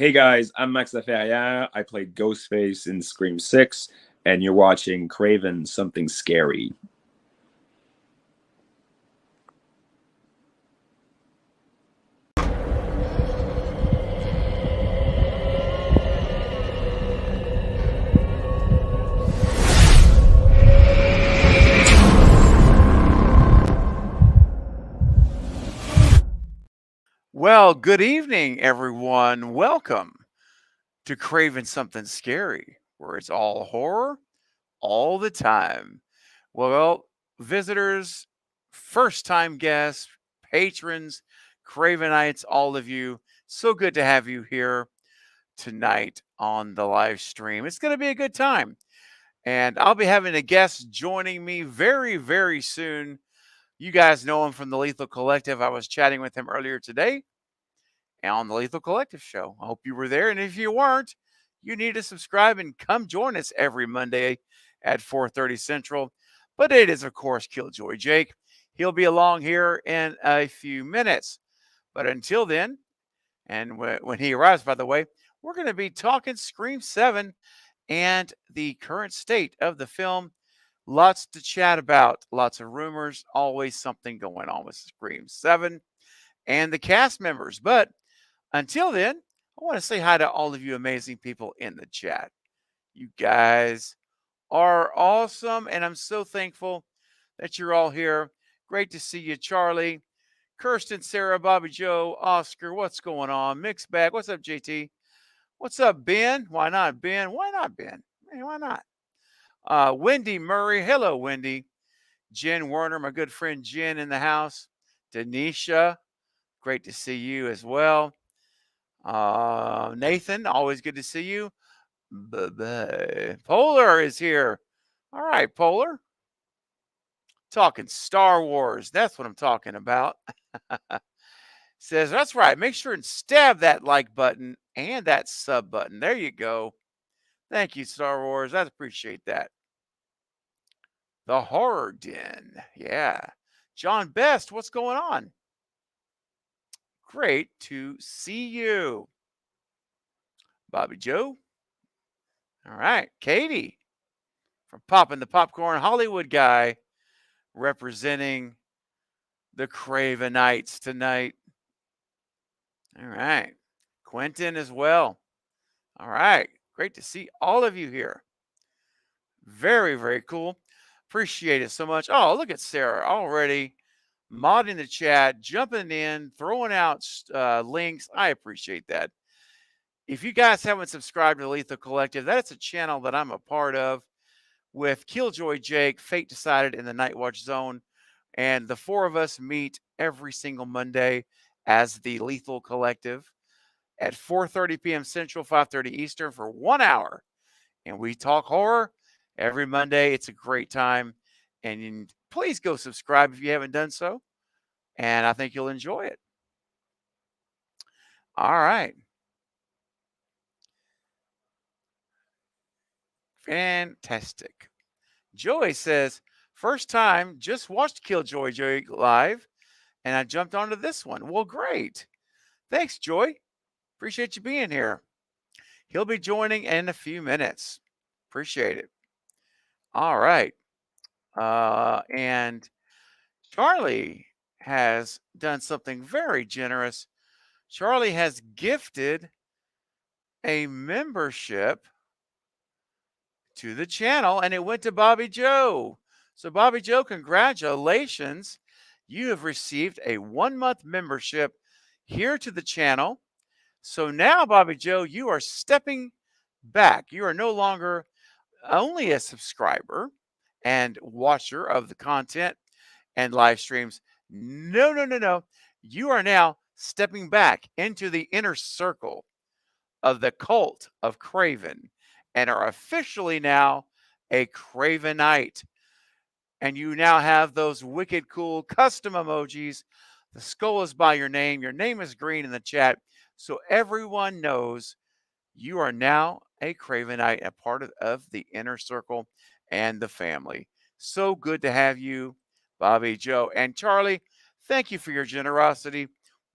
Hey guys, I'm Max Laferriere. I played Ghostface in Scream 6, and you're watching Craven Something Scary. Well, good evening, everyone. Welcome to Craven Something Scary, where it's all horror all the time. Well, visitors, first time guests, patrons, Cravenites, all of you, so good to have you here tonight on the live stream. It's going to be a good time. And I'll be having a guest joining me very, very soon. You guys know him from the Lethal Collective. I was chatting with him earlier today on the Lethal Collective show. I hope you were there. And if you weren't, you need to subscribe and come join us every Monday at 4:30 Central. But it is, of course, Killjoy Jake. He'll be along here in a few minutes. But until then, and when he arrives, by the way, we're going to be talking Scream 7 and the current state of the film. Lots to chat about, lots of rumors, always something going on with Scream 7 and the cast members. But until then, I want to say hi to all of you amazing people in the chat. You guys are awesome, and I'm so thankful that you're all here. Great to see you, Charlie, Kirsten, Sarah, Bobby Joe, Oscar. What's going on? Mixed bag. What's up, JT? What's up, Ben? Why not, Ben? Why not, Ben? Hey, why not? Wendy Murray. Hello, Wendy. Jen Werner, my good friend Jen in the house. Denisha, great to see you as well. Nathan, always good to see you. Bye-bye. Polar is here. All right, Polar. Talking Star Wars. That's what I'm talking about. Says, that's right. Make sure and stab that like button and that sub button. There you go. Thank you, Star Wars. I appreciate that. The Horror Den. Yeah. John Best, what's going on? Great to see you. Bobby Joe. All right. Katie from Poppin' the Popcorn Hollywood guy representing the Cravenites tonight. All right. Quentin as well. All right. Great to see all of you here. Very, very cool. Appreciate it so much. Oh, look at Sarah already modding the chat, jumping in, throwing out links. I appreciate that. If you guys haven't subscribed to Lethal Collective, that's a channel that I'm a part of with Killjoy Jake, Fate Decided in the Night Watch Zone. And the four of us meet every single Monday as the Lethal Collective at 4:30 p.m. Central, 5:30 Eastern for 1 hour. And we talk horror every Monday. It's a great time. And please go subscribe if you haven't done so. And I think you'll enjoy it. All right. Fantastic. Joy says, first time, just watched Killjoy Joy live, and I jumped onto this one. Well, great. Thanks, Joy. Appreciate you being here. He'll be joining in a few minutes. Appreciate it. All right. And Charlie has done something very generous. Charlie has gifted a membership to the channel, and it went to Bobby Joe. So, Bobby Joe, congratulations. You have received a 1-month membership here to the channel. So now, Bobby Joe, you are stepping back. You are no longer only a subscriber and watcher of the content and live streams. No, no, no, no. You are now stepping back into the inner circle of the cult of Craven and are officially now a Cravenite. And you now have those wicked cool custom emojis. The skull is by your name. Your name is green in the chat. So everyone knows you are now a Cravenite, a part of the inner circle and the family. So good to have you, Bobby Joe. And Charlie, thank you for your generosity.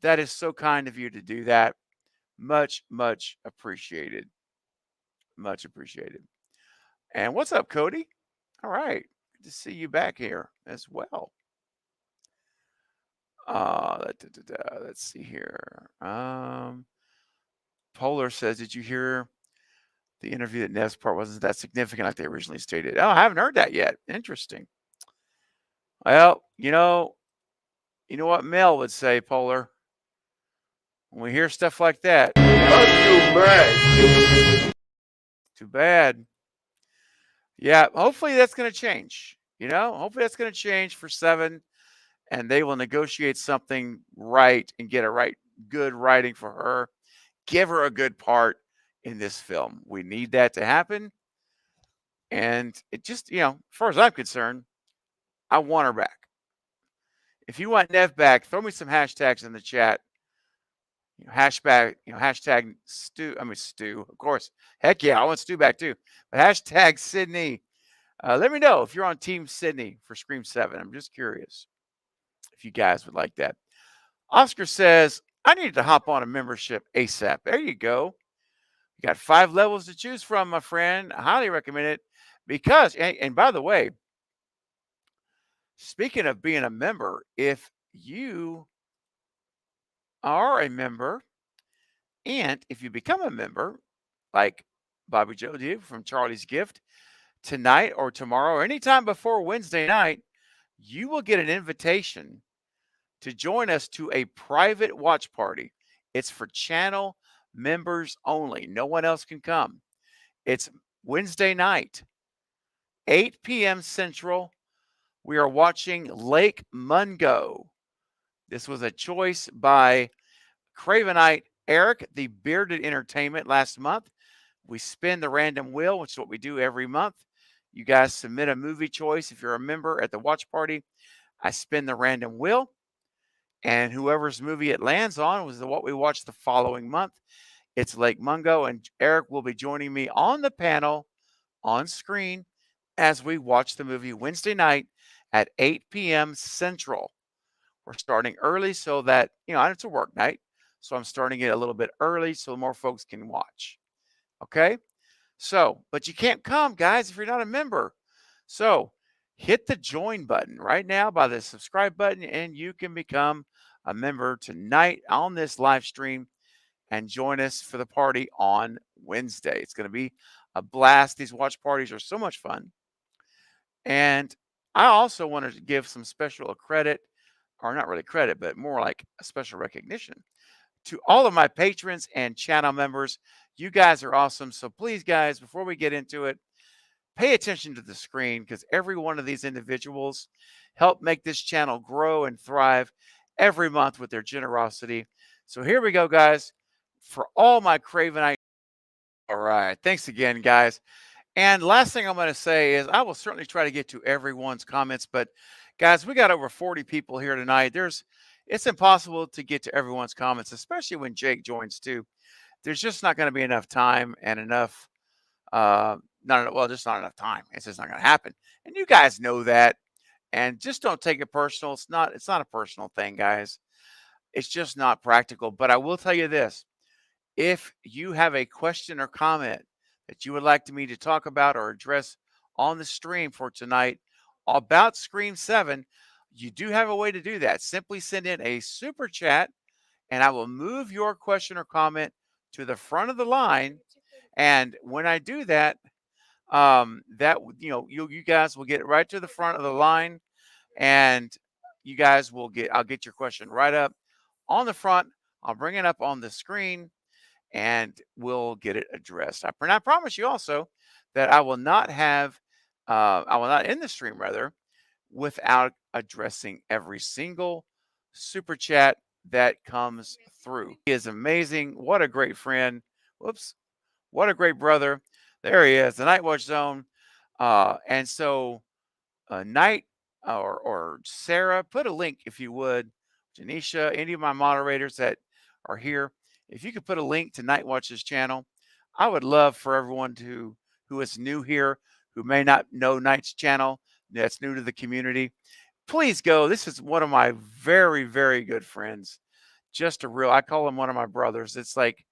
That is so kind of you to do that. Much, much appreciated. Much appreciated. And what's up, Cody? All right. Good to see you back here as well. Let's see here. Polar says, did you hear the interview that Nev's part wasn't that significant like they originally stated? Oh, I haven't heard that yet. Interesting. Well, you know what Mel would say, Polar. When we hear stuff like that, That's too bad. too bad. Yeah, hopefully that's going to change. Hopefully that's going to change for 7, and they will negotiate something right and get good writing for her. Give her a good part in this film. We need that to happen. And it just, as far as I'm concerned, I want her back. If you want Nev back, throw me some hashtags in the chat. Hashtag Stu, of course. Heck yeah, I want Stu back too. But hashtag Sydney. Let me know if you're on Team Sydney for Scream 7. I'm just curious if you guys would like that. Oscar says, I need to hop on a membership ASAP. There you go. You got 5 levels to choose from, my friend. I highly recommend it because, and by the way, speaking of being a member, if you are a member and if you become a member, like Bobby Joe did from Charlie's Gift, tonight or tomorrow or anytime before Wednesday night, you will get an invitation to join us to a private watch party. It's for channel members only. No one else can come. It's Wednesday night, 8 p.m. Central. We are watching Lake Mungo. This was a choice by Cravenite Eric, the Bearded Entertainment, last month. We spin the random wheel, which is what we do every month. You guys submit a movie choice. If you're a member at the watch party, I spin the random wheel. And whoever's movie it lands on was what we watched the following month. It's Lake Mungo, and Eric will be joining me on the panel on screen as we watch the movie Wednesday night at 8 p.m. Central. We're starting early so that, it's a work night. So I'm starting it a little bit early so more folks can watch. Okay? So, but you can't come, guys, if you're not a member. So hit the join button right now by the subscribe button, and you can become a member tonight on this live stream and join us for the party on Wednesday. It's going to be a blast. These watch parties are so much fun. And I also wanted to give some special credit, or not really credit, but more like a special recognition to all of my patrons and channel members. You guys are awesome. So please, guys, before we get into it, pay attention to the screen because every one of these individuals help make this channel grow and thrive every month with their generosity. So here we go, guys. For all my Cravenite. All right. Thanks again, guys. And last thing I'm going to say is I will certainly try to get to everyone's comments. But, guys, we got over 40 people here tonight. It's impossible to get to everyone's comments, especially when Jake joins too. There's just not going to be enough time and enough, just not enough time. It's just not going to happen. And you guys know that. And just don't take it personal. It's not a personal thing, guys. It's just not practical. But I will tell you this. If you have a question or comment that you would like me to talk about or address on the stream for tonight about Scream 7, you do have a way to do that. Simply send in a super chat, and I will move your question or comment to the front of the line. And when I do that, you guys will get right to the front of the line, and I'll get your question right up on the front. I'll bring it up on the screen, and we'll get it addressed. I promise you also that I will not end the stream without addressing every single super chat that comes through. He is amazing. What a great friend. Whoops. What a great brother. There he is, the Night Watch Zone. And so Night or Sarah, put a link if you would. Janisha, any of my moderators that are here, if you could put a link to Night Watch's channel, I would love for everyone who is new here, who may not know Night's channel, that's new to the community, please go. This is one of my very, very good friends. I call him one of my brothers. It's like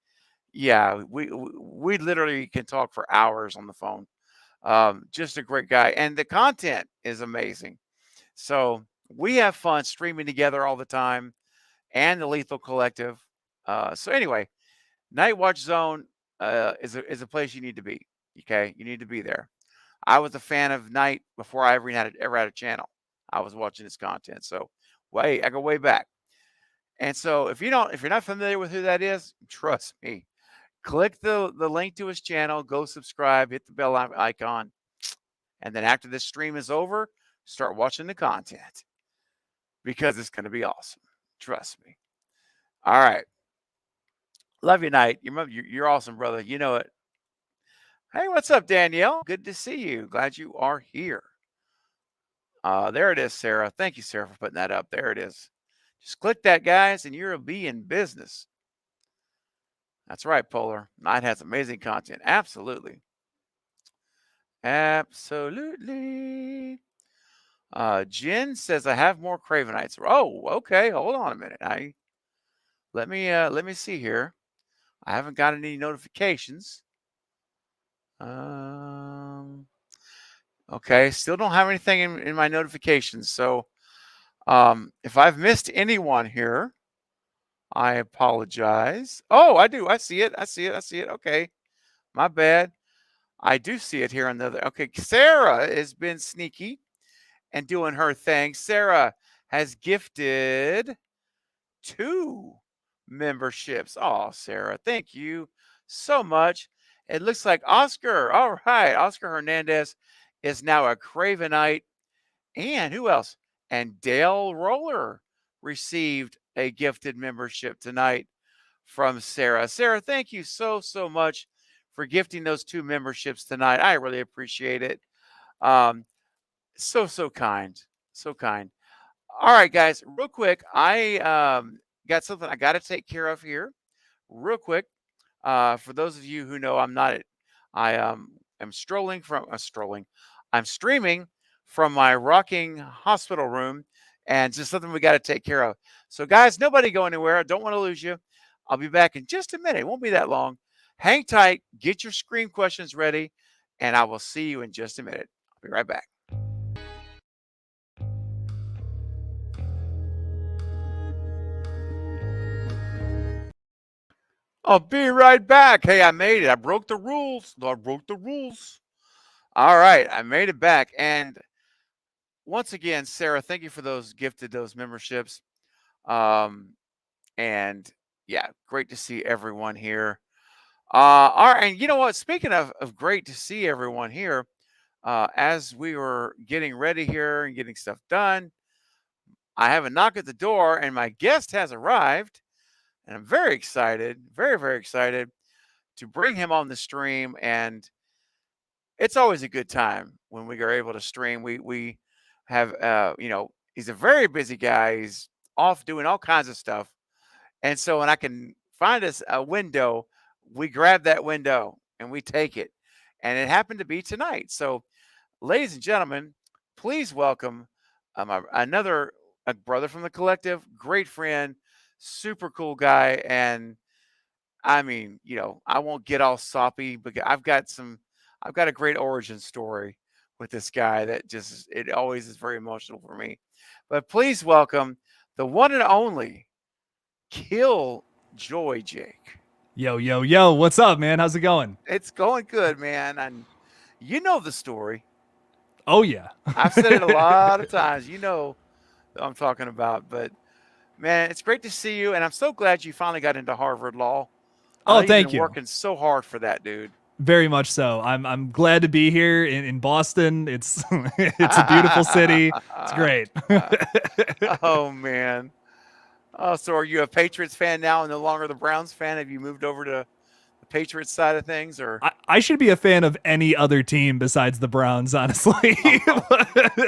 Yeah, we literally can talk for hours on the phone. Just a great guy, and the content is amazing. So we have fun streaming together all the time, and the Lethal Collective. So anyway, Night Watch Zone is a place you need to be. Okay, you need to be there. I was a fan of Night before I ever had a channel. I was watching his content. So I go way back. And so if you're not familiar with who that is, trust me, click the link to his channel, go subscribe, hit the bell icon, and then after this stream is over, start watching the content because it's going to be awesome. Trust me. All right. Love you, Night. You're awesome, brother. You know it. Hey, what's up, Danielle? Good to see you. Glad you are here. There it is, Sarah. Thank you, Sarah, for putting that up. There it is. Just click that, guys, and you'll be in business. That's right, Polar. Night has amazing content. Absolutely. Absolutely. Jen says I have more Cravenites. Oh, okay. Hold on a minute. Let me see here. I haven't got any notifications. Okay, still don't have anything in my notifications. So if I've missed anyone here, I apologize. Oh, I do. I see it. I see it. I see it. Okay. My bad. I do see it here on the other. Okay. Sarah has been sneaky and doing her thing. Sarah has gifted 2 memberships. Oh, Sarah, thank you so much. It looks like Oscar. All right. Oscar Hernandez is now a Cravenite. And who else? And Dale Roller received a gifted membership tonight from Sarah. Sarah, thank you so much for gifting those 2 memberships tonight. I really appreciate it. So kind. So kind. All right, guys, real quick. I got something I got to take care of here real quick. For those of you who know, I'm streaming from my rocking hospital room, and just something we got to take care of. So, guys, nobody go anywhere. I don't want to lose you. I'll be back in just a minute. It won't be that long. Hang tight. Get your Scream questions ready, and I will see you in just a minute. I'll be right back. I'll be right back. Hey, I made it. I broke the rules. I broke the rules. All right, I made it back. And once again, Sarah, thank you for those memberships. And yeah, great to see everyone here. All right, and you know what? Speaking of great to see everyone here, as we were getting ready here and getting stuff done, I have a knock at the door, and my guest has arrived, and I'm very excited, very excited to bring him on the stream. And it's always a good time when we are able to stream. We have he's a very busy guy. He's off doing all kinds of stuff. And so when I can find us a window, we grab that window and we take it. And it happened to be tonight. So, ladies and gentlemen, please welcome another brother from the collective, great friend, super cool guy. And I mean, I won't get all soppy, but I've got a great origin story with this guy that it always is very emotional for me. But please welcome the one and only Killjoy Jake. Yo, what's up, man? How's it going? It's going good, man. And you know the story. Oh, yeah. I've said it a lot of times. You know what I'm talking about. But, man, it's great to see you. And I'm so glad you finally got into Harvard Law. Oh, You've thank been you. Working so hard for that, dude. Very much so. I'm glad to be here in Boston. It's it's a beautiful city. It's great. Oh, man. Oh, so are you a Patriots fan now and no longer the Browns fan? Have you moved over to the Patriots side of things, or I should be a fan of any other team besides the Browns, honestly.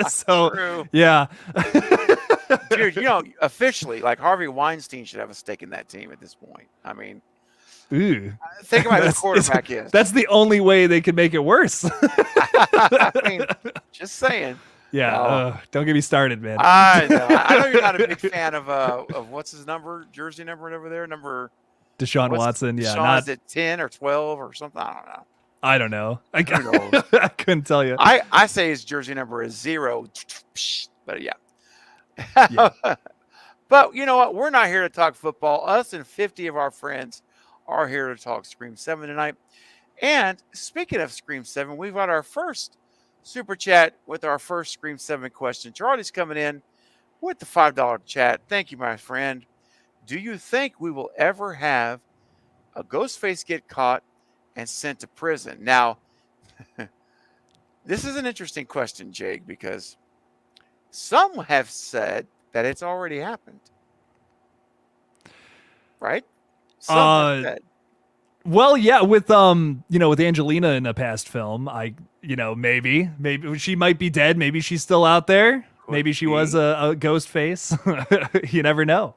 So true. Yeah. Dude, officially, like Harvey Weinstein should have a stake in that team at this point. I mean, Ooh. think about who the quarterback is. That's the only way they could make it worse. I mean, just saying. Yeah, don't get me started, man. I know you're not a big fan of what's his jersey number over there, number Deshaun What's Watson. Yeah, Deshaun, is not. it 10 or 12 or something? I don't know. I don't know. Who knows? I couldn't tell you. I say his jersey number is 0, but yeah. Yeah. But you know what? We're not here to talk football. Us and 50 of our friends are here to talk Scream 7 tonight. And speaking of Scream 7, we've got our first super chat with our first Scream 7 question. Charlie's coming in with the $5 chat. Thank you, my friend. Do you think we will ever have a Ghostface get caught and sent to prison? Now, this is an interesting question, Jake, because some have said that it's already happened. Right? Some have said. Well, yeah, with with Angelina in a past film, maybe she might be dead. Maybe she's still out there. Maybe she was a ghost face. You never know.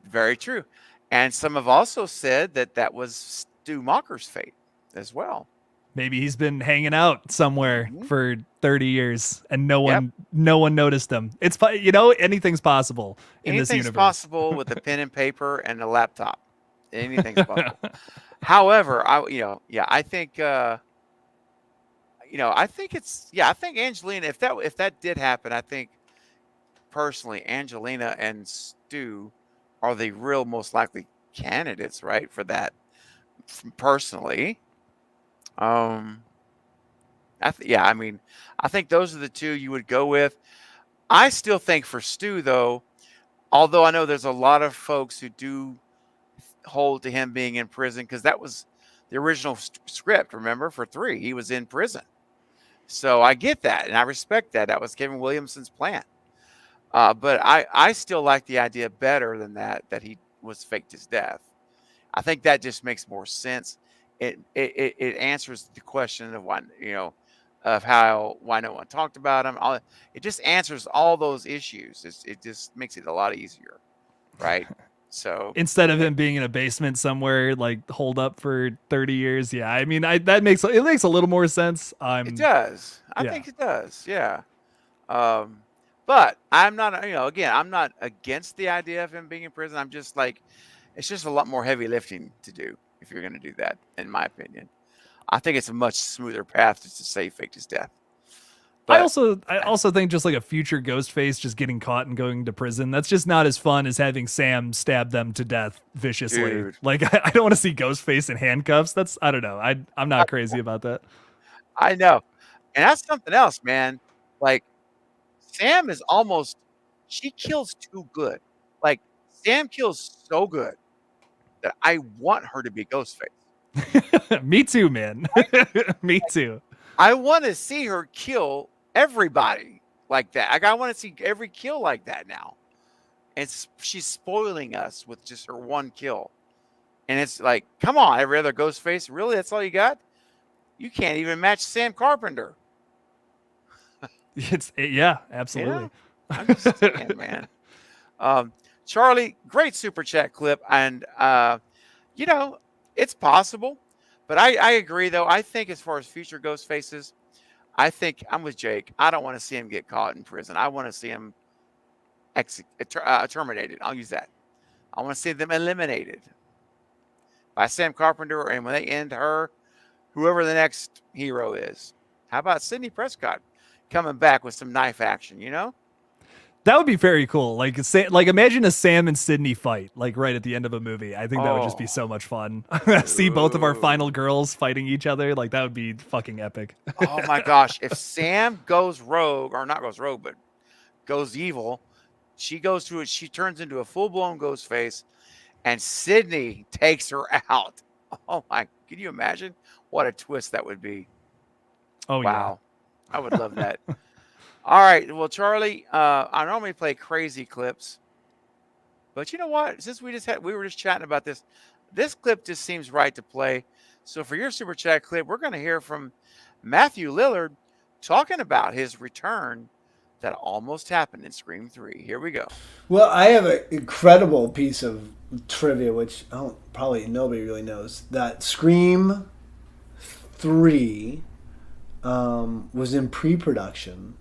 Very true. And some have also said that was Stu Macher's fate as well. Maybe he's been hanging out somewhere for 30 years and no one noticed him. It's anything's possible in this universe. Anything's possible with a pen and paper and a laptop. Anything's possible. However, I think I think Angelina, if that did happen, I think personally Angelina and Stu are the real most likely candidates, right, for that. Personally, I think those are the two you would go with. I still think for Stu, though, although I know there's a lot of folks who do hold to him being in prison, because that was the original script. Remember, for 3, he was in prison. So I get that, and I respect that. That was Kevin Williamson's plan. But I still like the idea better than that he was faked his death. I think that just makes more sense. It answers the question of why no one talked about him. It just answers all those issues. It just makes it a lot easier, right? So instead of him being in a basement somewhere, like holed up for 30 years, yeah. I mean, it makes a little more sense. It does. I think it does. Yeah. But I'm not. Again, I'm not against the idea of him being in prison. I'm just like, it's just a lot more heavy lifting to do if you're going to do that, in my opinion. I think it's a much smoother path just to say he faked his death. But I also think just like a future Ghostface just getting caught and going to prison, that's just not as fun as having Sam stab them to death viciously. Dude. Like I don't want to see Ghostface in handcuffs. I don't know. I'm not crazy about that. I know. And that's something else, man. Like, Sam is she kills too good. Like, Sam kills so good that I want her to be Ghostface. Me too, man. Me too. I want to see her kill everybody like that. Like, I want to see every kill like that now. And she's spoiling us with just her one kill. And it's like, come on, every other Ghostface, really? That's all you got? You can't even match Sam Carpenter. Yeah, absolutely. I'm just saying, man. Charlie, great super chat clip, and it's possible, but I agree though. I think as far as future ghost faces, I think I'm with Jake. I don't want to see him get caught in prison. I want to see him terminated. I'll use that. I want to see them eliminated by Sam Carpenter, and when they end her, whoever the next hero is. How about Sidney Prescott coming back with some knife action, That would be very cool. Like imagine a Sam and Sydney fight, like right at the end of a movie. I think that would just be so much fun. See both of our final girls fighting each other. Like that would be fucking epic. Oh my gosh. If Sam goes rogue, or not goes rogue, but goes evil, she turns into a full-blown ghost face, and Sydney takes her out. Oh my, can you imagine what a twist that would be? Oh, wow. Yeah. I would love that. All right. Well, Charlie, I normally play crazy clips, but you know what? Since we were just chatting about this clip just seems right to play. So for your super chat clip, we're going to hear from Matthew Lillard talking about his return that almost happened in Scream 3. Here we go. Well, I have an incredible piece of trivia, which probably nobody really knows, that Scream 3 was in pre-production,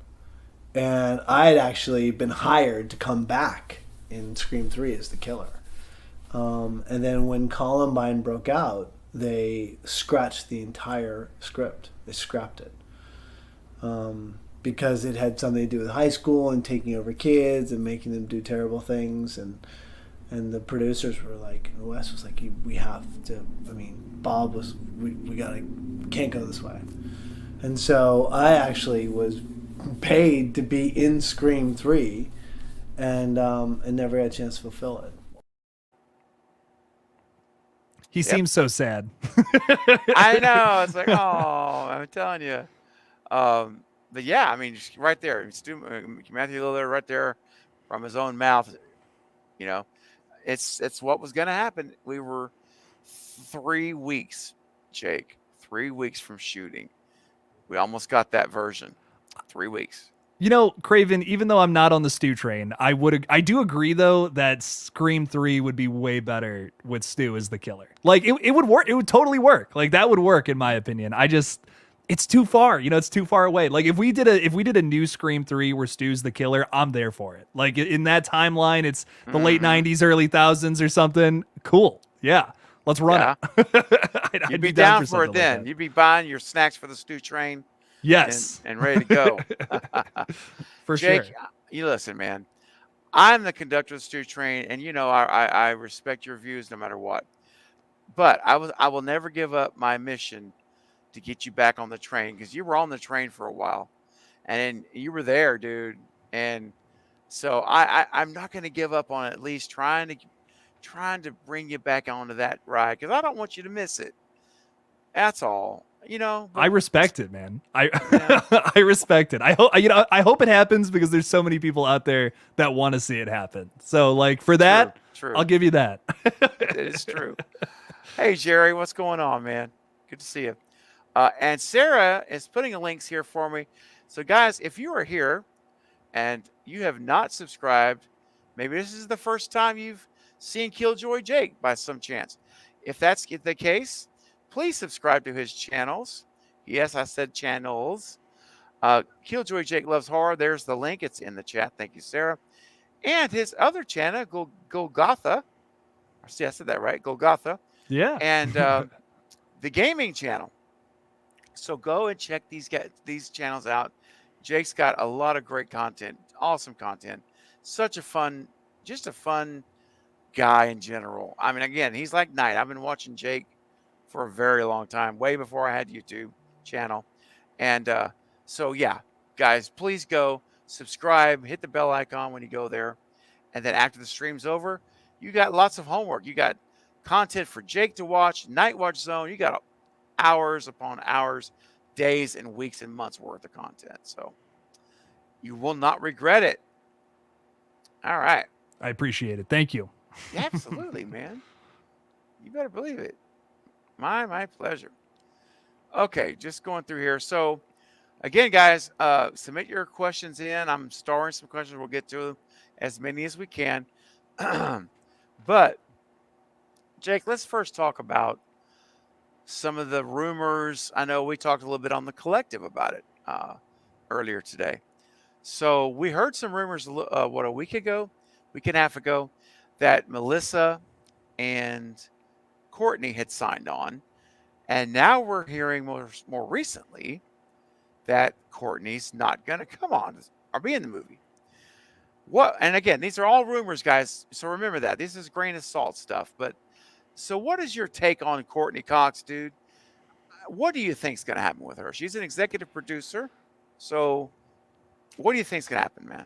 and I had actually been hired to come back in Scream 3 as the killer. And then when Columbine broke out, they scratched the entire script. They scrapped it. Because it had something to do with high school and taking over kids and making them do terrible things. And the producers were like, Wes was like, we have to, I mean, Bob was, can't go this way. And so I actually was paid to be in Scream 3 and never had a chance to fulfill it. He seems so sad. I know. It's like, oh, I'm telling you. But yeah, I mean, just right there, Matthew Lillard, right there, from his own mouth. You know, it's what was going to happen. We were 3 weeks, Jake, 3 weeks from shooting. We almost got that version. 3 weeks. You know, Craven, even though I'm not on the Stu train, I do agree though that Scream 3 would be way better with Stu as the killer. Like it would work. It would totally work. Like that would work in my opinion. It's too far. You know, it's too far away. Like if we did a new Scream 3 where Stu's the killer, I'm there for it. Like in that timeline, it's the late 90s, early thousands or something. Cool. Yeah. Let's run it. You'd be down for it then. You'd be buying your snacks for the Stu train. Yes. And ready to go. For Jake, sure. You listen, man. I'm the conductor of the Stu train, and you know I respect your views no matter what. But I will never give up my mission to get you back on the train, because you were on the train for a while, and you were there, dude. And so I'm not going to give up on at least trying to bring you back onto that ride, because I don't want you to miss it. That's all. You know, I respect it, man. I respect it. I hope it happens, because there's so many people out there that want to see it happen. So like for that, true. I'll give you that. It is true. Hey, Jerry, what's going on, man? Good to see you. And Sarah is putting links here for me. So guys, if you are here and you have not subscribed, maybe this is the first time you've seen Killjoy Jake by some chance. If that's the case, please subscribe to his channels. Yes, I said channels. Killjoy Jake Loves Horror. There's the link. It's in the chat. Thank you, Sarah. And his other channel, Golgotha. See, I said that right. Golgotha. Yeah. And the gaming channel. So go and check these channels out. Jake's got a lot of great content. Awesome content. Such a fun guy in general. I mean, again, he's like Knight. I've been watching Jake for a very long time, way before I had YouTube channel. And so yeah, guys, please go subscribe, hit the bell icon when you go there. And then after the stream's over, you got lots of homework. You got content for Jake to watch, Night Watch Zone. You got hours upon hours, days and weeks and months worth of content. So you will not regret it. All right. I appreciate it. Thank you. Yeah, absolutely, man. You better believe it. My pleasure. Okay, just going through here. So again, guys, submit your questions in. I'm storing some questions. We'll get to as many as we can. But Jake, let's first talk about some of the rumors. I know we talked a little bit on the collective about it earlier today. So we heard some rumors, a week and a half ago, that Melissa and Courtney had signed on. And now we're hearing more recently that Courtney's not going to come on or be in the movie. And again, these are all rumors, guys. So remember that. This is grain of salt stuff. But so what is your take on Courtney Cox, dude? What do you think is going to happen with her? She's an executive producer. So what do you think is going to happen, man?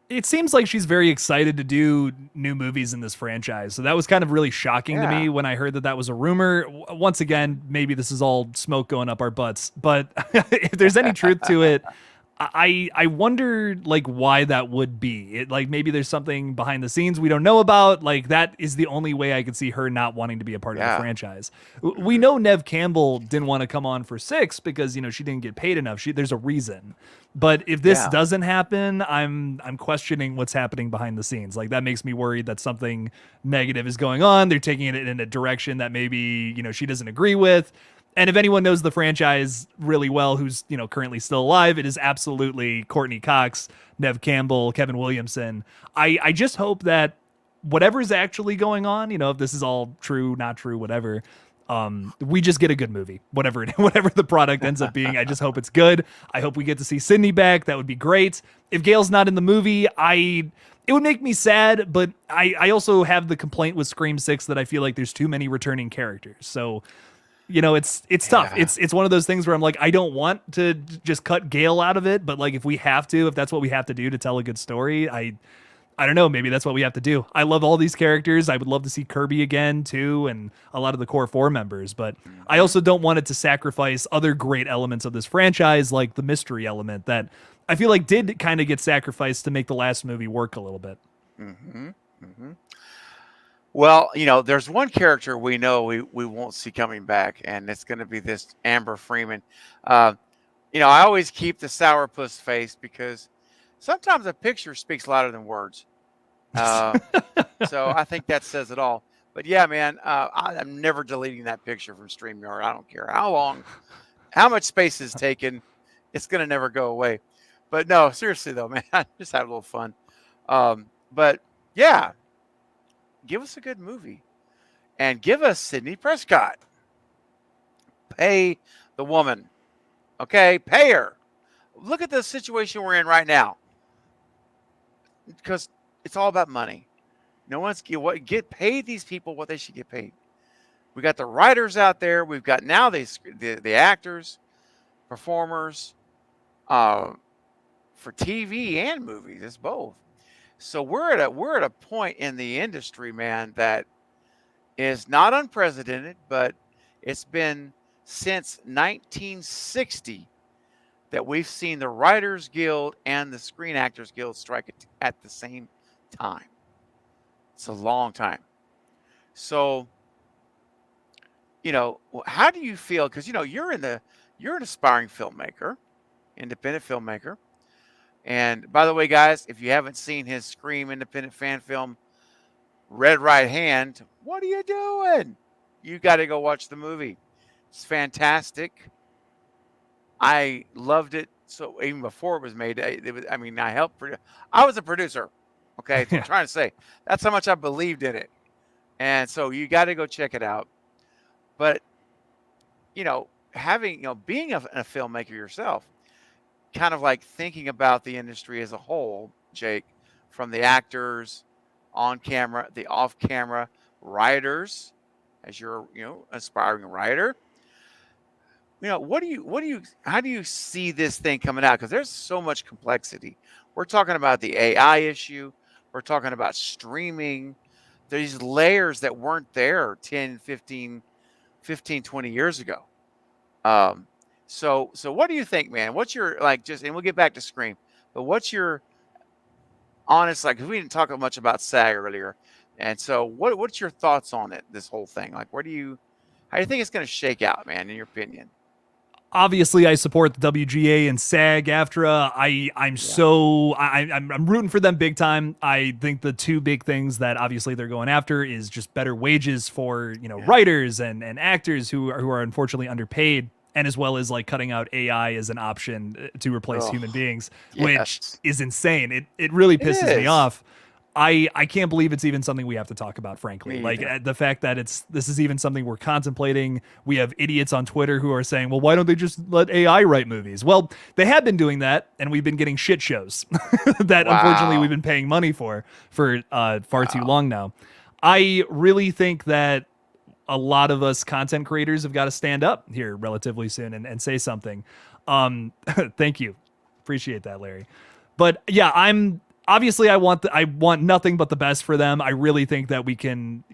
It seems like she's very excited to do new movies in this franchise. So that was kind of really shocking to me when I heard that was a rumor. Once again, maybe this is all smoke going up our butts, but if there's any truth to it, I wonder like why that would be. It like maybe there's something behind the scenes we don't know about. Like that is the only way I could see her not wanting to be a part of the franchise. We know Neve Campbell didn't want to come on for 6 because she didn't get paid enough. There's a reason. But if this doesn't happen, I'm questioning what's happening behind the scenes. Like that makes me worried that something negative is going on. They're taking it in a direction that maybe she doesn't agree with. And if anyone knows the franchise really well, who's currently still alive, it is absolutely Courtney Cox, Neve Campbell, Kevin Williamson. I just hope that whatever's actually going on, if this is all true, not true, whatever, we just get a good movie, whatever whatever the product ends up being. I just hope it's good. I hope we get to see Sydney back. That would be great. If Gail's not in the movie, it would make me sad, but I also have the complaint with Scream 6 that I feel like there's too many returning characters. So, it's tough. It's one of those things where I'm like, I don't want to just cut Gail out of it, but like if that's what we have to do to tell a good story, I don't know, maybe that's what we have to do. I love all these characters. I would love to see Kirby again too, and a lot of the core 4 members, but I also don't want it to sacrifice other great elements of this franchise, like the mystery element that I feel like did kind of get sacrificed to make the last movie work a little bit. Well, there's one character we know we won't see coming back, and it's going to be this Amber Freeman. I always keep the sourpuss face because sometimes a picture speaks louder than words. So I think that says it all. But yeah, man, I'm never deleting that picture from StreamYard. I don't care how much space is taken. It's going to never go away. But no, seriously though, man, I just had a little fun. But yeah, give us a good movie and give us Sidney Prescott. Pay the woman. Okay. Pay her. Look at the situation we're in right now. Because it's all about money. No one's get paid these people what they should get paid. We got the writers out there. We've got now the actors, performers, for TV and movies. It's both. So we're at a point in the industry, man, that is not unprecedented, but it's been since 1960 that we've seen the Writers Guild and the Screen Actors Guild strike at the same time. It's a long time. So, how do you feel? Because you're an aspiring filmmaker, independent filmmaker. And by the way, guys, if you haven't seen his Scream independent fan film, Red Right Hand, what are you doing? You got to go watch the movie. It's fantastic. I loved it. So even before it was made, I helped. I was a producer. Okay, so I'm trying to say that's how much I believed in it, and so you got to go check it out. But being a filmmaker yourself, kind of like thinking about the industry as a whole, Jake, from the actors, on camera, the off camera, writers, as you're aspiring writer. How do you see this thing coming out? Because there's so much complexity. We're talking about the AI issue. We're talking about streaming. These layers that weren't there 10, 15, 20 years ago. So what do you think, man? What's your, and we'll get back to Scream, but what's your honest, because we didn't talk much about SAG earlier. And so what's your thoughts on it, this whole thing? How do you think it's going to shake out, man, in your opinion? Obviously, I support the WGA and SAG-AFTRA. I'm rooting for them big time. I think the two big things that obviously they're going after is just better wages for writers and actors who are unfortunately underpaid, and as well as cutting out AI as an option to replace human beings, which is insane. It really pisses me off. I can't believe it's even something we have to talk about, frankly. The fact that this is even something we're contemplating. We have idiots on Twitter who are saying, well, why don't they just let AI write movies? Well, they have been doing that, and we've been getting shit shows that unfortunately we've been paying money for far too long now. I really think that a lot of us content creators have got to stand up here relatively soon and say something. Thank you. Appreciate that, Larry. But yeah, obviously, I want nothing but the best for them. I really think that we can,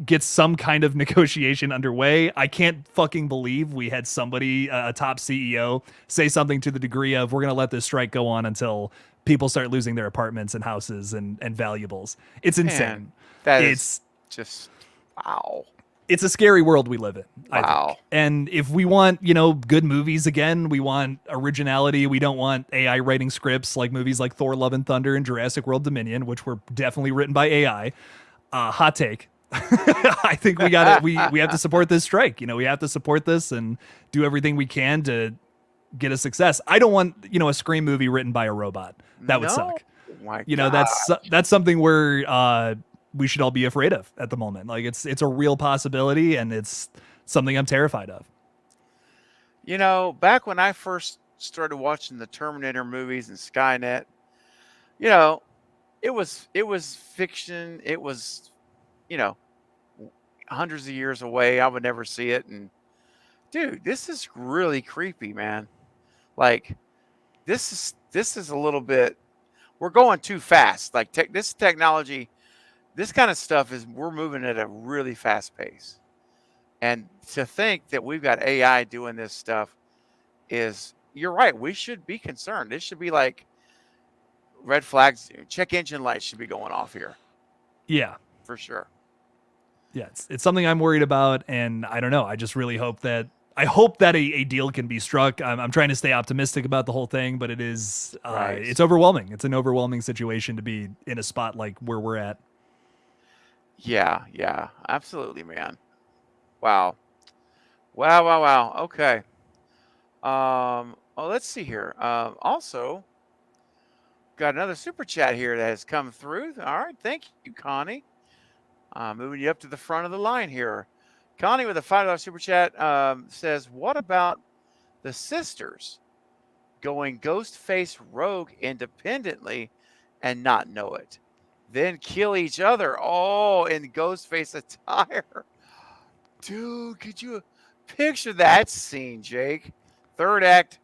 get some kind of negotiation underway. I can't fucking believe we had somebody, a top CEO, say something to the degree of, we're going to let this strike go on until people start losing their apartments and houses and valuables. It's insane. It's just, wow. It's a scary world we live in. Wow. I think. And if we want, good movies again, we want originality. We don't want AI writing scripts like movies like Thor: Love and Thunder and Jurassic World Dominion, which were definitely written by AI. Hot take. I think we have to support this strike. We have to support this and do everything we can to get a success. I don't want, a Scream movie written by a robot. That would suck. My God. That's something where we should all be afraid of at the moment. Like it's a real possibility, and it's something I'm terrified of. You know, back when I first started watching the Terminator movies and Skynet, you know, it was fiction. It was, you know, hundreds of years away. I would never see it. And dude, this is really creepy, man. Like this is a little bit. We're going too fast. Like this technology, this kind of stuff is we're moving at a really fast pace. And to think that we've got AI doing this stuff is you're right. We should be concerned. This should be like red flags, check engine lights should be going off here Yeah. for sure. Yeah, it's something I'm worried about, and I don't know. I just really hope that a deal can be struck. I'm trying to stay optimistic about the whole thing, but it is Right. it's overwhelming. It's an overwhelming situation to be in a spot like where we're at. Yeah, absolutely, man. Wow. Wow. Okay. Oh, let's see here. Also, got another super chat here that has come through. All right, thank you, Connie. Moving you up to the front of the line here. Connie with a $5 super chat says, "What about the sisters going Ghostface rogue independently and not know it, then kill each other all in Ghostface attire?" Dude, could you picture that scene, Jake? Third act,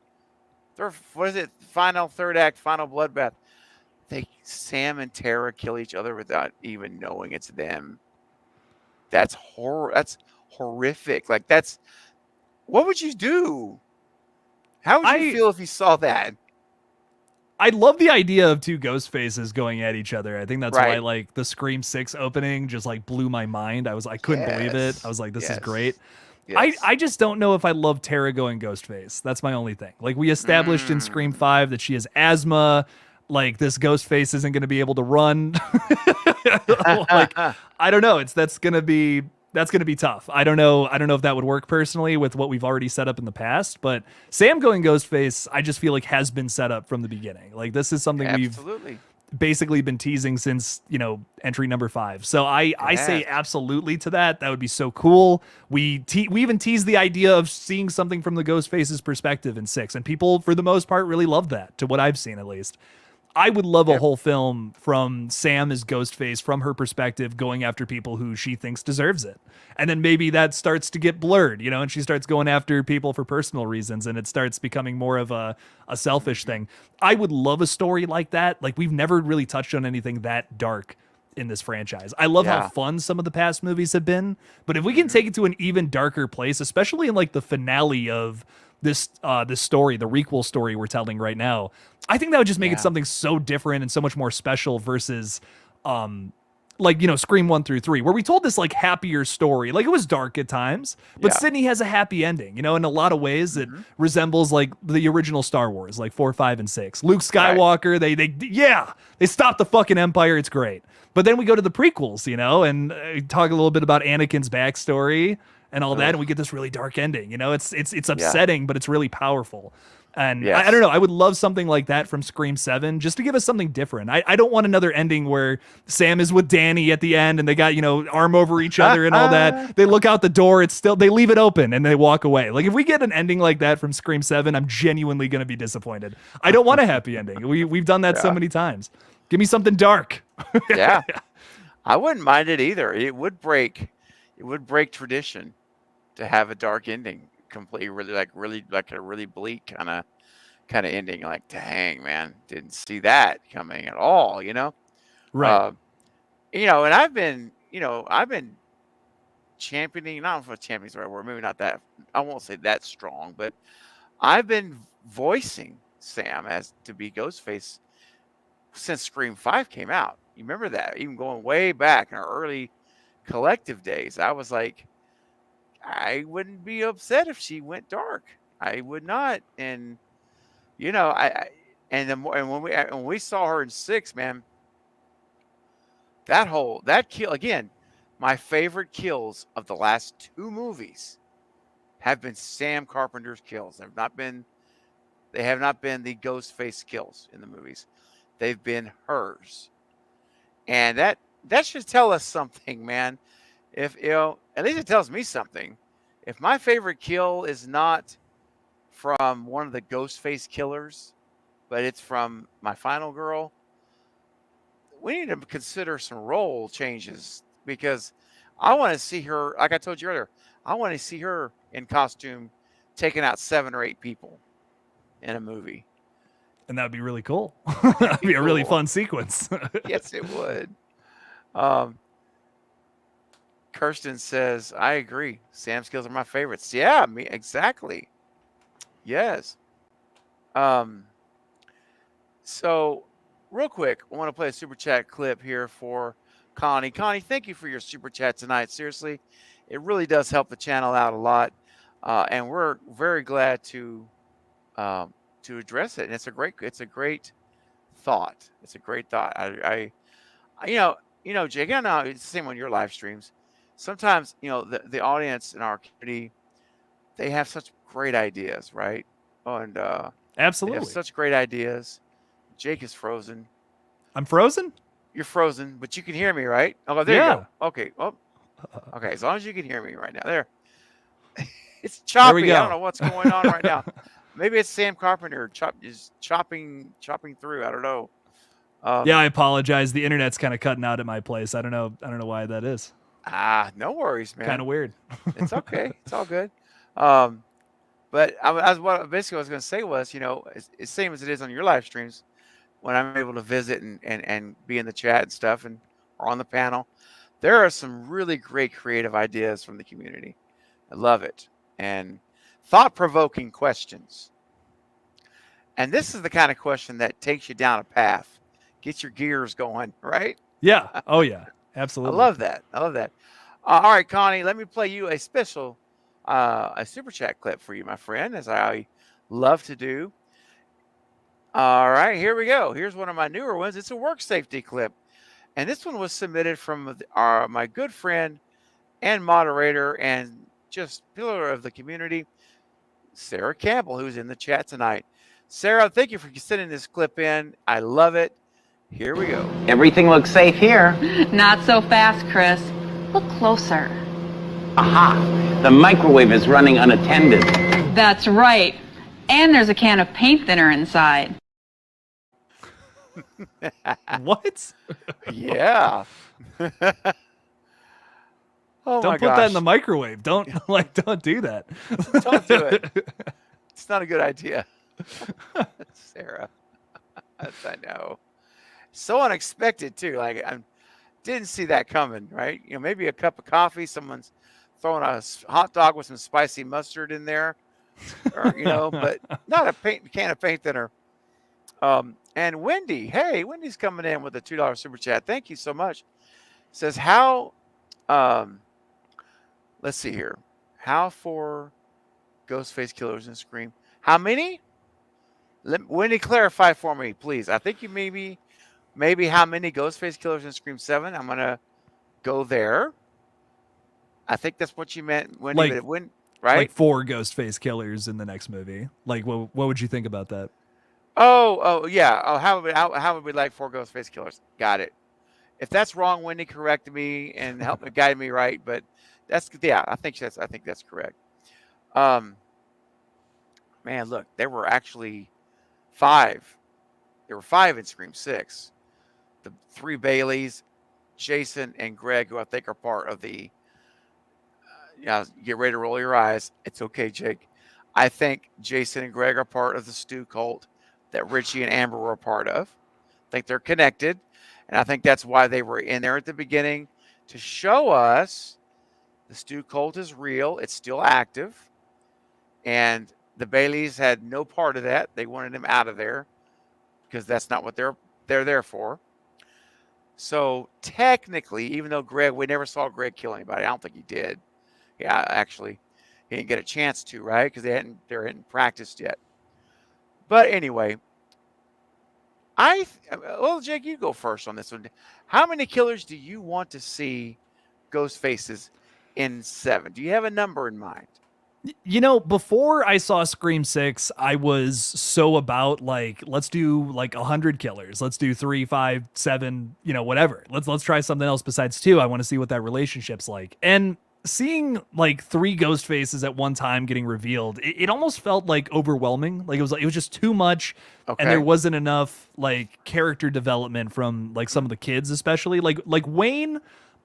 what is it? Third act, final bloodbath. Sam and Tara kill each other without even knowing it's them. That's horror. That's horrific. Like what would you do? How would you feel if you saw that? I love the idea of two ghost faces going at each other. I think that's why Right. like the Scream 6 opening just like blew my mind. I couldn't believe it. Yes. I was like, this is Yes. great. Yes. I just don't know if I love Tara going Ghostface. That's my only thing. Like we established in Scream 5 that she has asthma. Like this Ghostface isn't going to be able to run. Like I don't know. That's going to be tough. I don't know if that would work personally with what we've already set up in the past. But Sam going Ghostface, I just feel like has been set up from the beginning. Like this is something Absolutely. we've basically been teasing since entry number 5. So I say Yes. absolutely to that. That would be so cool. We even teased the idea of seeing something from the Ghostface's perspective in 6, and people for the most part really loved that, to what I've seen at least. I would love a whole film from Sam as Ghostface from her perspective, going after people who she thinks deserves it. And then maybe that starts to get blurred, and she starts going after people for personal reasons, and it starts becoming more of a selfish thing. I would love a story like that. Like we've never really touched on anything that dark in this franchise. I love how fun some of the past movies have been, but if we can take it to an even darker place, especially in like the finale of this story, the requel story we're telling right now, I think that would just make it something so different and so much more special versus Scream 1 through 3, where we told this like happier story. Like it was dark at times, but Sydney has a happy ending, in a lot of ways that resembles like the original Star Wars, like 4, 5, and 6. Luke Skywalker, they stopped the fucking Empire. It's great. But then we go to the prequels, and talk a little bit about Anakin's backstory and all that, and we get this really dark ending. It's upsetting, but it's really powerful. And I don't know. I would love something like that from Scream 7, just to give us something different. I don't want another ending where Sam is with Danny at the end and they got, arm over each other and all that. They look out the door. They leave it open and they walk away. Like if we get an ending like that from Scream 7, I'm genuinely going to be disappointed. I don't want a happy ending. We've done that so many times. Give me something dark. Yeah. I wouldn't mind it either. It would break tradition to have a dark ending. Completely really like a really bleak kind of ending. Like, dang, man, didn't see that coming at all, Right. And I've been championing, not for champion's the right word, maybe not that, I won't say that strong, but I've been voicing Sam as to be Ghostface since Scream 5 came out. You remember that? Even going way back in our early collective days, I was like, I wouldn't be upset if she went dark. I would not. And when we saw her in 6, man, that kill again, my favorite kills of the last 2 movies have been Sam Carpenter's kills. They have not been the Ghostface kills in the movies. They've been hers. And that should tell us something, man. If at least it tells me something. If my favorite kill is not from one of the Ghostface killers, but it's from my final girl, we need to consider some role changes because I want to see her. Like I told you earlier, I want to see her in costume, taking out 7 or 8 people in a movie. And that would be really cool. That'd be a really Cool. fun sequence. Yes, it would. Kirsten says, I agree. Sam's kills are my favorites. Yeah, me exactly. Yes. So real quick, I want to play a super chat clip here for Connie. Connie, thank you for your super chat tonight. Seriously, it really does help the channel out a lot, and we're very glad to address it. And it's a great thought. It's a great thought. Jake, I know it's the same on your live streams. Sometimes, the audience in our community, they have such great ideas, right? And they have Absolutely. such great ideas. Jake is frozen. I'm frozen? You're frozen, but you can hear me, right? Oh, there you go. Okay. Oh, okay. As long as you can hear me right now. There. It's choppy. go. I don't know what's going on right now. Maybe it's Sam Carpenter chopping through. I don't know. Yeah, I apologize. The internet's kind of cutting out at my place. I don't know why that is. No worries, man. Kind of weird. It's okay. It's all good. But what basically I was going to say was, it's same as it is on your live streams when I'm able to visit and be in the chat and stuff or on the panel. There are some really great creative ideas from the community. I love it. And thought-provoking questions. And this is the kind of question that takes you down a path, gets your gears going, right? Yeah. Oh, yeah. Absolutely. I love that. All right, Connie, let me play you a special a super chat clip for you, my friend, as I love to do. All right, here we go. Here's one of my newer ones. It's a work safety clip. And this one was submitted from my good friend and moderator and just pillar of the community, Sarah Campbell, who's in the chat tonight. Sarah, thank you for sending this clip in. I love it. Here we go. Everything looks safe here. Not so fast, Chris. Look closer. Aha! The microwave is running unattended. That's right. And there's a can of paint thinner inside. What? Yeah. Oh Don't my put that in gosh. the microwave. Don't do that. Don't do it. It's not a good idea. Sarah. Yes, I know. So unexpected too. Like I didn't see that coming, right? Maybe a cup of coffee, someone's throwing a hot dog with some spicy mustard in there. Or, but not a can of paint thinner. And Wendy, hey, Wendy's coming in with a $2 super chat. Thank you so much. Says how let's see here. How for Ghostface killers in Scream? How many? Wendy, clarify for me, please. I think you maybe how many Ghostface killers in Scream 7? I'm gonna go there. I think that's what you meant, Wendy. Right? Like 4 Ghostface killers in the next movie. Like, what would you think about that? Oh, yeah. Oh, how would we like 4 Ghostface killers? Got it. If that's wrong, Wendy, correct me and help me guide me right. But I think that's correct. Man, look, there were actually 5. There were 5 in Scream 6. The 3 Baileys, Jason, and Greg, who I think are part of the. Get ready to roll your eyes. It's okay, Jake. I think Jason and Greg are part of the Stu cult that Richie and Amber were a part of. I think they're connected. And I think that's why they were in there at the beginning to show us the Stu cult is real. It's still active. And the Baileys had no part of that. They wanted him out of there because that's not what they're there for. So technically, even though we never saw Greg kill anybody. I don't think he did. Yeah, actually, he didn't get a chance to, right? Because they hadn't practiced yet. But anyway, Jake, you go first on this one. How many killers do you want to see Ghostfaces in 7? Do you have a number in mind? You know, before I saw Scream 6, I was so about like, let's do like 100 killers. Let's do 3, 5, 7, you know, whatever. Let's try something else besides 2. I want to see what that relationship's like. And seeing like 3 ghost faces at one time getting revealed, it almost felt like overwhelming. Like it was just too much, Okay. and there wasn't enough like character development from like some of the kids, especially like Wayne.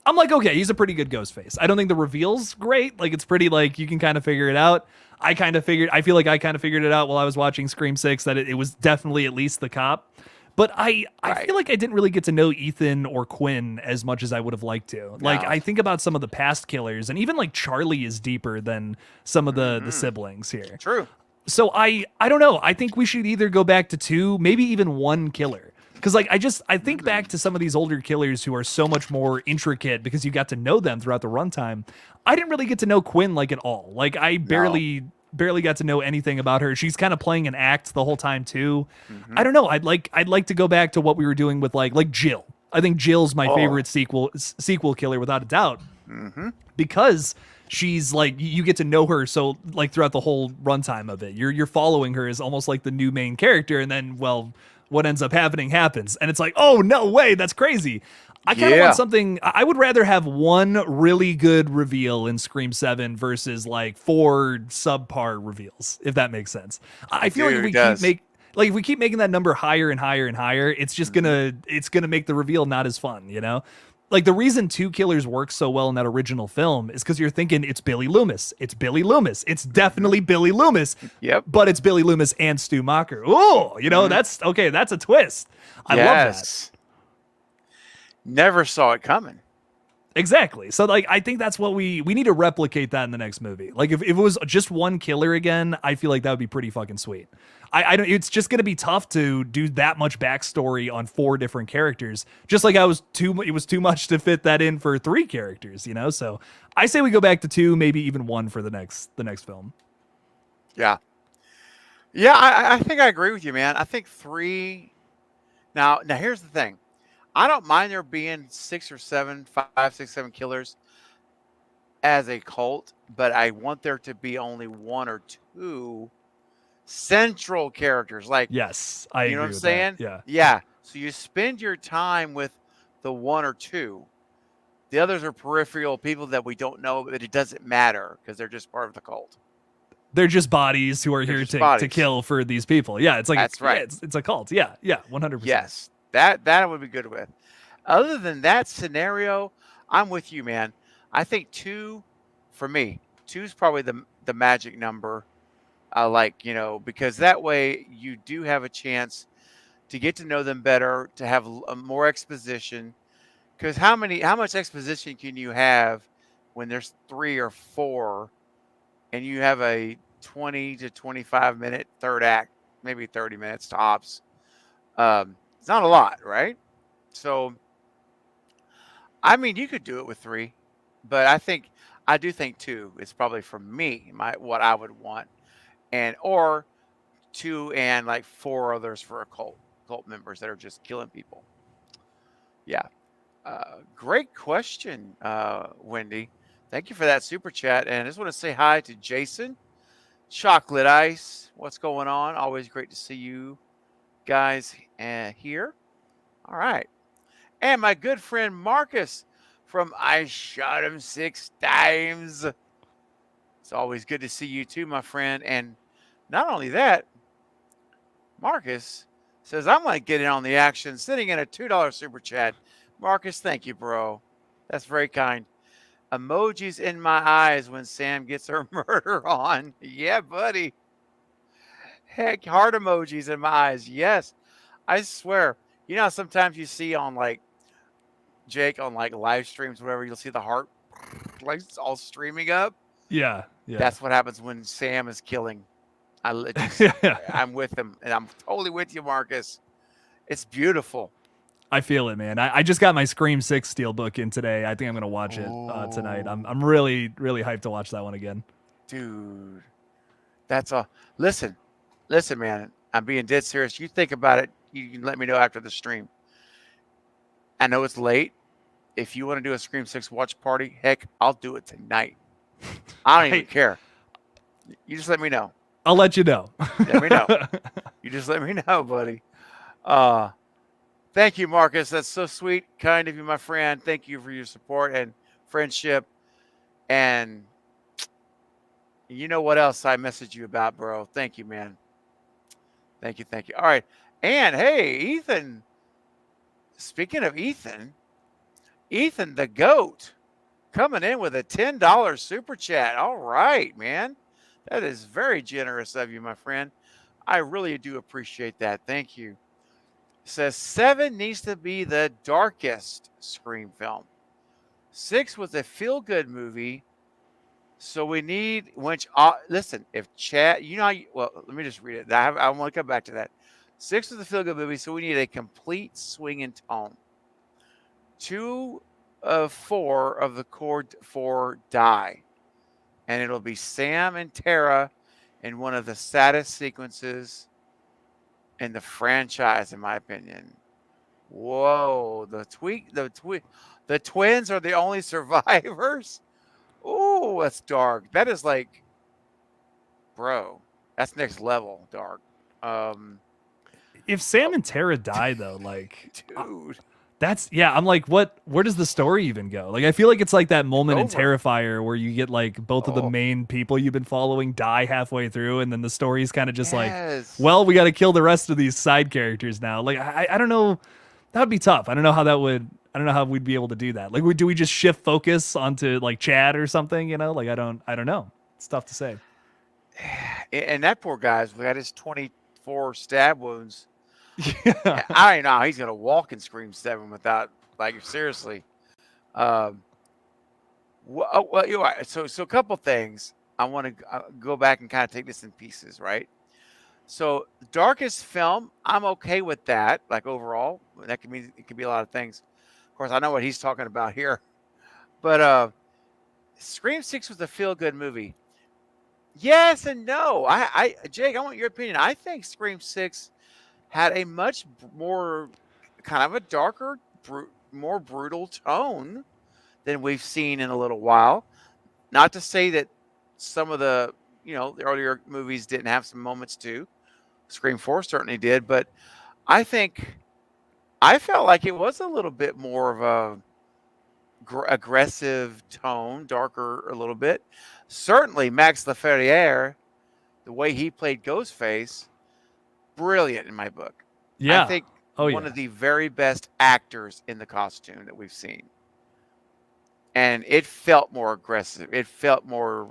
I'm like, okay, he's a pretty good ghost face. I don't think the reveal's great. Like, it's pretty, like, you can kind of figure it out. I feel like I kind of figured it out while I was watching Scream 6 that it was definitely at least the cop. But I feel like I didn't really get to know Ethan or Quinn as much as I would have liked to. Like, I think about some of the past killers, and even like Charlie is deeper than some of the siblings here. True. So I don't know. I think we should either go back to 2, maybe even 1 killer. Because like I think back to some of these older killers who are so much more intricate because you got to know them throughout the runtime. I didn't really get to know Quinn like at all. Like I barely got to know anything about her. She's kind of playing an act the whole time too. I don't know. I'd like to go back to what we were doing with like Jill. I think Jill's my favorite sequel killer without a doubt. Because she's like, you get to know her so like throughout the whole runtime of it. You're following her as almost like the new main character, and then what ends up happening happens, and it's like, oh no way, that's crazy. I kind of want something. I would rather have 1 really good reveal in Scream 7 versus like 4 subpar reveals, if that makes sense. I feel like if we keep making that number higher and higher and higher, it's just gonna make the reveal not as fun, you know? Like the reason 2 killers works so well in that original film is because you're thinking it's Billy Loomis. It's Billy Loomis. It's definitely Billy Loomis. Yep. But it's Billy Loomis and Stu Macher. Oh, you know, that's okay. That's a twist. I love that. Never saw it coming. Exactly. So like I think that's what we need to replicate that in the next movie. Like if it was just 1 killer again, I feel like that would be pretty fucking sweet. I don't, it's just gonna be tough to do that much backstory on 4 different characters. Just like it was too much to fit that in for 3 characters, you know? So I say we go back to 2, maybe even 1 for the next film. Yeah. Yeah, I think I agree with you, man. I think 3. Now here's the thing. I don't mind there being 6 or 7, 5, 6, 7 killers as a cult, but I want there to be only 1 or 2 central characters. Like, yes, I agree. You know what I'm with saying? That. Yeah. So you spend your time with the 1 or 2. The others are peripheral people that we don't know, but it doesn't matter because they're just part of the cult. They're just bodies who are here to kill for these people. Yeah, it's like that's right. Yeah, it's a cult. Yeah, 100%. Yes. That I would be good with. Other than that scenario, I'm with you, man. I think 2, for me, 2 is probably the magic number. Like, you know, because that way you do have a chance to get to know them better, to have more exposition. Because how much exposition can you have when there's 3 or 4, and you have a 20 to 25 minute third act, maybe 30 minutes tops? It's not a lot, right? So, I mean, you could do it with 3, but I do think 2 is probably for me what I would want, or 2 and like 4 others for a cult members that are just killing people. Yeah, great question, Wendy. Thank you for that super chat, and I just want to say hi to Jason, Chocolate Ice. What's going on? Always great to see you guys here. All right. And my good friend Marcus from I Shot Him 6 Times. It's always good to see you too, my friend. And not only that, Marcus says, I'm going to get in on the action, sitting in a $2 super chat. Marcus, thank you, bro. That's very kind. Emojis in my eyes when Sam gets her murder on. Yeah, buddy. Heck, heart emojis in my eyes. Yes, I swear. You know how sometimes you see on like Jake on like live streams, whatever, you'll see the heart like all streaming up. Yeah. That's what happens when Sam is killing. I'm with him, and I'm totally with you, Marcus. It's beautiful. I feel it, man. I just got my Scream 6 steelbook in today. I think I'm gonna watch it tonight. I'm really, really hyped to watch that one again. Dude, that's a listen, man. I'm being dead serious. You think about it. You can let me know after the stream. I know it's late. If you want to do a Scream 6 watch party, heck, I'll do it tonight. I don't even care. You just let me know. I'll let you know. Let me know. You just let me know, buddy. Thank you, Marcus. That's so sweet, kind of you, my friend. Thank you for your support and friendship. And you know what else I messaged you about, bro? Thank you, man. Thank you, thank you. All right. And hey, Ethan. Speaking of Ethan the GOAT, coming in with a $10 super chat. All right, man. That is very generous of you, my friend. I really do appreciate that. Thank you. Says 7 needs to be the darkest Scream film. 6 was a feel-good movie. So we need, listen, if Chad, you know, well, let me just read it. I want to come back to that. 6 was a feel-good movie, so we need a complete swing in tone. 2 of 4 of the core 4 die. And it'll be Sam and Tara in one of the saddest sequences in the franchise, in my opinion. Whoa, the twins are the only survivors. Oh, that's dark. That is like, bro, that's next level dark. If Sam and Tara die, though, like, Dude, I'm like, where does the story even go? Like, I feel like it's like that moment in over. Terrifier where you get like both of the main people you've been following die halfway through, and then the story's kind of just like, well, we got to kill the rest of these side characters now. Like, I don't know. That would be tough. I don't know how we'd be able to do that. Like, do we just shift focus onto like Chad or something? You know, like I don't know. It's tough to say. And that poor guy's got his 24 stab wounds. Yeah. I don't know how he's gonna walk in Scream 7 without, like, seriously. Well, so a couple things. I want to go back and kind of take this in pieces, right? So darkest film, I'm okay with that. Like overall, that could mean it could be a lot of things. Of course, I know what he's talking about here, but Scream 6 was a feel-good movie. Yes and no. Jake, I want your opinion. I think Scream 6 had a much more kind of a darker, more brutal tone than we've seen in a little while. Not to say that some of the earlier movies didn't have some moments too. Scream 4 certainly did, but I felt like it was a little bit more of a aggressive tone, darker a little bit. Certainly Max Laferriere, the way he played Ghostface, brilliant in my book. Yeah. I think one of the very best actors in the costume that we've seen. And it felt more aggressive. It felt more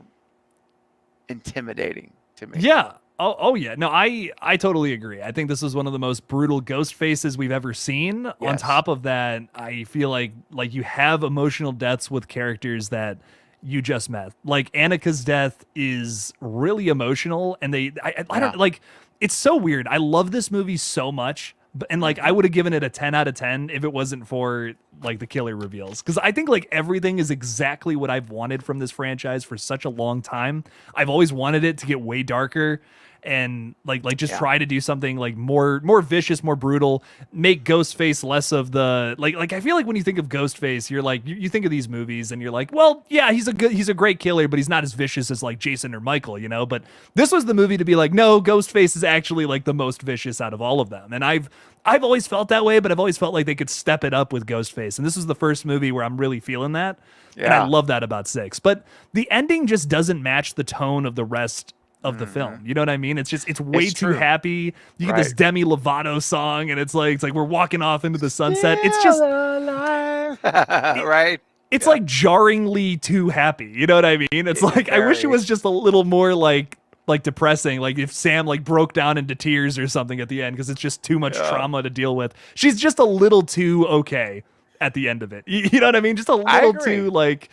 intimidating to me. Yeah. Oh yeah. No, I totally agree. I think this was one of the most brutal ghost faces we've ever seen. Yes. On top of that, I feel like you have emotional deaths with characters that you just met. Like Annika's death is really emotional, and I don't like. It's so weird. I love this movie so much, and like I would have given it a 10 out of 10 if it wasn't for like the killer reveals, because I think like everything is exactly what I've wanted from this franchise for such a long time. I've always wanted it to get way darker and like just try to do something like more vicious, more brutal, make Ghostface less of the like I feel like when you think of Ghostface, you're like you think of these movies and you're like, well, yeah, he's a great killer, but he's not as vicious as like Jason or Michael, you know. But this was the movie to be like, no, Ghostface is actually like the most vicious out of all of them. And I've always felt that way, but I've always felt like they could step it up with Ghostface. And this was the first movie where I'm really feeling that. Yeah. And I love that about 6. But the ending just doesn't match the tone of the rest of the film. You know what I mean? It's way too happy. You get this Demi Lovato song, and it's like we're walking off into the sunset. It's just right. It's like jarringly too happy. You know what I mean? It's like I wish it was just a little more like depressing. Like if Sam like broke down into tears or something at the end, because it's just too much trauma to deal with. She's just a little too okay at the end of it. You know what I mean? Just a little too like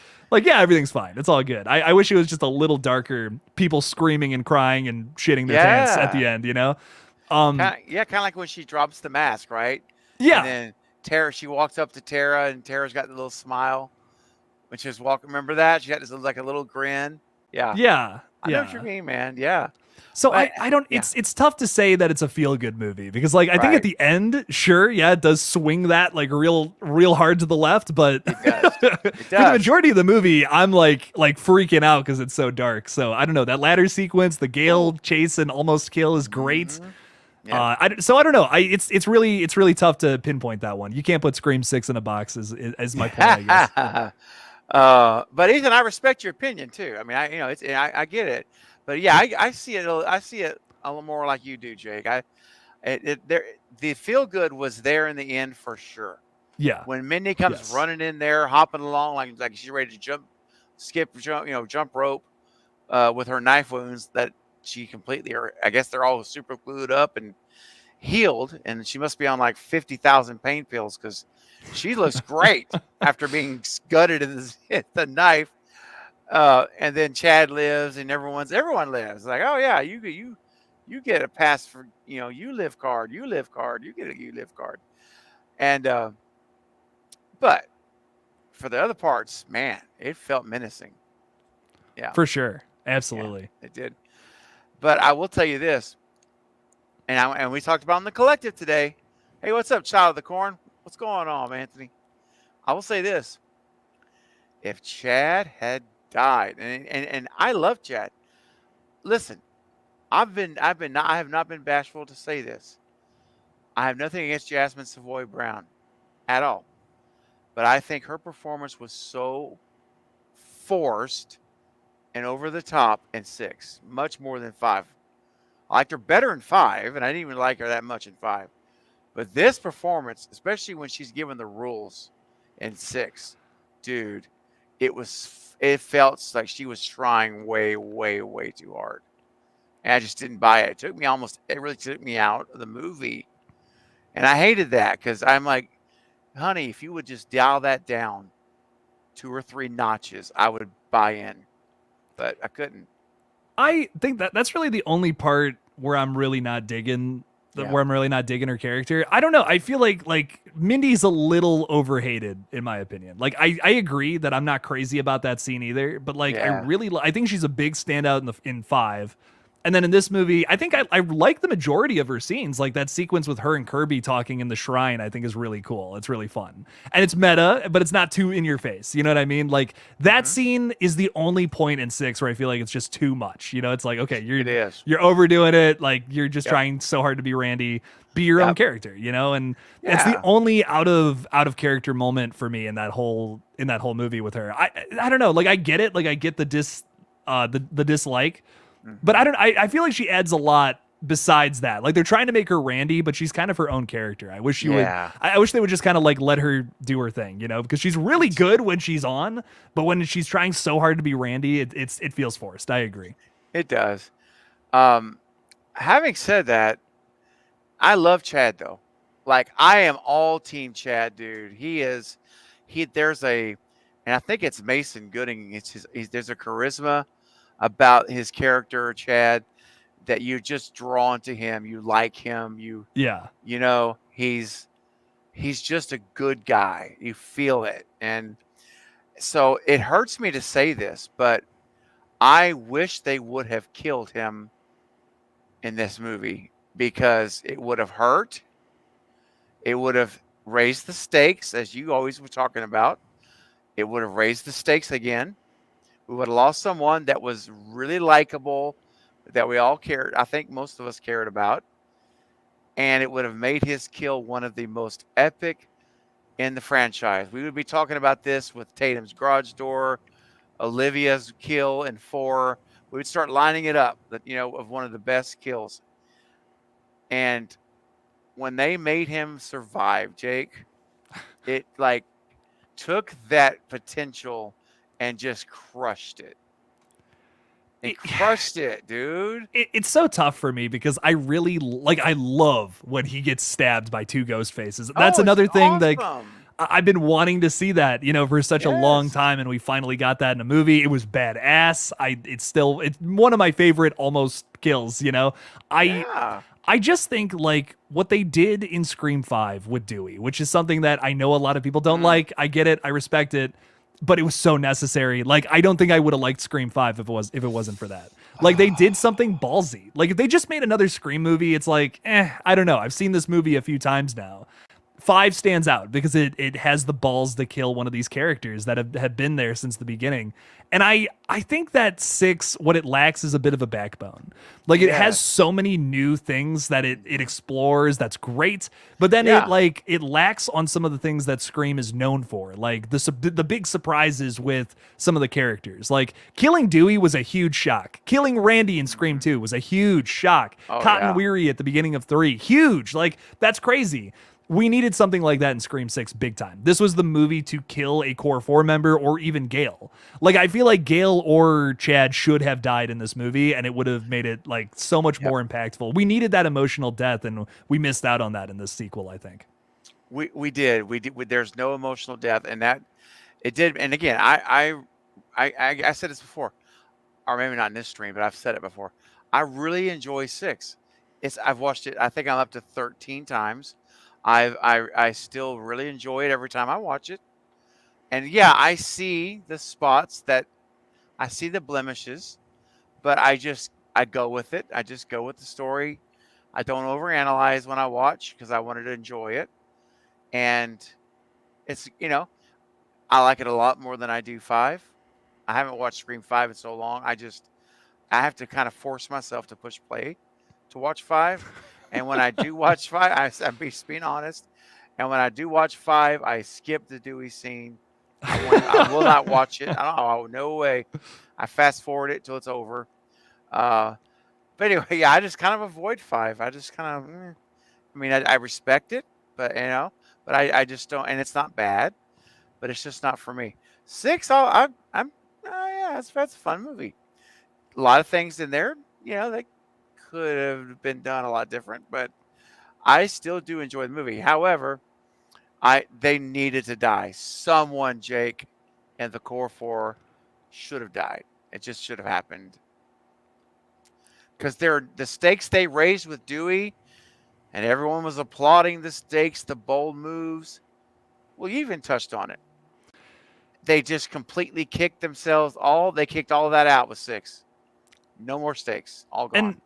yeah, everything's fine. It's all good. I wish it was just a little darker. People screaming and crying and shitting their pants at the end. You know? Kind of like when she drops the mask, right? Yeah. And then Tara, she walks up to Tara, and Tara's got the little smile when she was walking. Remember that? She got this like a little grin. Yeah. Yeah. I know what you mean, man. Yeah. So But, I don't. yeah. It's tough to say that it's a feel good movie because like I think Right. at the end, sure, yeah, it does swing that like real hard to the left, but It does. It for the does. majority of the movie, I'm like freaking out because it's so dark. So I don't know, that ladder sequence, the Gale chase and almost kill is great. Mm-hmm. Yeah. I don't know. It's really tough to pinpoint that one. You can't put Scream 6 in a box is my point, I guess. But Ethan, I respect your opinion too. I mean, I get it, but yeah, I see it. I see it a little more like you do, Jake. The feel good was there in the end for sure. Yeah. When Mindy comes Yes. running in there, hopping along like she's ready to jump rope, with her knife wounds that she completely, or I guess they're all super glued up and healed, and she must be on like 50,000 pain pills because she looks great after being gutted in the knife. And then Chad lives, and everyone lives. Like, oh yeah, you get a pass for you live card, you get a you live card, and but for the other parts, man, it felt menacing. Yeah, For sure. Absolutely. yeah, it did. But I will tell you this, and we talked about in the collective today. Hey, what's up, Child of the Corn? What's going on, Anthony? I will say this: if Chad had died, and I love Chad. Listen, I have not been bashful to say this. I have nothing against Jasmine Savoy Brown at all, but I think her performance was so forced and over the top in 6, much more than 5. I liked her better in 5, and I didn't even like her that much in 5. But this performance, especially when she's given the rules in 6, dude, it felt like she was trying way, way, way too hard. And I just didn't buy it. It really took me out of the movie. And I hated that because I'm like, honey, if you would just dial that down 2 or 3 notches, I would buy in. But I couldn't. I think that's really the only part where I'm really not digging where I'm really not digging her character. I don't know. I feel like Mindy's a little overhated in my opinion. Like I agree that I'm not crazy about that scene either, but like I think she's a big standout in 5. And then in this movie, I think I like the majority of her scenes. Like that sequence with her and Kirby talking in the shrine, I think is really cool. It's really fun. And it's meta, but it's not too in your face. You know what I mean? Like that scene is the only point in 6 where I feel like it's just too much. You know, it's like, okay, you're overdoing it. Like you're just trying so hard to be Randy. Be your own character, you know? And it's the only out of character moment for me in that whole movie with her. I don't know. Like I get it. Like I get the dislike. But I feel like she adds a lot besides that. Like they're trying to make her Randy, but she's kind of her own character. I wish I wish they would just kind of like let her do her thing, you know, because she's really good when she's on, but when she's trying so hard to be Randy, it feels forced. I agree. It does. Having said that, I love Chad though. Like I am all team Chad, dude. And I think it's Mason Gooding. There's a charisma about his character, Chad, that you're just drawn to him. You like him. You know, he's just a good guy. You feel it. And so it hurts me to say this, but I wish they would have killed him in this movie because it would have hurt. It would have raised the stakes, as you always were talking about. It would have raised the stakes again. We would have lost someone that was really likable, that we all cared. I think most of us cared about. And it would have made his kill one of the most epic in the franchise. We would be talking about this with Tatum's garage door, Olivia's kill in 4. We would start lining it up, of one of the best kills. And when they made him survive, Jake, it like took that potential and just crushed it. Crushed it, dude. It's so tough for me because I really I love when he gets stabbed by 2 ghost faces. That's another thing awesome. that I've been wanting to see that, for such a long time, and we finally got that in a movie. It was badass. It's one of my favorite almost kills, I just think like what they did in Scream 5 with Dewey, which is something that I know a lot of people don't like. I get it. I respect it. But it was so necessary. Like, I don't think I would have liked Scream 5 if it wasn't for that. Like they did something ballsy. Like if they just made another Scream movie, it's like, I don't know. I've seen this movie a few times now. 5 stands out because it has the balls to kill one of these characters that have been there since the beginning. And I think that 6, what it lacks is a bit of a backbone. Like it has so many new things that it explores. That's great. But then it lacks on some of the things that Scream is known for. Like the big surprises with some of the characters. Like killing Dewey was a huge shock. Killing Randy in Scream 2 was a huge shock. Cotton Weary at the beginning of 3, huge. Like that's crazy. We needed something like that in Scream 6 big time. This was the movie to kill a Core 4 member or even Gale. Like, I feel like Gale or Chad should have died in this movie, and it would have made it, like, so much more impactful. We needed that emotional death, and we missed out on that in this sequel, I think. We did. There's no emotional death, and that it did. And again, I said this before, or maybe not in this stream, but I've said it before. I really enjoy 6. I've watched it. I think I'm up to 13 times. I still really enjoy it every time I watch it. And yeah, I see the spots I see the blemishes, but I go with it. I just go with the story. I don't overanalyze when I watch because I wanted to enjoy it. And it's, I like it a lot more than I do 5. I haven't watched Scream 5 in so long. I have to kind of force myself to push play to watch 5. And when I do watch 5, I'm being honest. And when I do watch 5, I skip the Dewey scene. I will not watch it. No way. I fast forward it till it's over. But anyway, yeah, I just kind of avoid 5. I just kind of, I mean, I respect it, but but I just don't. And it's not bad, but it's just not for me. 6, that's a fun movie. A lot of things in there, that could have been done a lot different, but I still do enjoy the movie. However, they needed to die. Someone, Jake, and the Core 4 should have died. It just should have happened. Because the stakes they raised with Dewey, and everyone was applauding the stakes, the bold moves. Well, you even touched on it. They just completely kicked they kicked all of that out with 6. No more stakes. All gone. And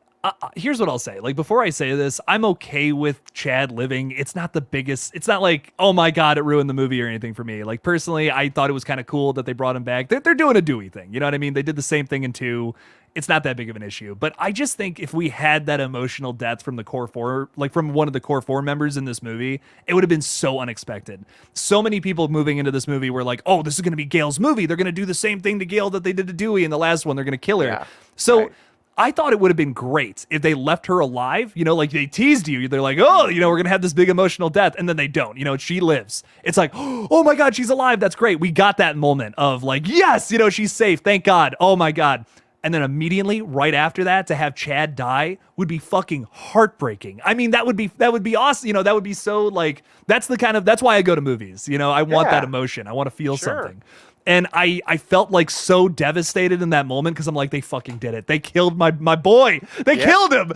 here's what I'll say. Like, before I say this, I'm okay with Chad living. It's not the biggest. It's not like, oh my God, it ruined the movie or anything for me. Like, personally, I thought it was kind of cool that they brought him back. They're doing a Dewey thing. You know what I mean? They did the same thing in 2. It's not that big of an issue. But I just think if we had that emotional death from the Core 4, like from one of the Core 4 members in this movie, it would have been so unexpected. So many people moving into this movie were like, oh, this is going to be Gale's movie. They're going to do the same thing to Gale that they did to Dewey in the last one. They're going to kill her. Yeah, so... right. I thought it would have been great if they left her alive, like they teased you. They're like, oh, we're going to have this big emotional death. And then they don't, she lives. It's like, oh my God, she's alive. That's great. We got that moment of like, yes, she's safe. Thank God. Oh my God. And then immediately right after that to have Chad die would be fucking heartbreaking. I mean, that would be awesome. That would be so like, that's why I go to movies. I want that emotion. I want to feel something. And I felt like so devastated in that moment because I'm like, they fucking did it. They killed my boy. They killed him.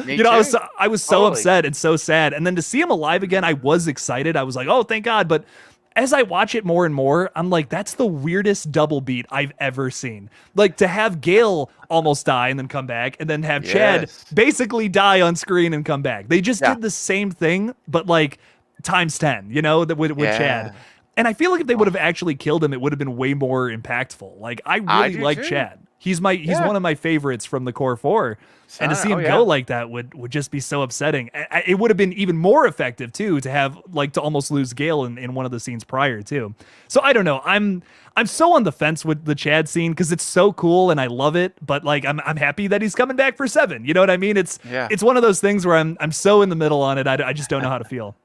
I was so upset and so sad. And then to see him alive again, I was excited. I was like, oh, thank God. But as I watch it more and more, I'm like, that's the weirdest double beat I've ever seen. Like to have Gale almost die and then come back, and then have Chad basically die on screen and come back. They just did the same thing, but like times 10, with Chad. And I feel like if they would have actually killed him, it would have been way more impactful. Like I really like Chad. He's one of my favorites from the Core 4. And to see him go like that would just be so upsetting. It would have been even more effective too to have to almost lose Gale in one of the scenes prior too. So I don't know. I'm so on the fence with the Chad scene because it's so cool and I love it. But like I'm happy that he's coming back for 7. You know what I mean? It's one of those things where I'm so in the middle on it. I just don't know how to feel.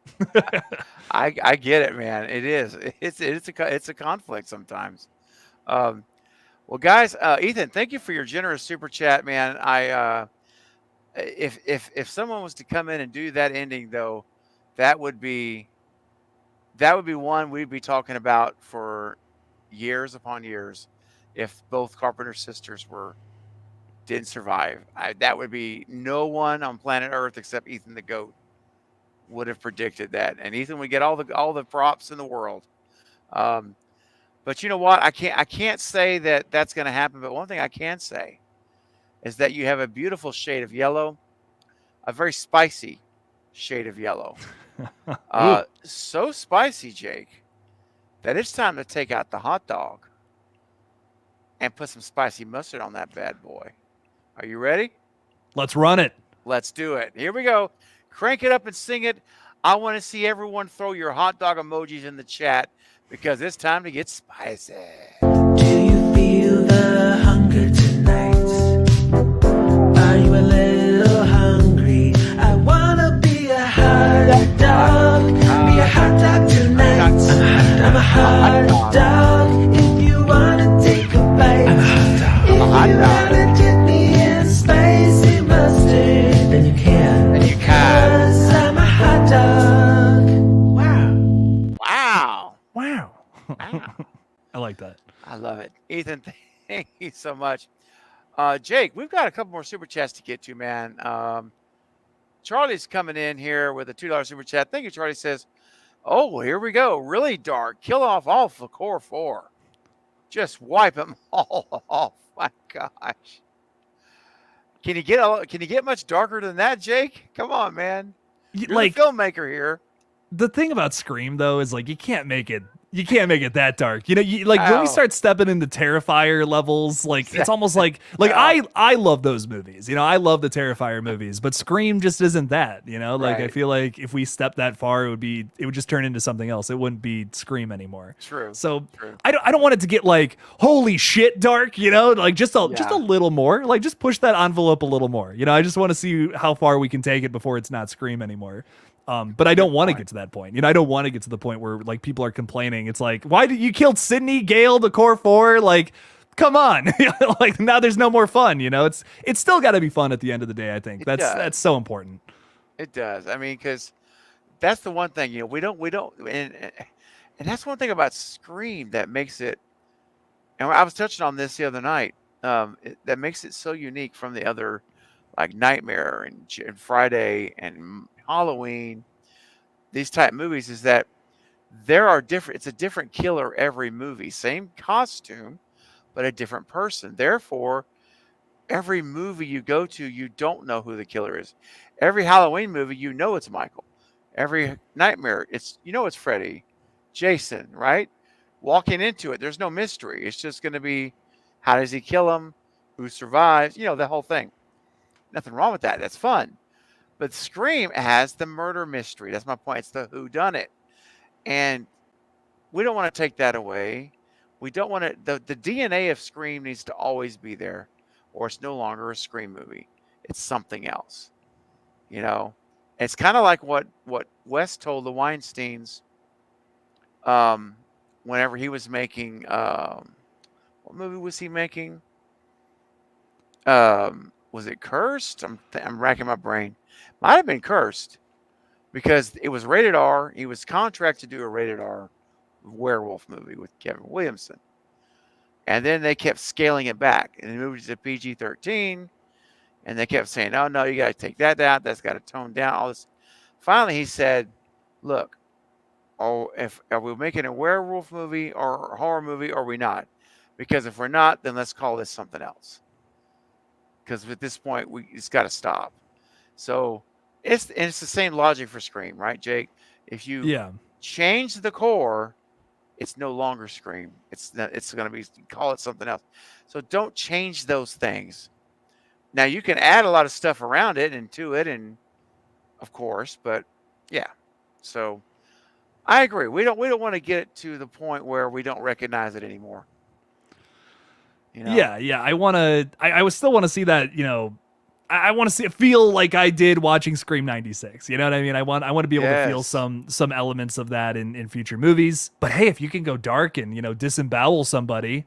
I get it, man. It is. It's a conflict sometimes. Well, guys, Ethan, thank you for your generous super chat, man. If someone was to come in and do that ending though, that would be one we'd be talking about for years upon years. If both Carpenter sisters didn't survive, that would be no one on planet Earth except Ethan the Goat would have predicted that, and Ethan would get all the props in the world. But you know what? I can't say that that's going to happen. But one thing I can say is that you have a beautiful shade of yellow, a very spicy shade of yellow. So spicy, Jake, that it's time to take out the hot dog and put some spicy mustard on that bad boy. Are you ready? Let's run it. Let's do it. Here we go. Crank it up and sing it. I want to see everyone throw your hot dog emojis in the chat because it's time to get spicy. Do you feel the hunger tonight? Are you a little hungry? I wanna be a hot dog. Be a hot dog tonight. I'm a hot dog. If you wanna take a bite, I'm a hot dog. If you wanna dip me in spicy mustard, then you can. And you can. 'Cause I'm a hot dog. Wow. Wow. Wow. Wow. I like that. I love it. Ethan, thank you so much. Jake, we've got a couple more super chats to get to, man. Charlie's coming in here with a $2 super chat. Thank you, Charlie. Says, oh, here we go. Really dark. Kill off all for core 4. Just wipe them all off. My gosh. Can you get much darker than that, Jake? Come on, man. You're Like, the filmmaker here. the thing about Scream though is like you can't make it that dark. You know, when we Oh. start stepping into Terrifier levels, like it's almost like I love those movies. You know, I love the Terrifier movies, but Scream just isn't that, you know? Like I Right. feel like if we step that far, it would just turn into something else. It wouldn't be Scream anymore. True. So True. I don't want it to get like holy shit dark, you know? Like just a Yeah. little more. Like just push that envelope a little more. You know, I just want to see how far we can take it before it's not Scream anymore. But I don't want to get to that point. You know, I don't want to get to the point where like people are complaining. It's like, why did you kill Sydney Gale, the core 4? Like, come on. Like now there's no more fun. You know, it's still got to be fun at the end of the day. I think It does. that's so important. It does. I mean, because that's the one thing, you know, we don't, and that's one thing about Scream that makes it, and I was touching on this the other night, that makes it so unique from the other, like Nightmare and Friday and Halloween, these type movies, is that it's a different killer every movie, same costume, but a different person. Therefore, every movie you go to, you don't know who the killer is. Every Halloween movie, you know it's Michael. Every Nightmare, it's Freddy, Jason, right? Walking into it, there's no mystery. It's just going to be, how does he kill him? Who survives? You know, the whole thing. Nothing wrong with that. That's fun. But Scream has the murder mystery. That's my point. It's the whodunit. And we don't want to take that away. We don't want to, the DNA of Scream needs to always be there, or it's no longer a Scream movie. It's something else. You know, it's kind of like what Wes told the Weinsteins whenever he was making, what movie was he making? Was it Cursed? I'm racking my brain. Might have been Cursed, because it was rated R. He was contracted to do a rated R werewolf movie with Kevin Williamson. And then they kept scaling it back, and they moved it to PG-13. And they kept saying, oh, no, you got to take that out. That's got to tone down, all this. Finally, he said, look, are we making a werewolf movie or a horror movie, or are we not? Because if we're not, then let's call this something else. Because at this point, it's got to stop. So it's the same logic for Scream, right, Jake? If you change the core, it's no longer Scream. It's going to be, call it something else. So don't change those things. Now you can add a lot of stuff around it and to it, and of course, but yeah. So I agree. We don't want to get it to the point where we don't recognize it anymore. You know? Yeah. I would still want to see that, you know, I want to feel like I did watching Scream 96. You know what I mean? I want to be able to feel some elements of that in future movies. But hey, if you can go dark and, you know, disembowel somebody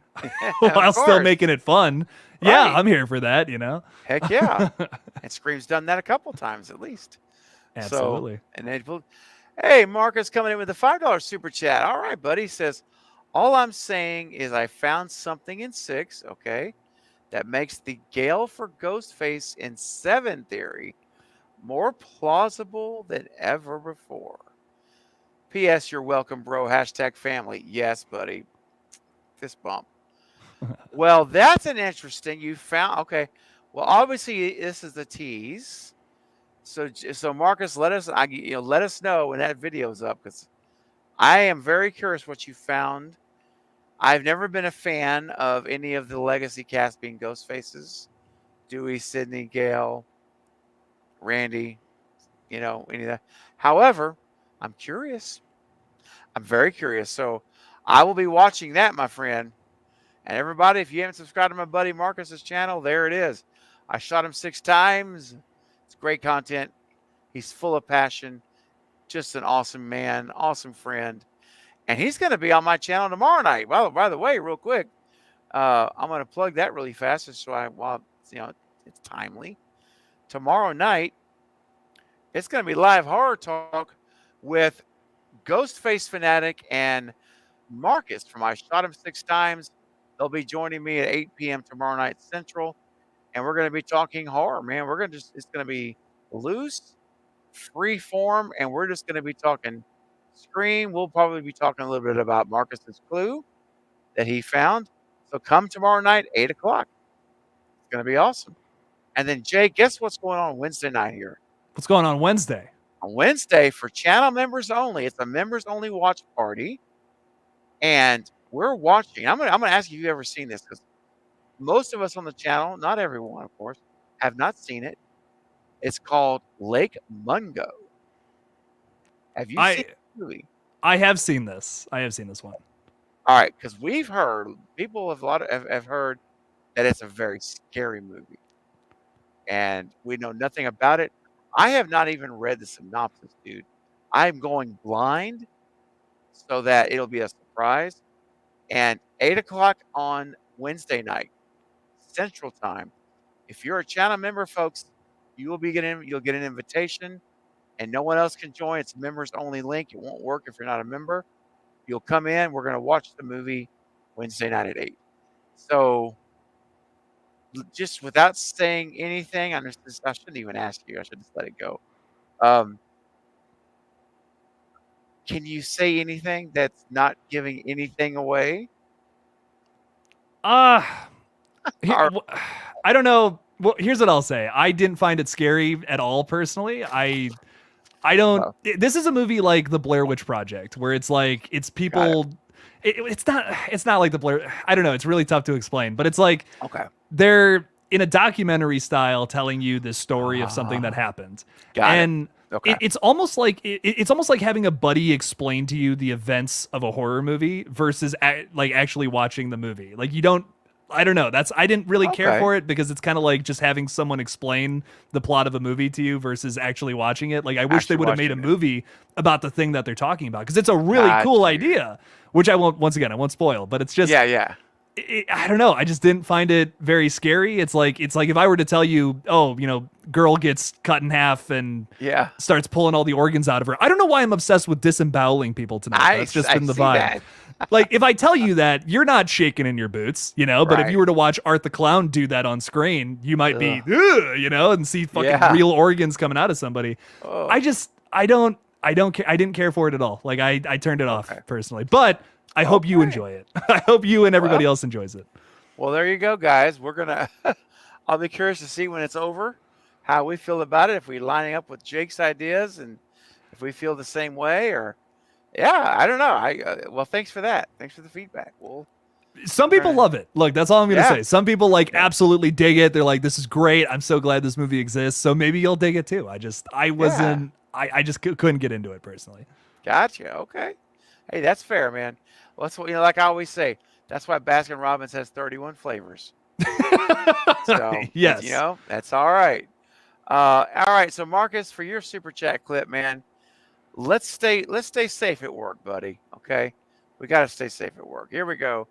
while still making it fun, yeah, I'm here for that, you know? Heck yeah. And Scream's done that a couple times at least. Absolutely. So, and hey, Marcus coming in with a $5 super chat. All right, buddy. Says, all I'm saying is I found something in 6, okay, that makes the Gale for Ghostface in 7 theory more plausible than ever before. P.S. You're welcome, bro. #family. Yes, buddy. Fist bump. Well, that's an interesting. You found, okay. Well, obviously this is the tease. So Marcus, let us know when that video's up, because I am very curious what you found. I've never been a fan of any of the legacy cast being ghost faces. Dewey, Sidney, Gale, Randy, any of that. However, I'm curious. I'm very curious. So I will be watching that, my friend. And everybody, if you haven't subscribed to my buddy Marcus's channel, there it is. I shot him 6 times. It's great content. He's full of passion. Just an awesome man, awesome friend. And he's going to be on my channel tomorrow night. Well, by the way, real quick, I'm going to plug that really fast, just while it's timely. Tomorrow night, it's going to be live horror talk with Ghostface Fanatic and Marcus from I Shot Him 6 Times. They'll be joining me at 8 p.m. tomorrow night Central, and we're going to be talking horror, man. It's going to be loose, free form, and we're just going to be talking Scream. We'll probably be talking a little bit about Marcus's clue that he found. So come tomorrow night, 8 o'clock. It's going to be awesome. And then, Jay, guess what's going on Wednesday night here? What's going on Wednesday? On Wednesday, for channel members only, it's a members-only watch party. And we're watching. I'm gonna ask you if you've ever seen this, because most of us on the channel, not everyone, of course, have not seen it. It's called Lake Mungo. Have you seen the movie? I have seen this. I have seen this one. All right, because we've heard people have heard that it's a very scary movie, and we know nothing about it. I have not even read the synopsis, dude. I'm going blind so that it'll be a surprise. And 8 o'clock on Wednesday night, Central Time. If you're a channel member, folks, you'll get an invitation, and no one else can join. It's a members only link. It won't work if you're not a member. You'll come in. We're going to watch the movie Wednesday night at 8. So, just without saying anything, I shouldn't even ask you. I should just let it go. Can you say anything that's not giving anything away? I don't know. Well, here's what I'll say. I didn't find it scary at all personally. I don't. This is a movie like the Blair Witch Project, where it's like it's people. It's not like the Blair. I don't know. It's really tough to explain, but it's like they're in a documentary style telling you the story of something that happened, it's almost like it's almost like having a buddy explain to you the events of a horror movie versus like actually watching the movie. Like you don't. I don't know. I didn't really care for it, because it's kind of like just having someone explain the plot of a movie to you versus actually watching it. Like I wish they would have made a movie about the thing that they're talking about, because it's a really cool idea, which I won't spoil, but it's just I don't know. I just didn't find it very scary. It's like if I were to tell you, girl gets cut in half and starts pulling all the organs out of her. I don't know why I'm obsessed with disemboweling people tonight. That's just in the vibe. Like if I tell you that, you're not shaking in your boots, but if you were to watch Art the Clown do that on screen, you might be, and see fucking real organs coming out of somebody. I don't care. I didn't care for it at all. Like I turned it off personally, but I hope you enjoy it. I hope you and everybody else enjoys it. Well, there you go, guys. We're going to, I'll be curious to see when it's over, how we feel about it, if we're lining up with Jake's ideas and if we feel the same way or, I don't know. Well, thanks for that. Thanks for the feedback. Some people love it. Look, that's all I'm going to say. Some people absolutely dig it. They're like, this is great. I'm so glad this movie exists. So maybe you'll dig it too. I just couldn't get into it personally. Gotcha. Okay. Hey, that's fair, man. Well, that's what, like I always say, that's why Baskin Robbins has 31 flavors. So, yes. That's all right. All right. So Marcus, for your super chat clip, man, let's stay safe at work, buddy. Okay. We got to stay safe at work. Here we go.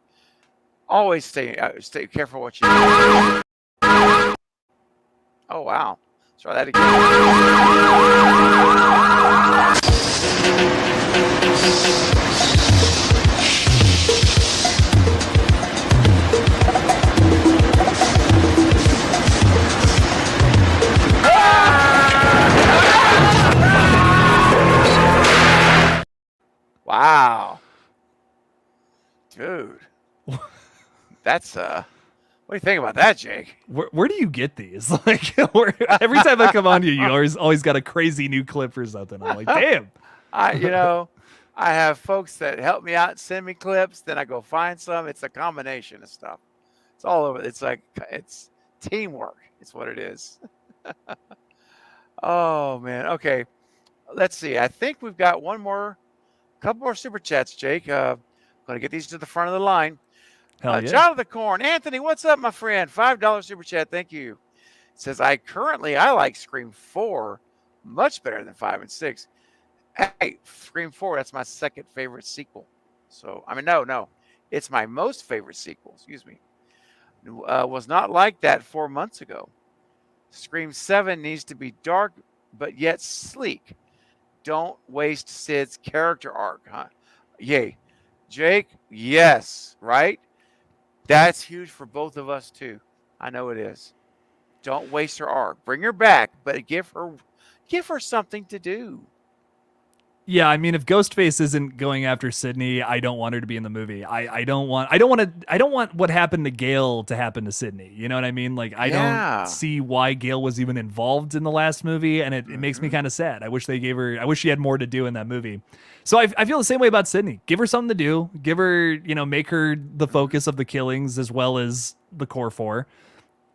Always stay careful what you do. Oh, wow. Let's try that again. Wow. Dude. That's What do you think about that, Jake? Where do you get these? Like, every time I come on to you, you always got a crazy new clip or something. I'm like, damn. I have folks that help me out, send me clips, then I go find some. It's a combination of stuff. It's all over. It's teamwork. It's what it is. Oh man. Okay. Let's see. I think we've got couple more super chats, Jake. Gonna get these to the front of the line. Hell yeah. Child of the Corn, Anthony, what's up, my friend? $5 super chat. Thank you. It says I like Scream 4 much better than 5 and 6. Hey, Scream 4, that's my second favorite sequel. So, I mean, no. It's my most favorite sequel, excuse me. Was not like that 4 months ago. Scream 7 needs to be dark, but yet sleek. Don't waste Sid's character arc, huh? Yay. Jake, yes, right? That's huge for both of us, too. I know it is. Don't waste her arc. Bring her back, but give her something to do. Yeah, I mean, if Ghostface isn't going after Sydney, I don't want her to be in the movie. I don't want what happened to Gail to happen to Sydney. You know what I mean? Like, I don't see why Gail was even involved in the last movie, and it makes me kind of sad. I wish she had more to do in that movie. So I feel the same way about Sydney. Give her something to do. Give her, make her the focus of the killings as well as the core four,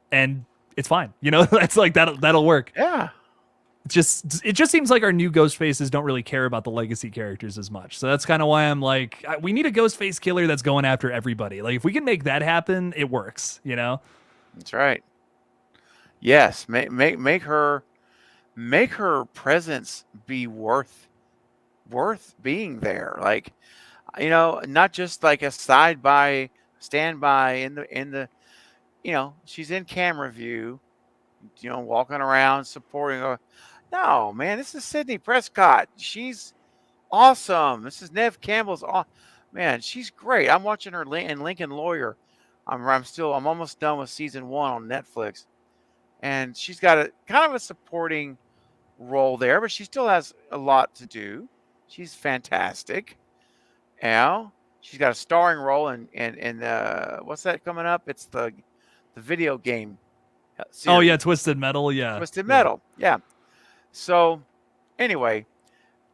and it's fine. That's like that'll work. Yeah. It just seems like our new Ghostfaces don't really care about the legacy characters as much. So that's kind of why I'm like, we need a Ghostface killer that's going after everybody. Like, if we can make that happen, it works, That's right. Yes, make her presence be worth being there. Like, not just like a standby in the she's in camera view, walking around supporting her. No, man, this is Sydney Prescott. She's awesome. This is Nev Campbell's. Man, she's great. I'm watching her in Lincoln Lawyer. I'm almost done with season 1 on Netflix, and she's got a kind of a supporting role there, but she still has a lot to do. She's fantastic. She's got a starring role in what's that coming up? It's the video game series. Oh yeah, Twisted Metal. Yeah, Twisted Metal. Yeah. So, anyway,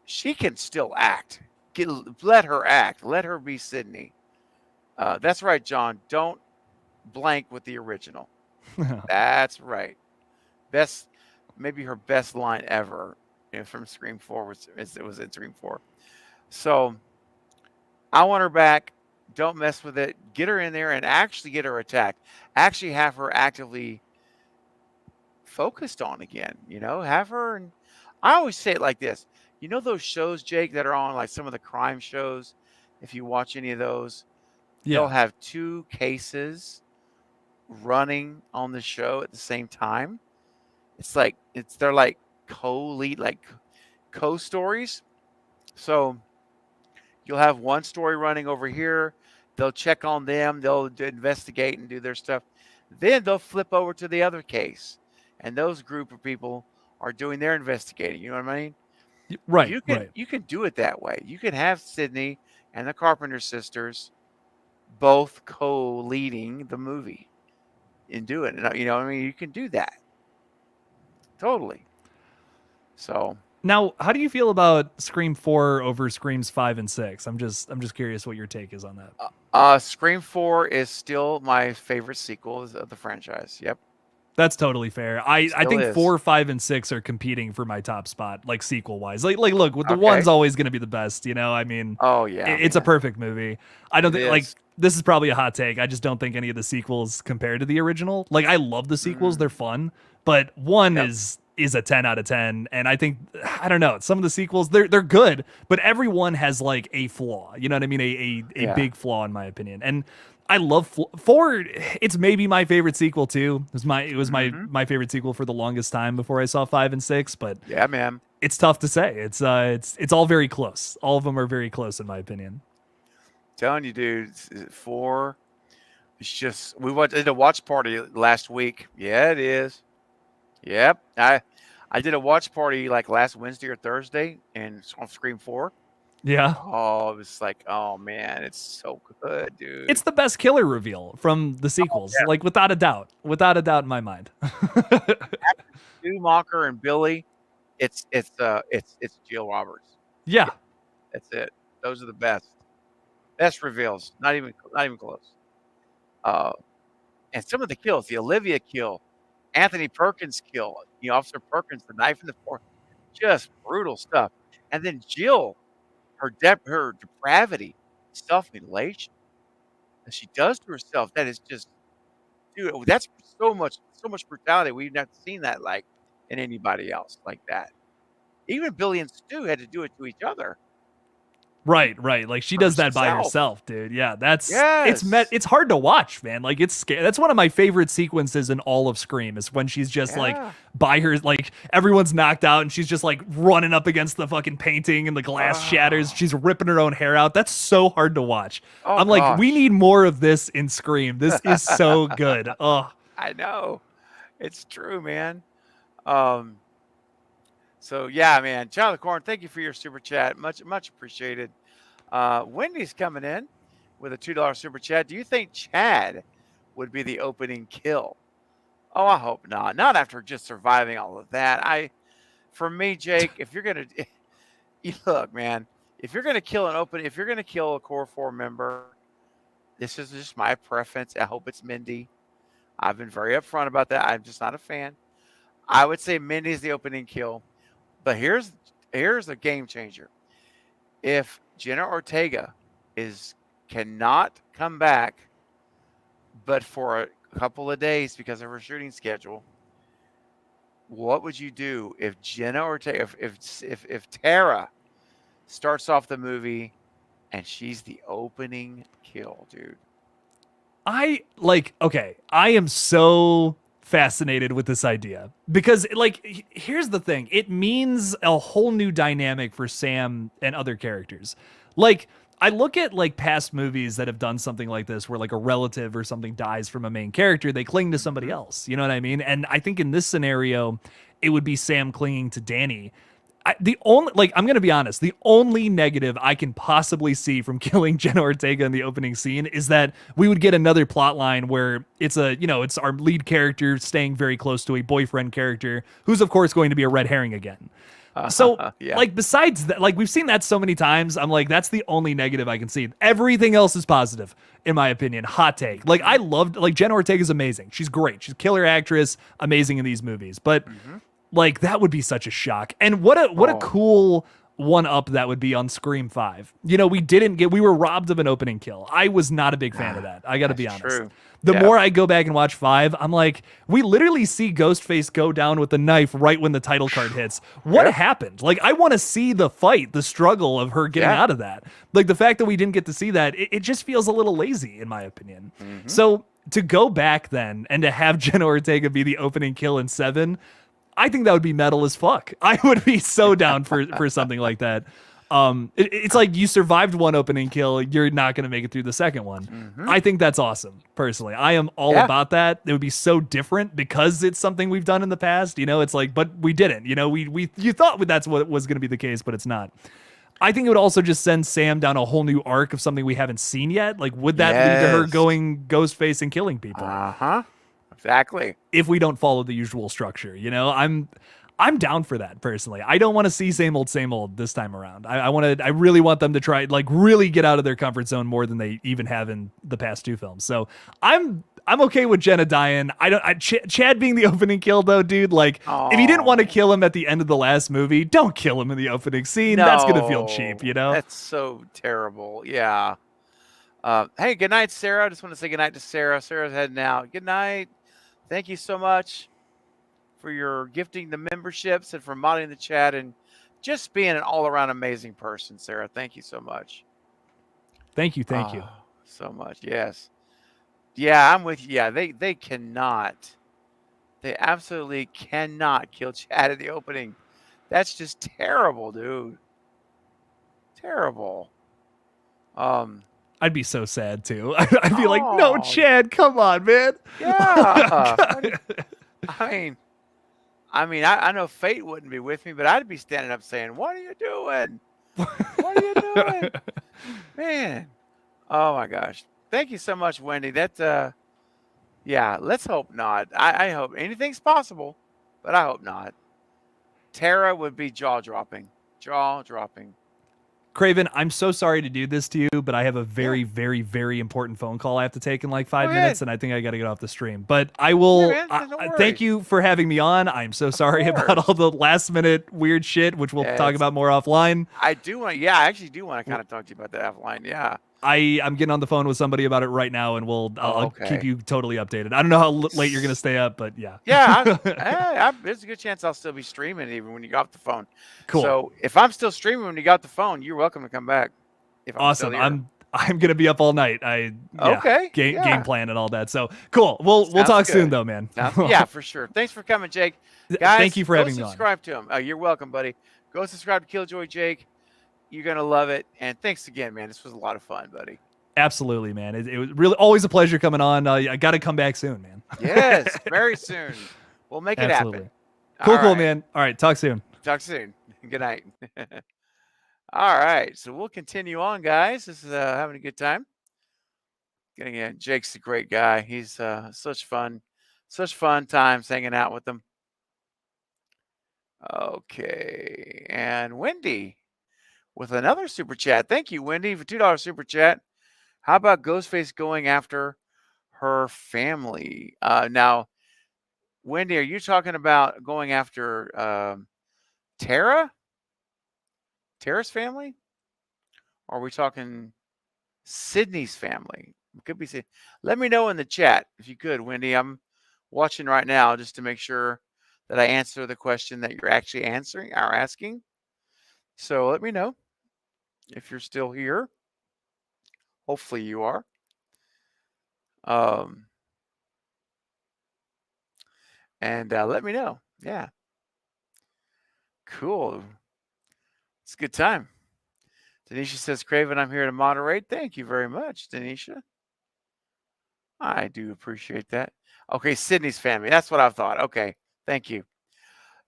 she can still act. Let her act. Let her be Sydney. That's right, John. Don't blank with the original. That's right. Maybe her best line ever from Scream 4 was in Scream 4. So, I want her back. Don't mess with it. Get her in there and actually get her attacked. Actually have her actively focused on again, have her. And I always say it like this, those shows, Jake, that are on like some of the crime shows, if you watch any of those, they'll have 2 cases running on the show at the same time. They're like co-lead, like co-stories. So you'll have one story running over here, they'll check on them, they'll investigate and do their stuff, then they'll flip over to the other case. And those group of people are doing their investigating. You know what I mean? Right. You can do it that way. You can have Sydney and the Carpenter sisters both co-leading the movie and do it. You can do that. Totally. So now, how do you feel about Scream 4 over Screams 5 and 6? I'm just curious what your take is on that. Scream 4 is still my favorite sequel of the franchise. Yep. That's totally fair. I think is. 4, 5, and 6 are competing for my top spot, like sequel wise. Like look, the one's always going to be the best. I mean, oh yeah, it's a perfect movie. I don't think this is probably a hot take. I just don't think any of the sequels compare to the original. Like, I love the sequels; they're fun, but one is a 10 out of 10. And I think, I don't know, some of the sequels they're good, but every one has like a flaw. You know what I mean? A big flaw in my opinion. And I love 4. It's maybe my favorite sequel too. It was my favorite sequel for the longest time before I saw 5 and 6. But yeah, man, it's tough to say. It's all very close. All of them are very close in my opinion. Telling you, dude, 4. It's just did a watch party last week. Yeah, it is. Yep, I did a watch party like last Wednesday or Thursday and on Scream 4. Yeah. Oh, it was like, oh man, it's so good, dude. It's the best killer reveal from the sequels, yeah. like without a doubt in my mind. Schumacher and Billy. It's Jill Roberts. Yeah. That's it. Those are the best reveals. Not even close. And some of the kills, the Olivia kill, Anthony Perkins kill, Officer Perkins, the knife in the fork, just brutal stuff. And then Jill, her depravity, self mutilation that she does to herself. That is just, dude. That's so much brutality. We've not seen that like in anybody else like that. Even Billy and Stu had to do it to each other. Right. Like she For does that by herself. herself, dude. Yeah, that's Yes. it's hard to watch, man. Like it's scary. That's one of my favorite sequences in all of Scream is when she's just like Yeah. by her, like everyone's knocked out and she's just like running up against the fucking painting and the glass shatters. She's ripping her own hair out. That's so hard to watch. Oh, I'm like, we gosh. need more of this in Scream. This is so good. Oh, I know. It's true, man. So yeah, man. Child of Corn, thank you for your super chat. Much appreciated. Wendy's coming in with a $2 super chat. Do you think Chad would be the opening kill? Oh, I hope not. Not after just surviving all of that. For me, Jake, if you're gonna look, man, if you're gonna kill a Core 4 member, this is just my preference. I hope it's Mindy. I've been very upfront about that. I'm just not a fan. I would say Mindy's the opening kill. But here's a game changer. If Jenna Ortega cannot come back, but for a couple of days because of her shooting schedule, what would you do if Jenna Ortega, if Tara starts off the movie and she's the opening kill, dude? I am so fascinated with this idea because like here's the thing, it means a whole new dynamic for Sam and other characters. Like I look at like past movies that have done something like this where like a relative or something dies from a main character, they cling to somebody else, you know what I mean? And I think in this scenario it would be Sam clinging to Danny. I'm going to be honest, the only negative I can possibly see from killing Jenna Ortega in the opening scene is that we would get another plot line where it's our lead character staying very close to a boyfriend character who's of course going to be a red herring again. So Yeah. like besides that, like we've seen that so many times, I'm like, that's the only negative I can see. Everything else is positive in my opinion. Hot take. Like I loved, like Jenna Ortega is amazing. She's great. She's a killer actress, amazing in these movies. But like that would be such a shock. And what a cool one up that would be on Scream 5. You know, we were robbed of an opening kill. I was not a big fan of that. I got to be honest. True. The more I go back and watch 5, I'm like, we literally see Ghostface go down with the knife right when the title card hits. What happened? Like, I want to see the fight, the struggle of her getting out of that. Like, the fact that we didn't get to see that, it just feels a little lazy, in my opinion. So, to go back then and to have Jenna Ortega be the opening kill in 7, I think that would be metal as fuck. I would be so down for something like that. It's like you survived one opening kill, you're not going to make it through the second one. I think that's awesome. Personally, I am all about that. It would be so different because it's something we've done in the past. You know, it's like, but we didn't. You know, you thought that's what was going to be the case, but it's not. I think it would also just send Sam down a whole new arc of something we haven't seen yet. Like, would that lead to her going Ghostface and killing people? Exactly. If we don't follow the usual structure, you know, I'm down for that personally. I don't want to see same old this time around. I really want them to try, like, really get out of their comfort zone more than they even have in the past 2 films. So I'm okay with Jenna dying. Chad being the opening kill though, dude. Like, if you didn't want to kill him at the end of the last movie, don't kill him in the opening scene. That's gonna feel cheap, you know. That's so terrible. Yeah. Hey, good night, Sarah. I just want to say good night to Sarah. Sarah's heading out. Good night. Thank you so much for your gifting the memberships and for modding the chat and just being an all-around amazing person, Sarah. Thank you so much. Thank you. So much. Yes. Yeah, I'm with you. Yeah, they cannot. They absolutely cannot kill Chad in the opening. That's just terrible, dude. Terrible. I'd be so sad too. I'd be like, no, Chad, come on, man. Yeah. I mean, I know fate wouldn't be with me, but I'd be standing up saying, "What are you doing?" What are you doing? Man. Oh my gosh. Thank you so much, Wendy. Yeah, let's hope not. I hope anything's possible, but I hope not. Tara would be jaw dropping. Jaw dropping. Craven, I'm so sorry to do this to you, but I have a very, Yeah. very, very important phone call I have to take in like Go 5 minutes, ahead. and I think I got to get off the stream. But I will. man, don't Thank worry. you for having me on. I'm so sorry about course. all the last minute weird shit, which we'll Yeah, talk it's- about more offline. I do want. Yeah, I actually do want to kind of talk to you about that offline. Yeah. I'm getting on the phone with somebody about it right now, and I'll keep Okay. you totally updated. I don't know how late you're gonna stay up, but yeah. Yeah, there's a good chance I'll still be streaming even when you get off the phone. Cool. So if I'm still streaming when you got the phone, you're welcome to come back. If I'm still Awesome. here. I'm gonna be up all night. Okay, Game yeah. plan and all that. So cool. We'll Sounds talk soon good. though, man. Yeah, for sure. Thanks for coming, Jake. Guys, Thank you for go having me on. subscribe to him. You're welcome, buddy. Go subscribe to Killjoy Jake. You're gonna love it. And thanks again, man. This was a lot of fun, buddy. Absolutely, man. It was really always a pleasure coming on. I got to come back soon, man. Yes, very soon. We'll make it Absolutely. happen. Cool, All cool, right. man. All right, talk soon. Talk soon. Good night. All right, so we'll continue on, guys. This is having a good time. Getting in. Jake's a great guy. He's such fun times hanging out with him. Okay, and Wendy with another super chat. Thank you, Wendy, for $2 super chat. How about Ghostface going after her family? Now, Wendy, are you talking about going after Tara? Tara's family? Or are we talking Sydney's family? It could be. Let me know in the chat if you could, Wendy. I'm watching right now just to make sure that I answer the question that you're actually asking. So let me know if you're still here. Hopefully you are. And let me know. Yeah. Cool. It's a good time. Denisha says, Craven, I'm here to moderate. Thank you very much, Denisha. I do appreciate that. Okay, Sydney's family. That's what I thought. Okay, thank you.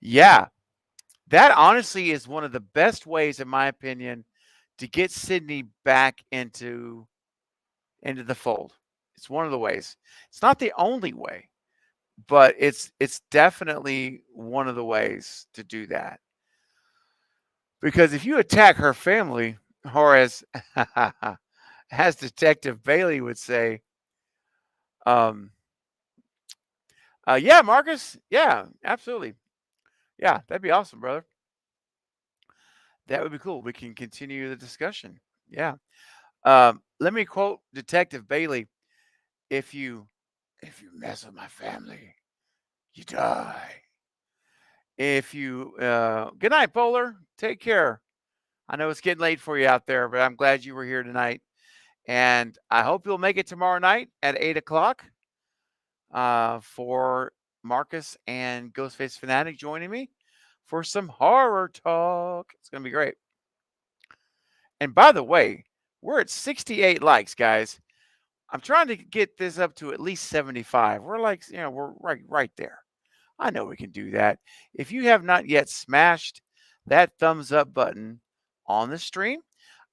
Yeah, that honestly is one of the best ways, in my opinion, to get Sydney back into the fold. It's one of the ways. It's not the only way, but it's definitely one of the ways to do that. Because if you attack her family, or as Detective Bailey would say, yeah, Marcus, yeah, absolutely. Yeah, that'd be awesome, brother. That would be cool. We can continue the discussion. Yeah. Let me quote Detective Bailey. If you mess with my family, you die. If you good night, Polar. Take care. I know it's getting late for you out there, but I'm glad you were here tonight. And I hope you'll make it tomorrow night at 8:00 for Marcus and Ghostface Fanatic joining me for some horror talk. It's going to be great. And by the way, we're at 68 likes, guys. I'm trying to get this up to at least 75. We're like, we're right there. I know we can do that. If you have not yet smashed that thumbs up button on the stream,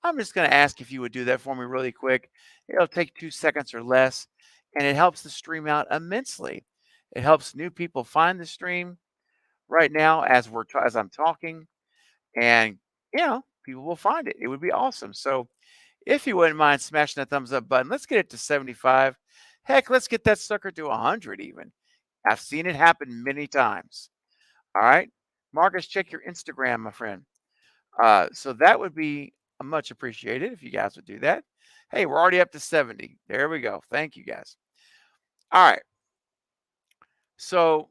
I'm just going to ask if you would do that for me really quick. It'll take 2 seconds or less, and it helps the stream out immensely. It helps new people find the stream right now as I'm talking, and people will find it. It would be awesome. So if you wouldn't mind smashing that thumbs up button, let's get it to 75. Heck, let's get that sucker to 100 even. I've seen it happen many times. All right. Marcus, check your Instagram, my friend. So that would be much appreciated if you guys would do that. Hey, we're already up to 70. There we go. Thank you, guys. All right. So,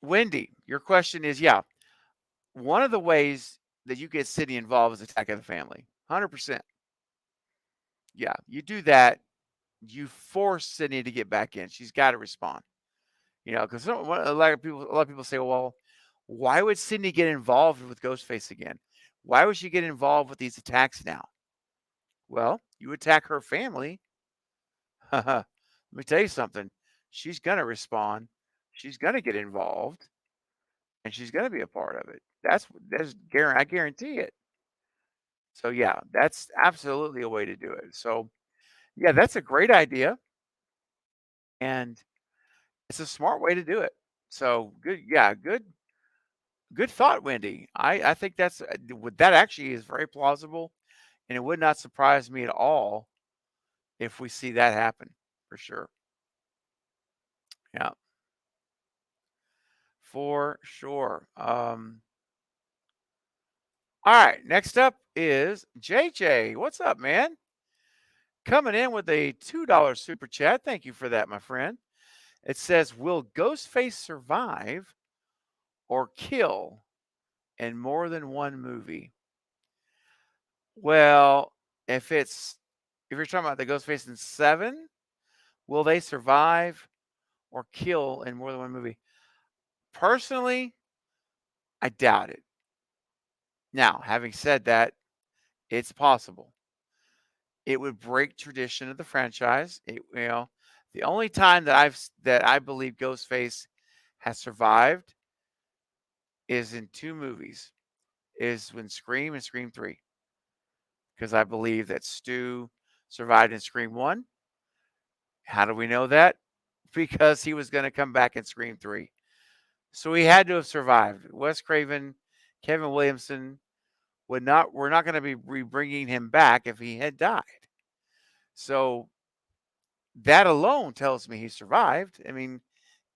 Wendy, your question is, yeah, one of the ways that you get Sydney involved is attack of the family. 100%. Yeah, you do that. You force Sydney to get back in. She's got to respond. Because a lot of people say, well, why would Sydney get involved with Ghostface again? Why would she get involved with these attacks now? Well, you attack her family. Let me tell you something. She's going to respond. She's going to get involved. And she's going to be a part of it. I guarantee it. So yeah, that's absolutely a way to do it. So yeah, that's a great idea, and it's a smart way to do it. So good, yeah, good thought, Wendy. I think that actually is very plausible, and it would not surprise me at all if we see that happen for sure. Yeah, for sure. All right, next up is JJ. What's up, man? Coming in with a $2 super chat. Thank you for that, my friend. It says, "Will Ghostface survive or kill in more than one movie?" Well, if you're talking about the Ghostface in 7, will they survive or kill in more than one movie? Personally, I doubt it. Now, having said that, it's possible. It would break tradition of the franchise. The only time that I believe Ghostface has survived is in 2 movies. Is when Scream and Scream 3. Because I believe that Stu survived in Scream 1. How do we know that? Because he was going to come back in Scream 3. So he had to have survived. Wes Craven, Kevin Williamson we're not going to be bringing him back if he had died. So that alone tells me he survived. I mean,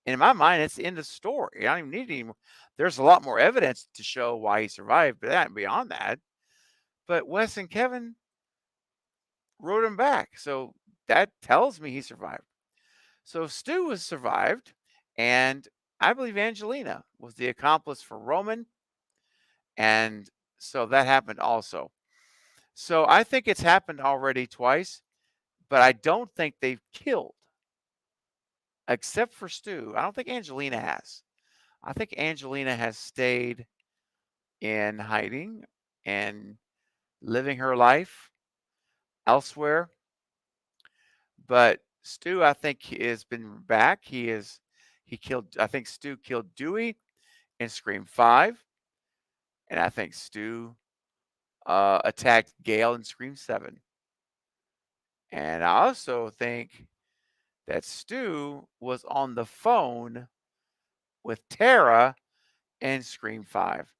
in my mind, it's in the story. I don't even need any more. There's a lot more evidence to show why he survived, but that beyond that. But Wes and Kevin wrote him back, so that tells me he survived. So Stu was survived, and I believe Angelina was the accomplice for Roman, and so that happened also. So I think it's happened already twice, but I don't think they've killed, except for Stu. I don't think Angelina has. I think Angelina has stayed in hiding and living her life elsewhere. But Stu, I think, has been back. I think Stu killed Dewey in Scream 5. And I think Stu attacked Gale in Scream 7. And I also think that Stu was on the phone with Tara in Scream 5.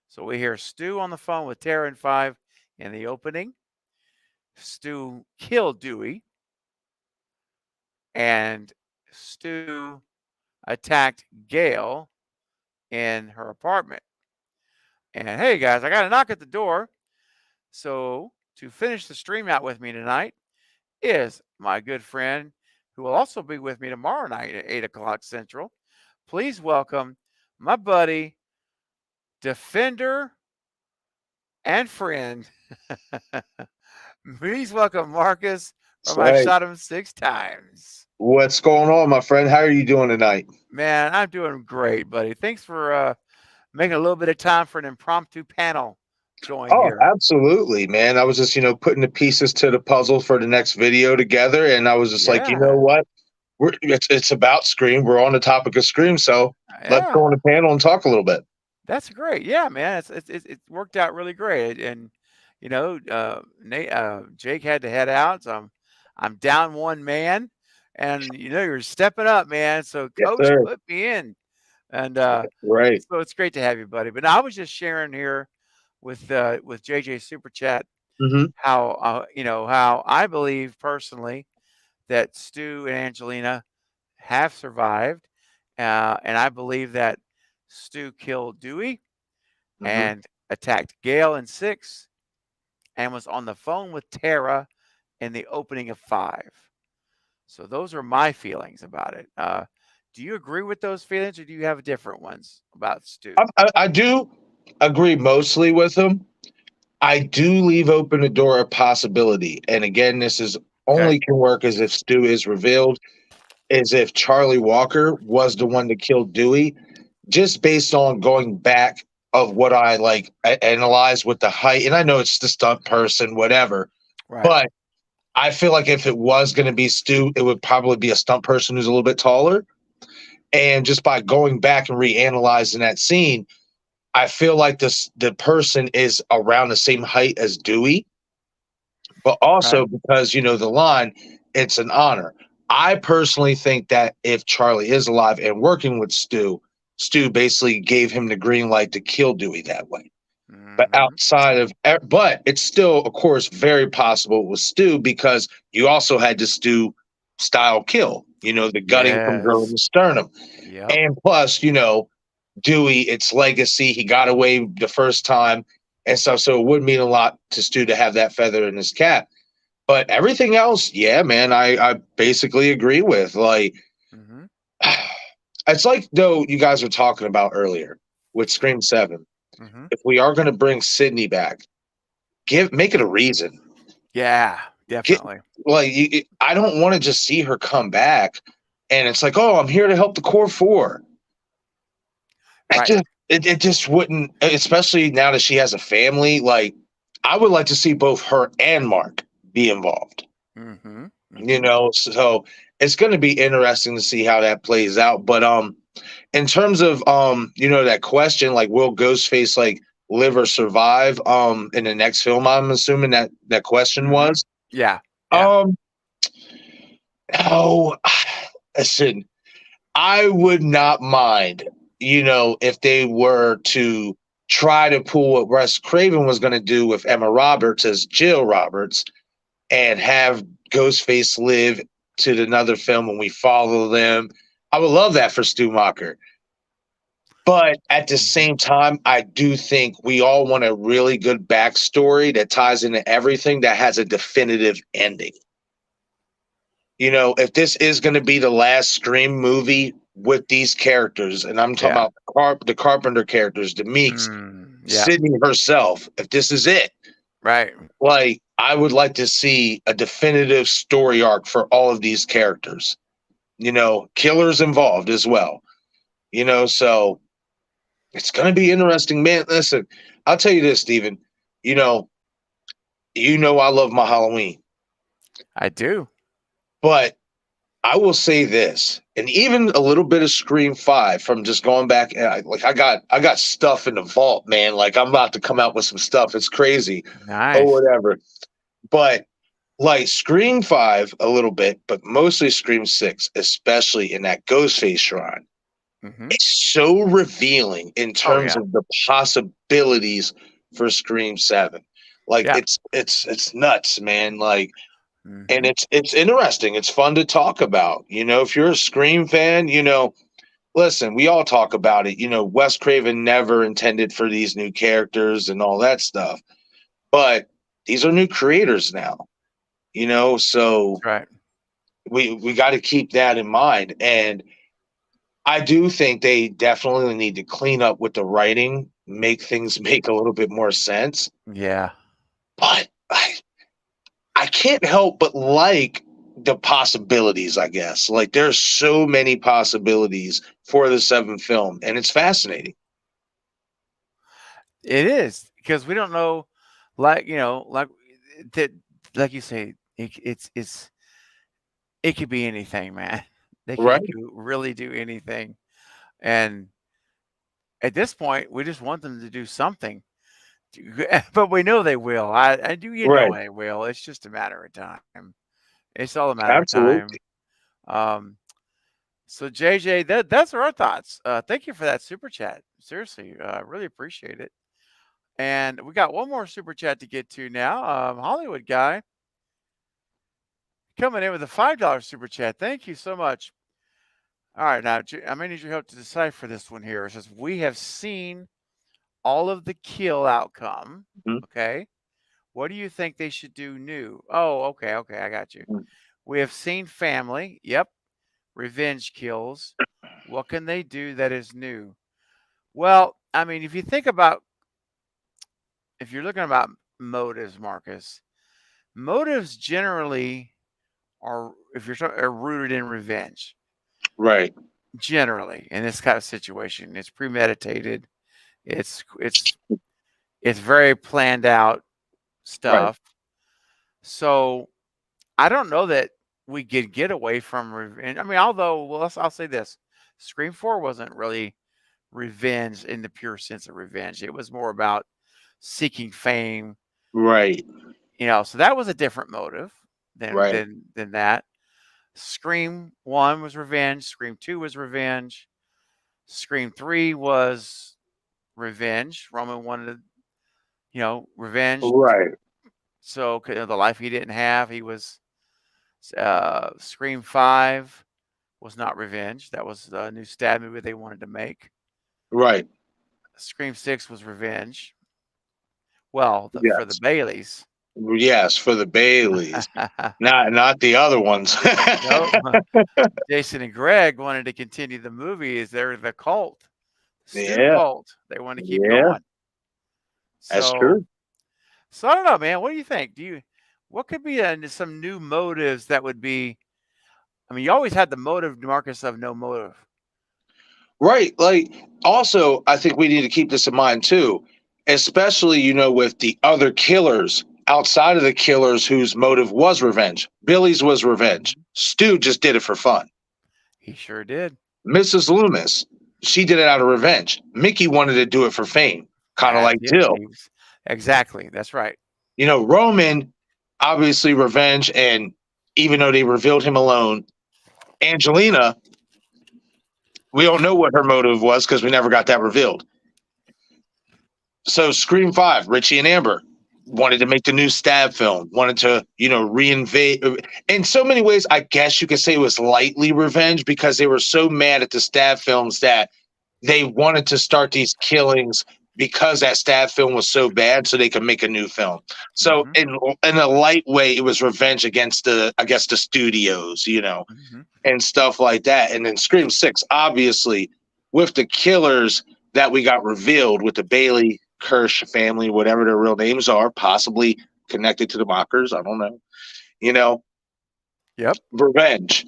So we hear Stu on the phone with Tara in 5 in the opening. Stu killed Dewey. And Stu attacked Gale in her apartment. And hey, guys, I got a knock at the door. So to finish the stream out with me tonight is my good friend who will also be with me tomorrow night at 8 o'clock Central. Please welcome my buddy, defender, and friend. Please welcome Marcus from I Hey, Shot Him 6 Times. what's going on, my friend? How are you doing tonight? Man, I'm doing great, buddy. Thanks for making a little bit of time for an impromptu panel join Oh, here. absolutely, man. I was just, putting the pieces to the puzzle for the next video together, and I was just like, you know Yeah. what? It's about Scream. We're on the topic of Scream, so let's Yeah. go on the panel and talk a little bit. That's great. Yeah, man. It worked out really great. And Jake had to head out, so I'm down one man, and you're stepping up, man. So Yes, coach sir. put me in, and Right. so it's great to have you, buddy. But I was just sharing here with JJ Super Chat Mm-hmm. how I believe personally that Stu and Angelina have survived, and I believe that Stu killed Dewey Mm-hmm. and attacked Gale in 6 and was on the phone with Tara in the opening of 5. So those are my feelings about it. Do you agree with those feelings, or do you have different ones about Stu? I do agree mostly with them. I do leave open the door of possibility. And again, this is only can work as if Stu is revealed, as if Charlie Walker was the one that killed Dewey, just based on going back of what I analyzed with the height. And I know it's the stunt person, whatever, Right. but I feel like if it was going to be Stu, it would probably be a stunt person who's a little bit taller. And just by going back and reanalyzing that scene, I feel like the person is around the same height as Dewey, but also because the line, it's an honor. I personally think that if Charlie is alive and working with Stu, Stu basically gave him the green light to kill Dewey that way. But outside of, but it's still, of course, very possible with Stu because you also had the Stu style kill, the gutting from below the sternum. Yep. And plus, Dewey, it's legacy. He got away the first time and stuff. So it would mean a lot to Stu to have that feather in his cap. But everything else, yeah, man, I basically agree with. Like, it's like, though, you guys were talking about earlier with Scream 7. If we are going to bring Sydney back, make it a reason. Yeah, definitely. I don't want to just see her come back and it's like, oh, I'm here to help the Core 4. Right. It just wouldn't, especially now that she has a family. Like, I would like to see both her and Mark be involved. So it's going to be interesting to see how that plays out. But in terms of that question, like, will Ghostface like live or survive in the next film? I'm assuming that question was. Yeah. Oh, listen, I would not mind, if they were to try to pull what Wes Craven was going to do with Emma Roberts as Jill Roberts and have Ghostface live to another film when we follow them. I would love that for Stu Macher. But at the same time, I do think we all want a really good backstory that ties into everything that has a definitive ending. If this is going to be the last Scream movie with these characters, and I'm talking about the Carpenter characters, the Meeks, Sydney herself, if this is it, right? Like, I would like to see a definitive story arc for all of these characters. Killers involved as well. So it's going to be interesting, man. Listen, I'll tell you this, Steven. I love my Halloween. I do. But I will say this, and even a little bit of Scream 5 from just going back. I got stuff in the vault, man. Like, I'm about to come out with some stuff. It's crazy. Nice. Or whatever. But like Scream 5 a little bit, but mostly Scream 6, especially in that Ghostface shrine. It's so revealing in terms of the possibilities for Scream 7. Like, it's nuts, man. Like, and it's interesting. It's fun to talk about. If you're a Scream fan, listen, we all talk about it. Wes Craven never intended for these new characters and all that stuff. But these are new creators now. So we got to keep that in mind. And I do think they definitely need to clean up with the writing, make things make a little bit more sense. Yeah. But I can't help but like the possibilities, I guess. Like, there's so many possibilities for the 7th film, and it's fascinating. It is, because we don't know, like that, like you say, it could be anything, man. They can really do anything, and at this point, we just want them to do something. But we know they will. I do, know they will. It's just a matter of time. It's all a matter of time. So JJ, that's our thoughts. Thank you for that super chat. Seriously, really appreciate it. And we got one more super chat to get to now. Hollywood guy coming in with a $5 super chat. Thank you so much. All right, now I may need your help to decipher this one here. It says, we have seen all of the kill outcome. Okay. What do you think they should do new? Oh, okay. I got you. We have seen family. Yep. Revenge kills. What can they do that is new? Well, I mean, if you're looking about motives, Marcus, motives generally are rooted in revenge. Right. Generally, in this kind of situation, it's premeditated. It's very planned out stuff. Right. So I don't know that we could get away from revenge. I mean, although, I'll say this: Scream 4 wasn't really revenge in the pure sense of revenge. It was more about seeking fame, Right. so that was a different motive than Right. that. Scream 1 was revenge, Scream 2 was revenge, Scream 3 was revenge. Roman wanted, revenge. Right. So the life he didn't have, he was. Scream 5 was not revenge. That was a new stab movie they wanted to make. Right. Scream 6 was revenge. Well, for the Yes. Baileys. Yes, for the Baileys. Not the other ones. Nope. Jason and Greg wanted to continue the movie. They're the cult, Stu Yeah. cult. They want to keep Yeah. going. That's So, true. so I don't know, man. What do you think? What could be some new motives that would be? I mean, you always had the motive, Marcus, of no motive. Right. Like, also, I think we need to keep this in mind too, especially, with the other killers outside of the killers whose motive was revenge. Billy's was revenge. Stu just did it for fun. He sure did. Mrs. Loomis, she did it out of revenge. Mickey wanted to do it for fame, kind of like Yeah, Jill. exactly. That's right. Roman, obviously revenge, and even though they revealed him alone, Angelina, we don't know what her motive was because we never got that revealed. So Scream 5, Richie and Amber wanted to make the new Stab film, wanted to, reinvade. In so many ways, I guess you could say it was lightly revenge because they were so mad at the Stab films that they wanted to start these killings because that Stab film was so bad so they could make a new film. So in a light way, it was revenge against the studios, and stuff like that. And then Scream 6, obviously, with the killers that we got revealed with the Bailey Kirsch family, whatever their real names are, possibly connected to the Mockers. I don't know. Yep. Revenge,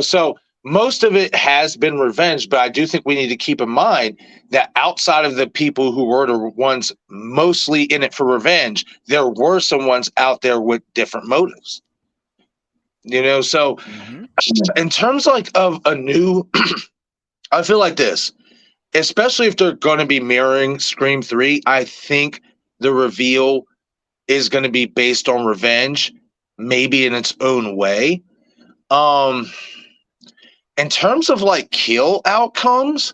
So most of it has been revenge, but I do think we need to keep in mind that outside of the people who were the ones mostly in it for revenge, there were some ones out there with different motives. So in terms of a new, I feel like this, especially if they're going to be mirroring Scream 3, I think the reveal is going to be based on revenge, maybe in its own way. In terms of kill outcomes,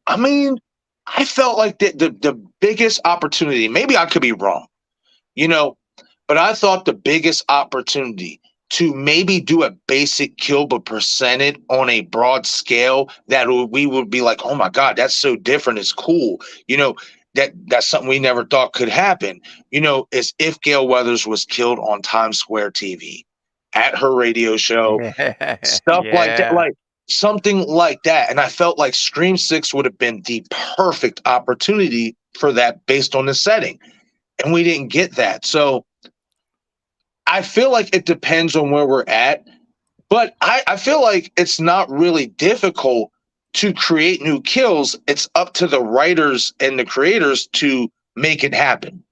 I mean, I felt like the biggest opportunity, maybe I could be wrong, but I thought the biggest opportunity to maybe do a basic kill but present it on a broad scale that we would be like, oh my God, that's so different. It's cool. That's something we never thought could happen, is if Gail Weathers was killed on Times Square TV at her radio show, stuff like that, like something like that. And I felt like Scream 6 would have been the perfect opportunity for that based on the setting. And we didn't get that. So I feel like it depends on where we're at, but I feel like it's not really difficult to create new kills. It's up to the writers and the creators to make it happen.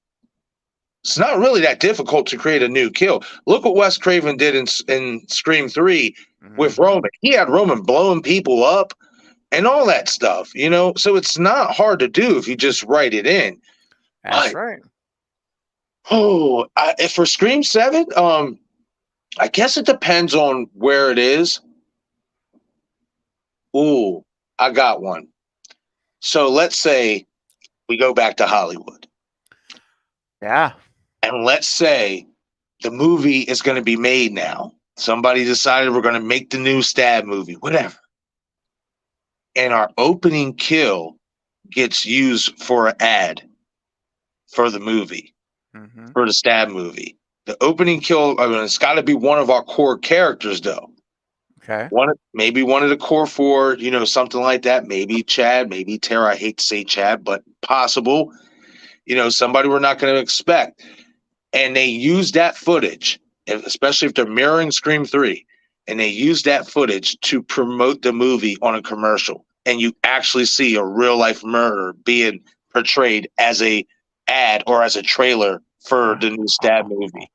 It's not really that difficult to create a new kill. Look what Wes Craven did in Scream 3 with Roman. He had Roman blowing people up and all that stuff, So it's not hard to do if you just write it in. That's right. Oh, for Scream 7, I guess it depends on where it is. Ooh, I got one. So let's say we go back to Hollywood. Yeah. And let's say the movie is going to be made now. Somebody decided we're going to make the new Stab movie, whatever. And our opening kill gets used for an ad for the movie. For the Stab movie. The opening kill, it's got to be one of our core characters, though. Okay. Maybe one of the core four, something like that. Maybe Chad, maybe Tara. I hate to say Chad, but possible. Somebody we're not going to expect. And they use that footage, especially if they're mirroring Scream 3, and they use that footage to promote the movie on a commercial. And you actually see a real-life murder being portrayed as a ad or as a trailer for the new Stab movie.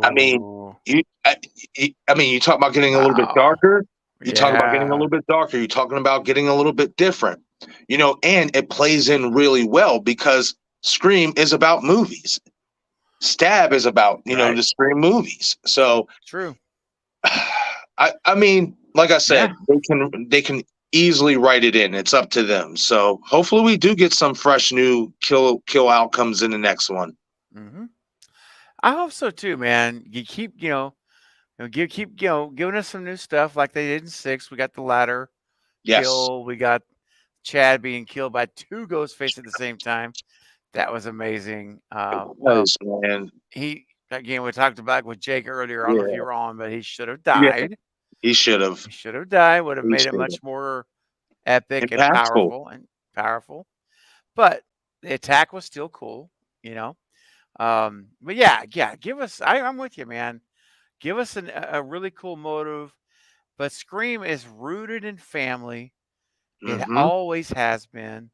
I mean, you talk about getting a little bit darker. You talk about getting a little bit darker. You're talking about getting a little bit different. and it plays in really well because Scream is about movies. Stab is about, the Scream movies. So True. I mean, like I said, they can easily write it in. It's up to them. So hopefully we do get some fresh new kill outcomes in the next one. Mm-hmm. I hope so too, man. You keep, keep giving us some new stuff like they did in 6. We got the ladder kill. We got Chad being killed by 2 Ghostface at the same time. That was amazing. Man. We talked about with Jake earlier. I don't know if you were on, but he should have died. He should have. He should have died. Would have made it much more epic and powerful. But the attack was still cool, But give us. I'm with you, man. Give us a really cool motive. But Scream is rooted in family. It always has been.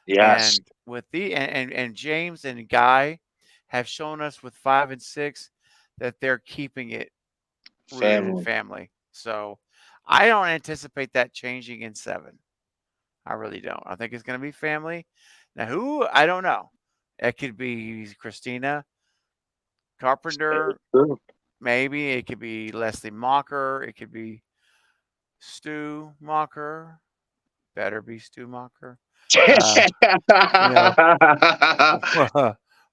Yes. And with and James and Guy have shown us with 5 and 6 that they're keeping it rooted in family. So I don't anticipate that changing in 7. I really don't. I think it's going to be family. Now, who? I don't know. It could be Christina Carpenter. Maybe. It could be Leslie Mocker. It could be Stu Mocker. Better be Stu Mocker.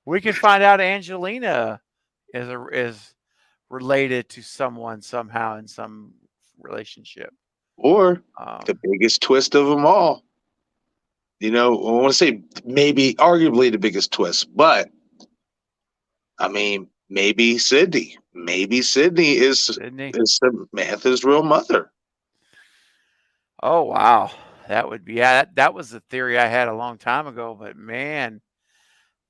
We can find out Angelina is related to someone somehow in some relationship. Or the biggest twist of them all. I want to say maybe arguably the biggest twist, but I mean, maybe Sydney. Maybe Sydney is Samantha's real mother. Oh, wow. That would be, that was the theory I had a long time ago, but man,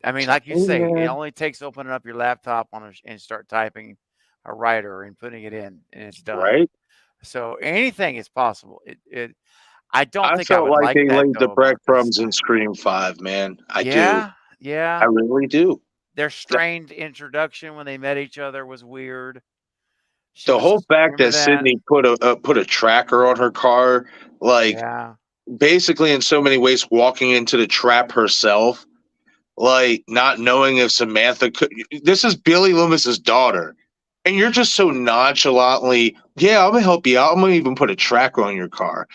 I mean, like you say, it only takes opening up your laptop and start typing a writer and putting it in, and it's done. Right. So anything is possible. I don't think I felt would like they that, laid the breadcrumbs in Scream 5, man. I do. Yeah. I really do. Their strained introduction when they met each other was weird. The whole fact that Sydney put a tracker on her car, basically in so many ways walking into the trap herself, like not knowing if Samantha could. This is Billy Loomis's daughter, and you're just so nonchalantly, I'm gonna help you out. I'm gonna even put a tracker on your car.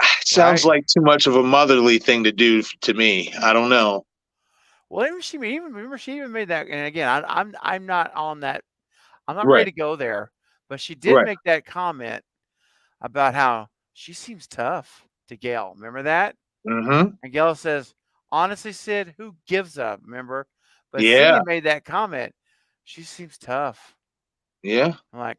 It sounds like too much of a motherly thing to do to me. I don't know. Well, she even made that, and again, I'm not on that. I'm not ready to go there, but she did make that comment about how she seems tough to Gail. Remember that? Mm-hmm. And Gail says, honestly, Sid, who gives up? Remember? But Sid made that comment. She seems tough. Yeah. I'm like,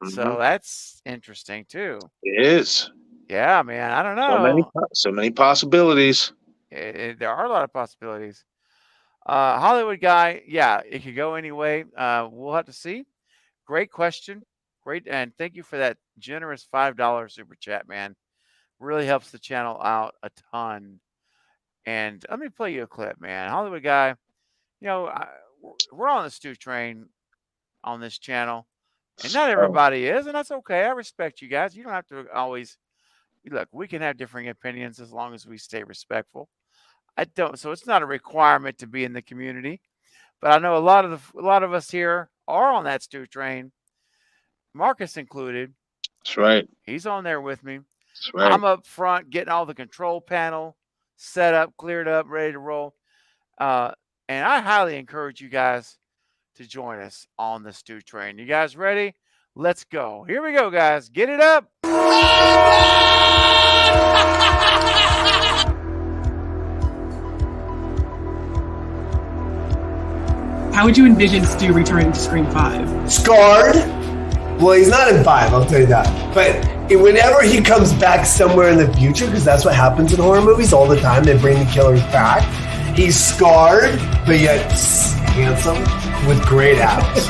So that's interesting too. It is. Yeah, man. I don't know. So many possibilities. There are a lot of possibilities. Hollywood Guy, it could go anyway. We'll have to see. Great question. Great. And thank you for that generous $5 super chat, man. Really helps the channel out a ton. And let me play you a clip, man. Hollywood Guy, we're on the stew train on this channel. And not everybody is, and that's okay. I respect you guys. You don't have to always look. We can have differing opinions as long as we stay respectful. So it's not a requirement to be in the community, but I know a lot of us here are on that stew train. Marcus included. That's right. He's on there with me. That's right. I'm up front getting all the control panel set up, cleared up, ready to roll. And I highly encourage you guys to join us on the stew train. You guys ready? Let's go. Here we go, guys. Get it up. How would you envision Stu returning to Scream 5? Scarred? Well, he's not in 5, I'll tell you that. But whenever he comes back somewhere in the future, because that's what happens in horror movies all the time, they bring the killers back. He's scarred, but yet handsome with great abs.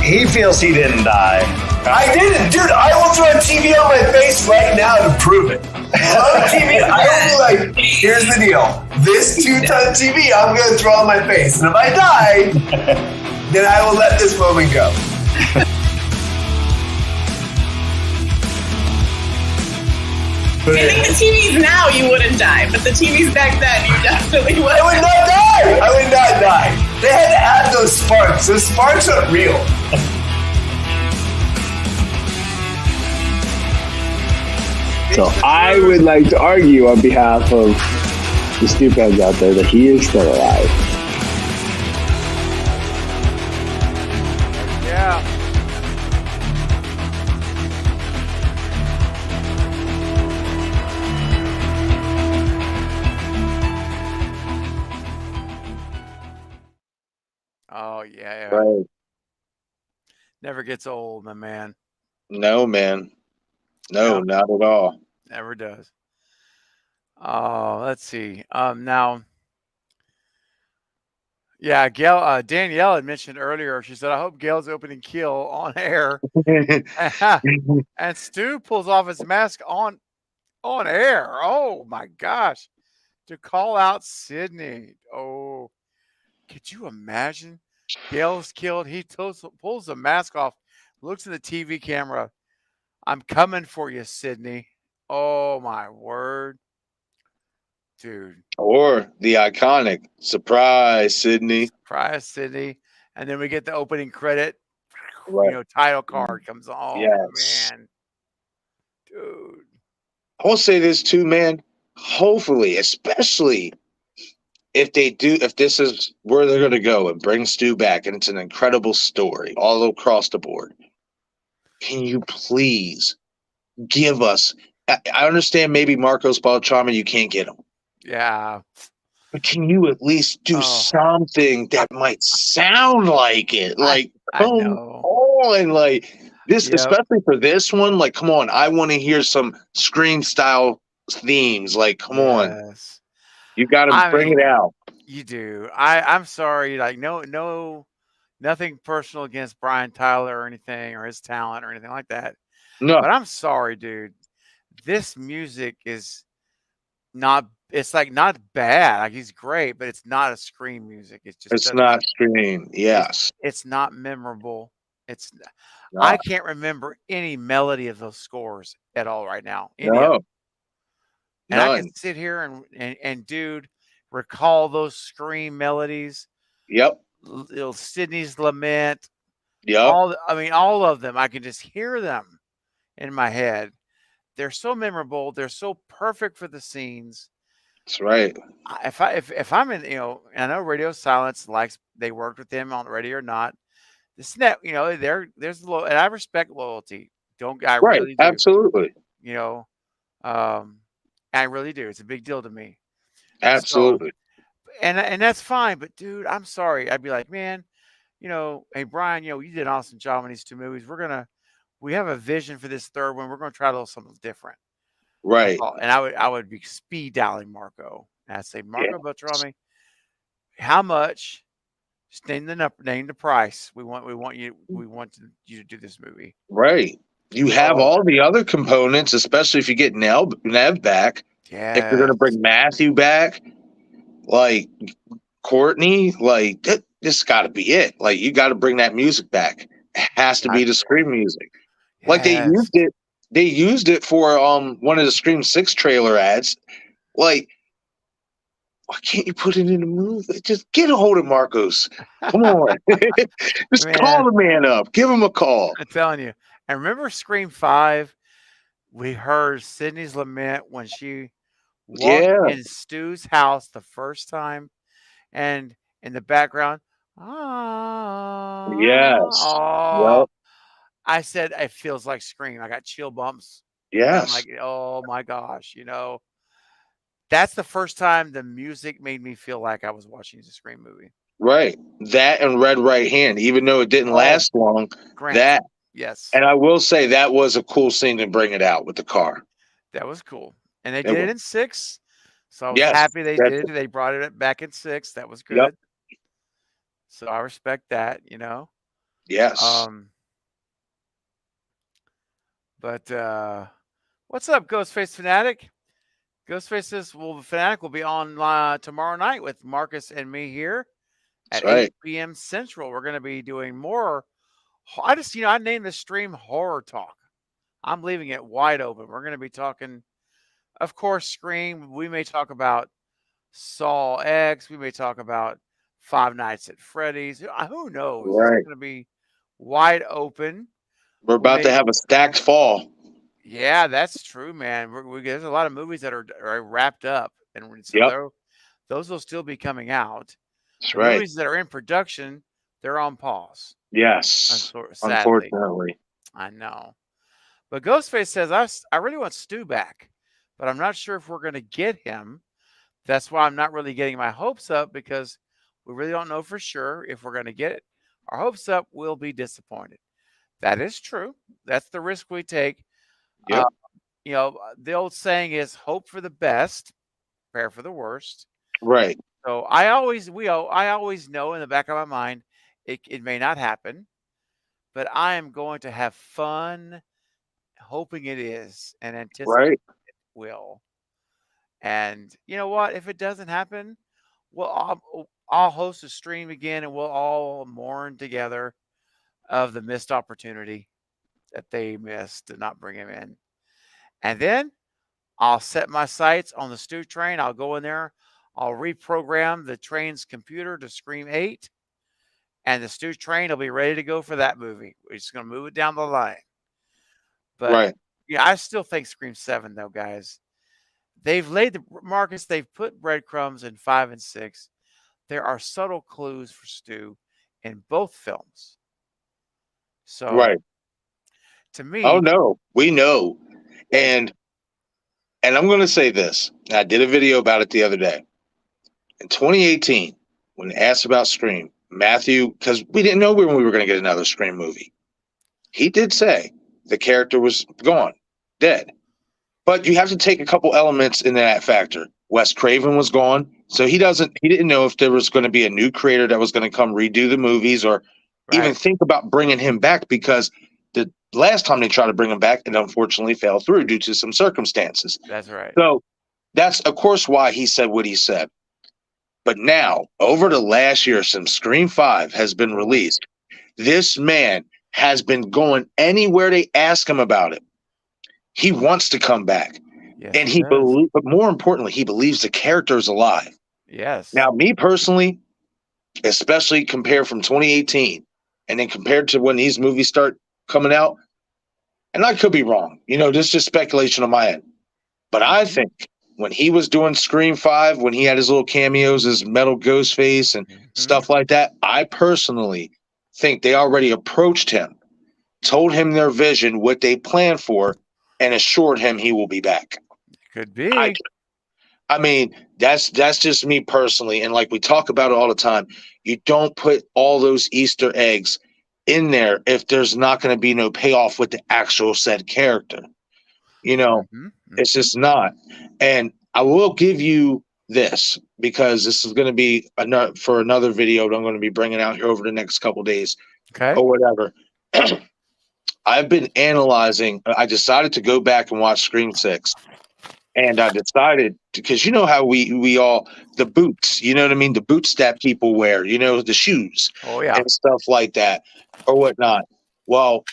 He feels he didn't die. I didn't, dude. I will throw a TV on my face right now to prove it. On TV, I will be like, here's the deal. This 2-ton TV, I'm going to throw on my face. And if I die, then I will let this moment go. I think the TVs now you wouldn't die, but the TVs back then you definitely would. I would not die. I would not die. They had to add those sparks. Those sparks are real. So I would like to argue on behalf of the Stu fans out there that he is still alive. Yeah. Oh yeah. Right. Never gets old, my man. No, man. No, not at all. Never does. Oh, let's see. Now, yeah, Gail, Danielle had mentioned earlier. She said, "I hope Gail's opening kill on air." And Stu pulls off his mask on air. Oh my gosh! To call out Sydney. Oh, could you imagine? Gail's killed. He pulls the mask off, looks at the TV camera. I'm coming for you, Sydney. Oh my word, dude. Or the iconic surprise, Sydney. Surprise, Sydney. And then we get the opening credit. Right. You know, title card comes on. Oh Yes. man, dude. I will say this too, man. Hopefully, especially if this is where they're going to go and bring Stu back, and it's an incredible story all across the board. Can you please give us? I understand maybe Marcos Beltrami, you can't get him. Yeah. But can you at least do something that might sound like it? Like, come on, like this, especially for this one. Like, come on, I want to hear some Scream style themes. Like, come on, you got to bring it out. You do. I'm sorry. Like, no, nothing personal against Brian Tyler or anything, or his talent or anything like that. No, but I'm sorry, dude. This music is not. It's like not bad. Like he's great, but it's not a Scream music. It's not Scream. Yes, it's not memorable. I can't remember any melody of those scores at all right now. No. And I can sit here and dude, recall those Scream melodies. Yep. Sydney's Lament. Yep. All of them. I can just hear them in my head. They're so memorable. They're so perfect for the scenes. That's right. If I'm in, I know Radio Silence likes they worked with them on the radio or not. This net, there's a little, and I respect loyalty. I really do. Absolutely. I really do. It's a big deal to me. Absolutely. So, and that's fine. But dude, I'm sorry. I'd be like, man, hey Brian, you did an awesome job on these two movies. We have a vision for this third one. We're gonna try a little something different. Right. And I would be speed dialing Marco. And I'd say, Marco Beltrami, how much? Just name the price. We want you to do this movie. Right. You have all the other components, especially if you get Nev back. Yeah. If you're gonna bring Matthew back, like Courtney, like this got to be it. Like you got to bring that music back. It has to be the Scream music. Yes. Like they used it. They used it for one of the Scream 6 trailer ads. Like, why can't you put it in the movie? Just get a hold of Marcos. Come on. Just call the man up. Give him a call. I'm telling you. And remember Scream 5? We heard Sydney's Lament when she walked in Stu's house the first time. And in the background, yes. Well, I said, it feels like Scream. I got chill bumps. Yes. I'm like, oh my gosh, that's the first time the music made me feel like I was watching a Scream movie. Right. That and Red Right Hand, even though it didn't last long. That. Yes. And I will say that was a cool scene to bring it out with the car. That was cool. And they did it in 6. So I was happy they did it. They brought it back in 6. That was good. Yep. So I respect that, Yes. But what's up, Ghostface Fanatic? Ghostface says, the Fanatic will be on tomorrow night with Marcus and me here at 8 p.m. Central. We're going to be doing more. I named the stream Horror Talk. I'm leaving it wide open. We're going to be talking Of course, Scream. We may talk about Saw X. We may talk about Five Nights at Freddy's. Who knows? It's Right. going to be wide open. We're We about to may, have a stacked fall. yeah, that's true, man. There's a lot of movies that are wrapped up, and so Yep. those will still be coming out. That's The right. movies that are in production, they're on pause. Yes. Sadly, Unfortunately. I know. But Ghostface says, I really want Stu back, but I'm not sure if we're going to get him. That's why I'm not really getting my hopes up, because we really don't know for sure if we're going to get it. Our hopes up, will be disappointed. That is true. That's the risk we take. Yep. The old saying is hope for the best, prepare for the worst. Right. So I always know in the back of my mind, it may not happen, but I am going to have fun hoping it is and anticipating it will. And you know what? If it doesn't happen, I'll host a stream again, and we'll all mourn together of the missed opportunity that they missed to not bring him in. And then I'll set my sights on the Stu train. I'll go in there. I'll reprogram the train's computer to Scream 8, and the Stu train will be ready to go for that movie. We're just going to move it down the line. But yeah, I still think Scream 7, though, guys. They've laid they've put breadcrumbs in 5 and 6. There are subtle clues for Stu in both films. So, to me, oh no, we know, and I'm going to say this. I did a video about it the other day. In 2018, when asked about Scream, Matthew, because we didn't know when we were going to get another Scream movie, he did say the character was gone, dead. But you have to take a couple elements in that factor. Wes Craven was gone, so he didn't know if there was going to be a new creator that was going to come redo the movies, or even think about bringing him back, because the last time they tried to bring him back, it unfortunately fell through due to some circumstances. That's right. So that's, of course, why he said what he said. But now, over the last year, since Scream 5 has been released, this man has been going anywhere they ask him about it. He wants to come back. Yes, And but more importantly, he believes the character is alive. Yes. Now, me personally, especially compared from 2018, and then compared to when these movies start coming out, and I could be wrong, this is just speculation on my end. But I think when he was doing Scream 5, when he had his little cameos as Metal Ghostface and stuff like that, I personally think they already approached him, told him their vision, what they planned for, and assured him he will be back. Could be. I mean, that's just me personally. And like we talk about it all the time, you don't put all those Easter eggs in there if there's not going to be no payoff with the actual said character. It's just not. And I will give you this, because this is going to be for another video that I'm going to be bringing out here over the next couple of days, or whatever. I've been analyzing. I decided to go back and watch Scream 6. And I decided, because you know how we all, the boots, you know what I mean? The boots that people wear, the shoes and stuff like that or whatnot. Well,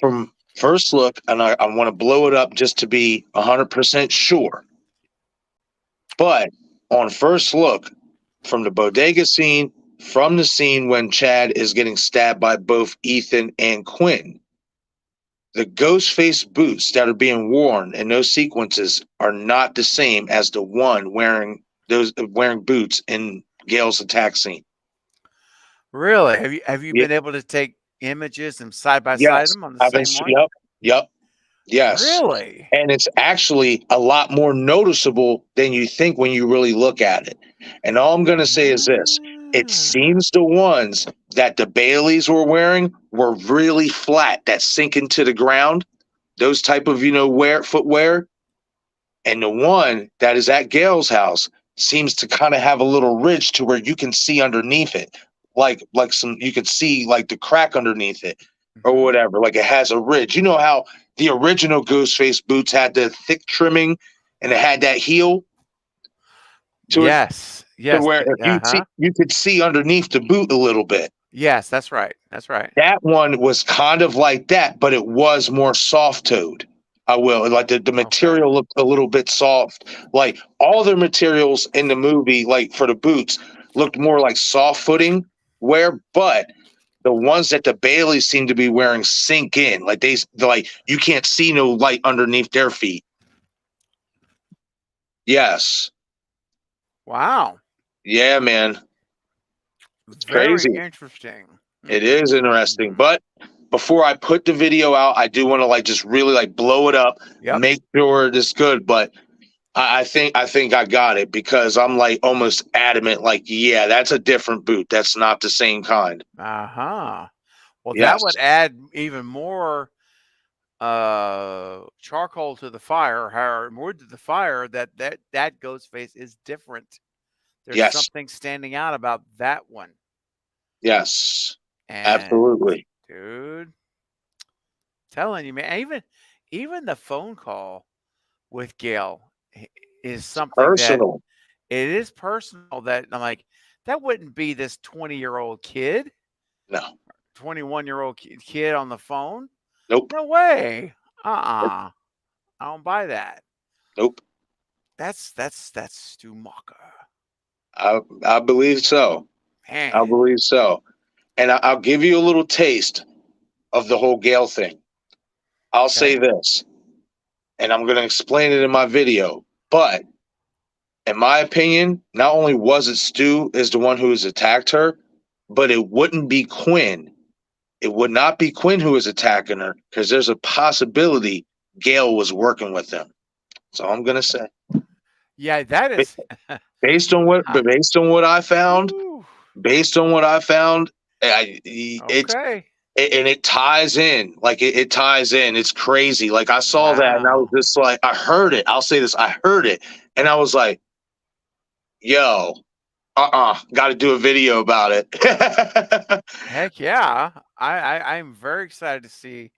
from first look, and I want to blow it up just to be 100% sure. But on first look, from the bodega scene, from the scene when Chad is getting stabbed by both Ethan and Quinn, the Ghostface boots that are being worn in those sequences are not the same as the one wearing boots in Gail's attack scene. Really? Have you been able to take images and side by side them on the same one? Yep. Yes. Really? And it's actually a lot more noticeable than you think when you really look at it. And all I'm going to say is this. It seems the ones that the Baileys were wearing were really flat, that sink into the ground, those type of, footwear. And the one that is at Gail's house seems to kind of have a little ridge to where you can see underneath it. You could see like the crack underneath it or whatever. Like it has a ridge. You know how the original Ghostface boots had the thick trimming and it had that heel? Yes. To where you could see underneath the boot a little bit. Yes, that's right. That's right. That one was kind of like that, but it was more soft-toed. I will. Like the material looked a little bit soft. Like all their materials in the movie, like for the boots, looked more like soft footing wear, but the ones that the Baileys seem to be wearing sink in. Like like you can't see no light underneath their feet. Yes. Wow. Yeah, man. It's Very crazy. interesting. It is interesting. But before I put the video out, I do want to like just really like blow it up, make sure it's good. But I think I got it because I'm like almost adamant, like, yeah, that's a different boot. That's not the same kind. Well, that Yes. would add even more charcoal to the fire, or wood to the fire. That ghost face is different. There's something standing out about that one. Yes. And, absolutely. dude, telling you, man, even the phone call with Gail is something Personal. that it is personal. That I'm like, that wouldn't be this 20-year-old kid. No. 21-year-old kid on the phone. Nope. No way. I don't buy that. Nope. That's Stu Macher. I believe so. Man. I believe so. And I'll give you a little taste of the whole Gale thing. I'll say this, and I'm going to explain it in my video. But in my opinion, not only was it Stu is the one who has attacked her, but it wouldn't be Quinn. It would not be Quinn who is attacking her because there's a possibility Gale was working with him. That's all I'm going to say. Yeah, that is based on what I found. Based on what I found, it ties in. Like it ties in. It's crazy. Like I saw that and I was just like, I heard it. I'll say this. I heard it and I was like, yo, got to do a video about it. Heck yeah. I'm very excited to see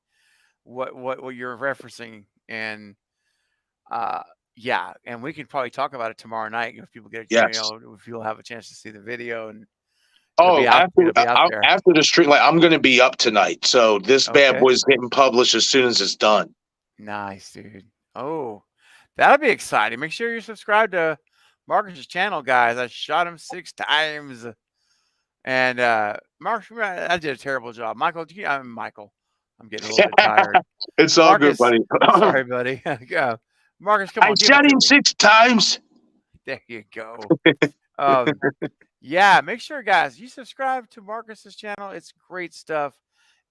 what you're referencing. And yeah, and we can probably talk about it tomorrow night if people get if you'll have a chance to see the video. And after the stream, like I'm gonna be up tonight, so this bad boy's getting published as soon as it's done. Nice, dude. Oh, that'll be exciting. Make sure you're subscribed to Marcus's channel, guys. I shot him 6 times, and Marcus, I did a terrible job. Michael, Michael, I'm getting a little bit tired. It's all good, buddy. Sorry, buddy. Marcus, come on. I shot him 6 times. There you go. Yeah, make sure, guys, you subscribe to Marcus's channel. It's great stuff.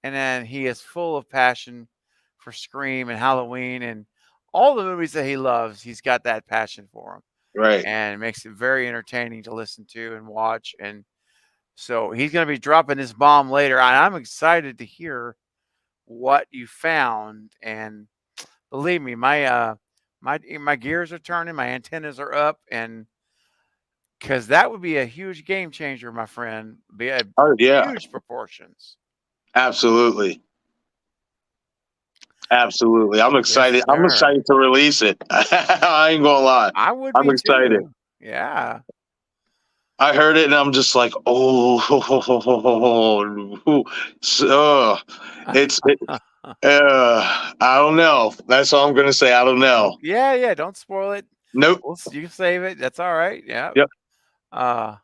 And then he is full of passion for Scream and Halloween and all the movies that he loves. He's got that passion for them. Right. And it makes it very entertaining to listen to and watch. And so he's going to be dropping this bomb later. And I'm excited to hear what you found. And believe me, my gears are turning, my antennas are up, and because that would be a huge game changer, my friend. Be a huge proportions. Absolutely. I'm excited. Yes, I'm excited to release it. I ain't gonna lie. I'm excited. Too. Yeah. I heard it and I'm just like, I don't know. That's all I'm gonna say. I don't know. Yeah. Don't spoil it. Nope. You can save it. That's all right. Yeah. Yep. Now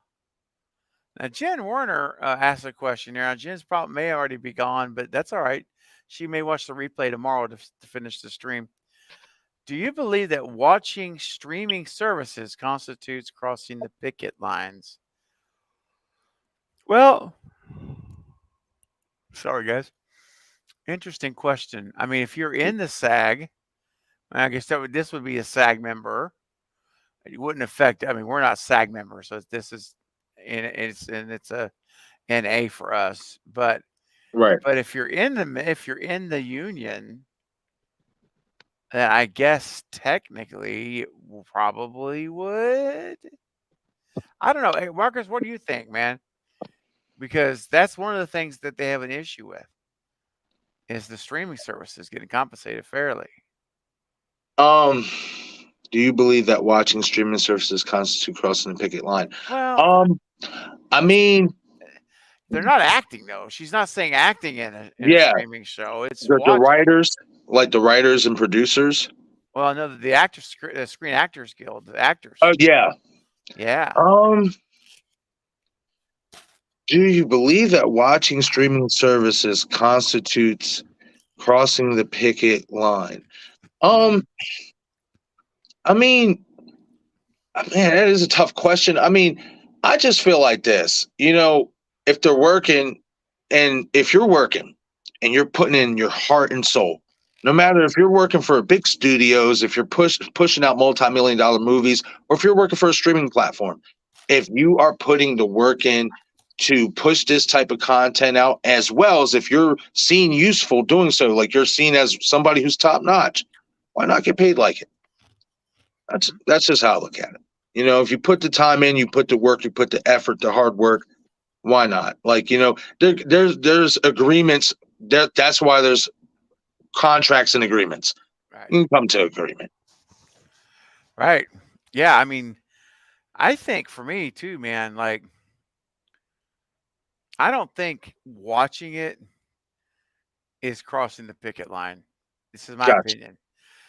Jen Werner asked a question here. Now Jen's probably may already be gone, but that's all right. She may watch the replay tomorrow to finish the stream. Do you believe that watching streaming services constitutes crossing the picket lines? Well, sorry guys. Interesting question. I mean, if you're in the SAG, I guess this would be a SAG member. It wouldn't affect. I mean, we're not SAG members, so this is, it's a NA for us. But But if you're in the union, then I guess technically it probably would. I don't know. Hey, Marcus, what do you think, man? Because that's one of the things that they have an issue with is the streaming services getting compensated fairly. Do you believe that watching streaming services constitute crossing the picket line? Well, I mean, they're not acting though. She's not saying acting in a streaming show. It's the writers. like the writers and producers? Well, no, the Screen Actors Guild, the actors. Oh yeah. Yeah. Do you believe that watching streaming services constitutes crossing the picket line? I mean, man, that is a tough question. I mean, I just feel like this. You know, if they're working, and if you're working and you're putting in your heart and soul, no matter if you're working for big studios, if you're pushing out multi-million-dollar movies, or if you're working for a streaming platform, if you are putting the work in to push this type of content out, as well as if you're seen useful doing so, like you're seen as somebody who's top notch, why not get paid like it? That's just how I look at it. You know, if you put the time in, you put the work, you put the effort, the hard work, why not? Like, you know, there's agreements. That's why there's contracts and agreements. Right. You can come to agreement. Right. Yeah. I mean, I think for me too, man, like, I don't think watching it is crossing the picket line. This is my opinion.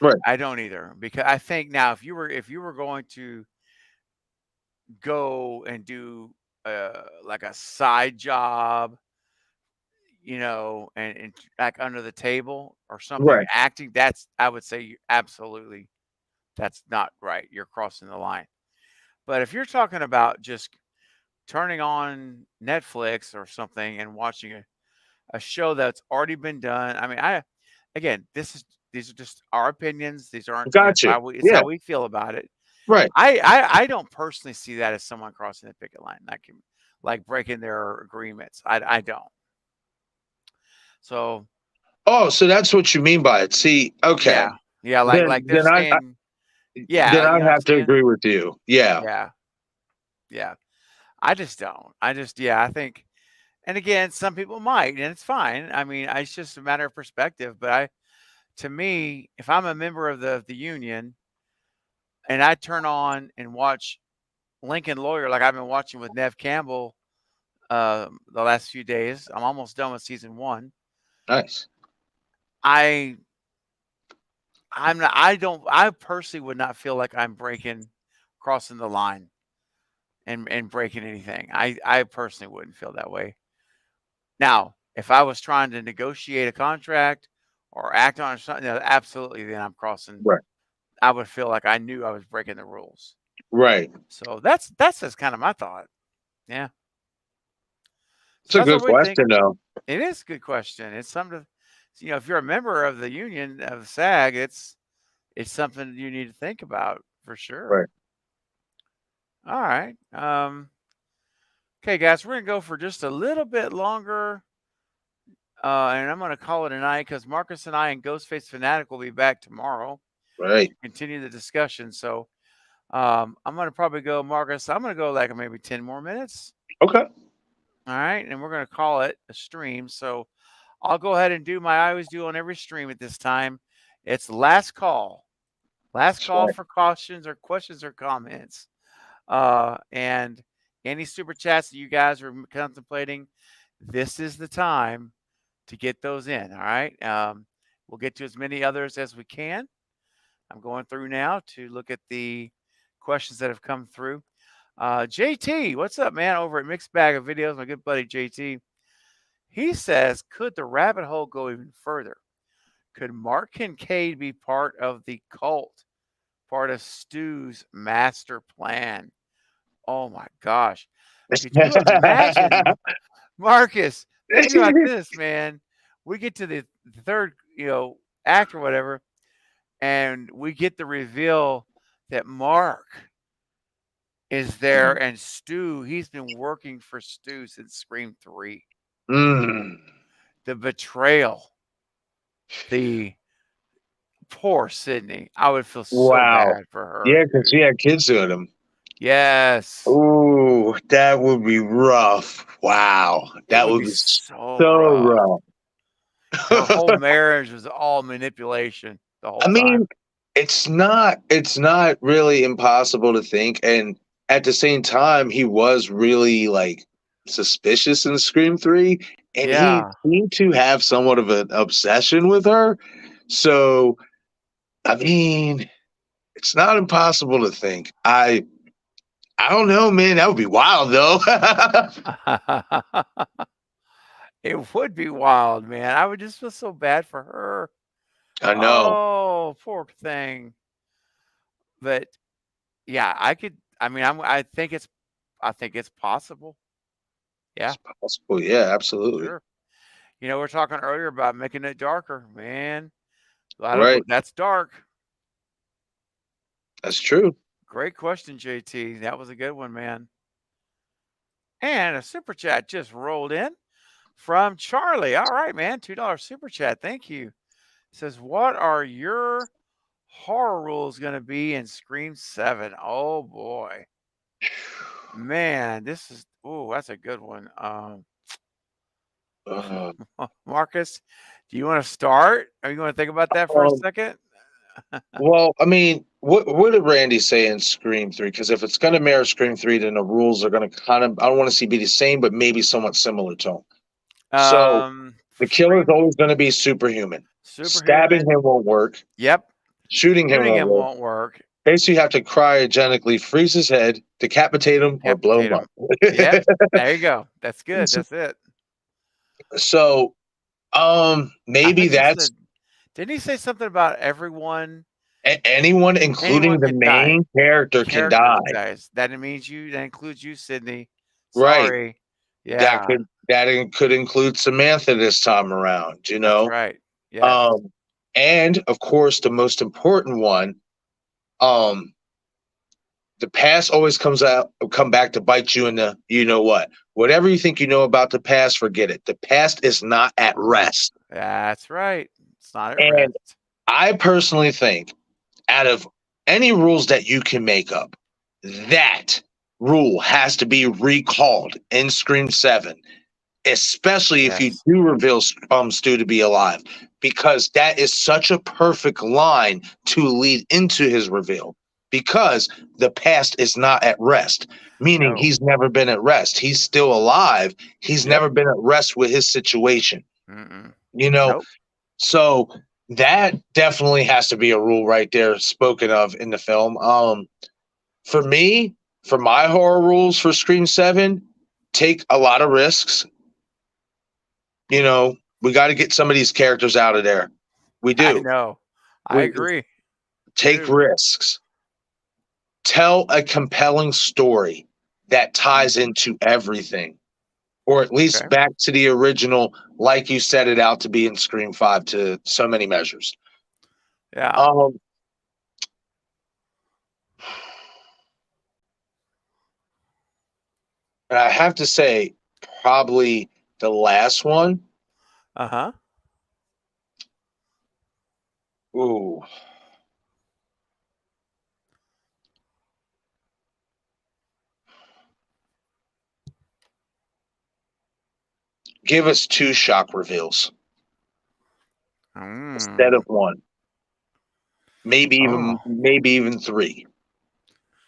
Right. I don't either, because I think now if you were going to go and do like a side job, you know, and like under the table or something, Right. acting, I would say absolutely that's not right. You're crossing the line. But if you're talking about just turning on Netflix or something and watching a show that's already been done, I mean, again, these are just our opinions. These aren't Gotcha. it's how we feel about it. Right. I don't personally see that as someone crossing the picket line, like breaking their agreements. I don't. So. Oh, so that's what you mean by it. See, okay. Yeah. Like they're saying. Then I have to agree with you. Yeah. Yeah. I just don't. I think, and again, some people might, and it's fine. I mean, it's just a matter of perspective. But to me, if I'm a member of the union and I turn on and watch Lincoln Lawyer, like I've been watching with Nev Campbell the last few days, I'm almost done with season 1. Nice. I personally would not feel like I'm crossing the line and breaking anything. I personally wouldn't feel that way. Now, if I was trying to negotiate a contract or act on something, absolutely, then I'm crossing. Right. I would feel like I knew I was breaking the rules. Right. So that's just kind of my thought. Yeah. It's a good question, though. It is a good question. It's something to, if you're a member of the union of SAG, it's something you need to think about for sure. Right. All right. Okay, guys, we're gonna go for just a little bit longer, and I'm gonna call it a night because Marcus and I and Ghostface Fanatic will be back tomorrow. Right. To continue the discussion. So, I'm gonna probably go, Marcus. I'm gonna go like maybe 10 more minutes. Okay. All right, and we're gonna call it a stream. So, I'll go ahead and do I always do on every stream at this time. It's last call. Last call for questions or comments. And any super chats that you guys are contemplating, this is the time to get those in. All right. We'll get to as many others as we can. I'm going through now to look at the questions that have come through. JT, what's up, man? Over at Mixed Bag of Videos, my good buddy JT. He says, could the rabbit hole go even further? Could Mark Kincaid be part of the cult? Part of Stu's master plan? Oh my gosh. Could you imagine, Marcus? Think about this, man. We get to the third, act or whatever, and we get the reveal that Mark is there and Stu, he's been working for Stu since Scream 3. The betrayal. The poor Sydney. I would feel so bad for her. Yeah, because she had kids with him. Yes. Ooh, that would be rough. Wow. That would be so rough. Her whole marriage was all manipulation the whole time. It's not really impossible to think. And at the same time, he was really like suspicious in Scream 3. And he seemed to have somewhat of an obsession with her. So, I mean, it's not impossible to think. I don't know, man. That would be wild, though. It would be wild, man. I would just feel so bad for her. I know. Oh, poor thing. But yeah, I could. I mean, I think it's possible. Yeah, It's possible. Yeah, absolutely. sure. You know, we're talking earlier about making it darker, man. Right. That's dark. That's true. Great question, JT. That was a good one, man. And a super chat just rolled in from Charlie. All right, man. $2 super chat. Thank you. Says, what are your horror rules going to be in Scream 7? Oh, boy. Man, this is, that's a good one. Marcus, do you want to start? Are you going to think about that for a second? Well, I mean, what did Randy say in Scream 3? Because if it's going to mirror Scream 3, then the rules are going to kind of, I don't want to see be the same, but maybe somewhat similar to them. So the killer's always going to be superhuman. Stabbing him won't work. Yep. Shooting him won't work. Basically, you have to cryogenically freeze his head, decapitate him, or blow him up. Yep. There you go. That's good. That's it. So, maybe that's. Didn't he say something about everyone? Anyone, including the main character, can die. Guys. That includes you, Sydney. Right. Sorry. Yeah. That could include Samantha this time around. You know. That's right. Yeah. And of course, the most important one. The past always come back to bite you in the you know what. Whatever you think you know about the past, forget it. The past is not at rest. That's right. It's not at and rest. I personally think out of any rules that you can make up, that rule has to be recalled in Scream 7, especially if you do reveal Stu to be alive, because that is such a perfect line to lead into his reveal, because the past is not at rest, meaning he's never been at rest. He's still alive. He's never been at rest with his situation. You know, so that definitely has to be a rule right there spoken of in the film. For me, for my horror rules for Scream 7, take a lot of risks. You know, we got to get some of these characters out of there. We do. I know. I agree. Take risks. Tell a compelling story that ties into everything, or at least back to the original, like you set it out to be in Scream 5 to so many measures. Yeah. And I have to say, probably the last one. Ooh. Give us 2 shock reveals instead of 1. Maybe even 3.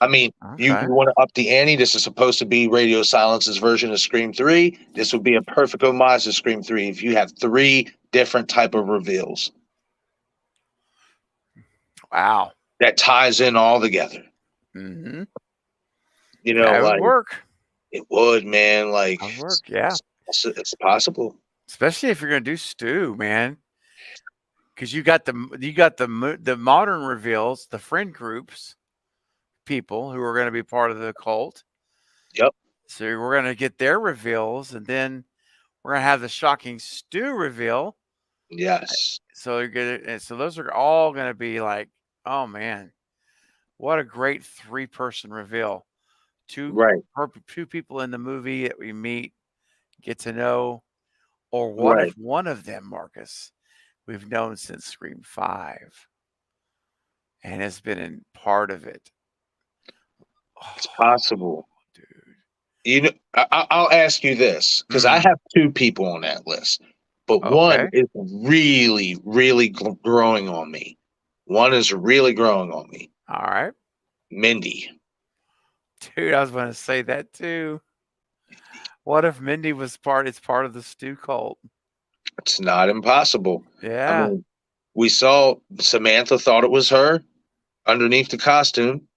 I mean, you want to up the ante. This is supposed to be Radio Silence's version of Scream 3. This would be a perfect homage to Scream 3 if you have 3 different type of reveals. Wow. That ties in all together. Mm-hmm. You know, that like, would work. It would, man. Like, that would work, yeah. It's possible. Especially if you're gonna do Stu, man. Because you got the modern reveals, the friend groups, people who are going to be part of the cult. Yep. So we're going to get their reveals, and then we're going to have the shocking Stu reveal. Yes. So you're gonna, so those are all going to be like, oh man, what a great 3-person reveal. 2 people in the movie that we meet, get to know, or what if one of them, Marcus, we've known since Scream 5 and has been in part of it. It's possible. Dude. You know, I'll ask you this, because I have 2 people on that list, but one is really, really growing on me. One is really growing on me. All right. Mindy. Dude, I was going to say that too. What if Mindy was part of the Stu cult? It's not impossible. Yeah. I mean, We saw Samantha thought it was her underneath the costume.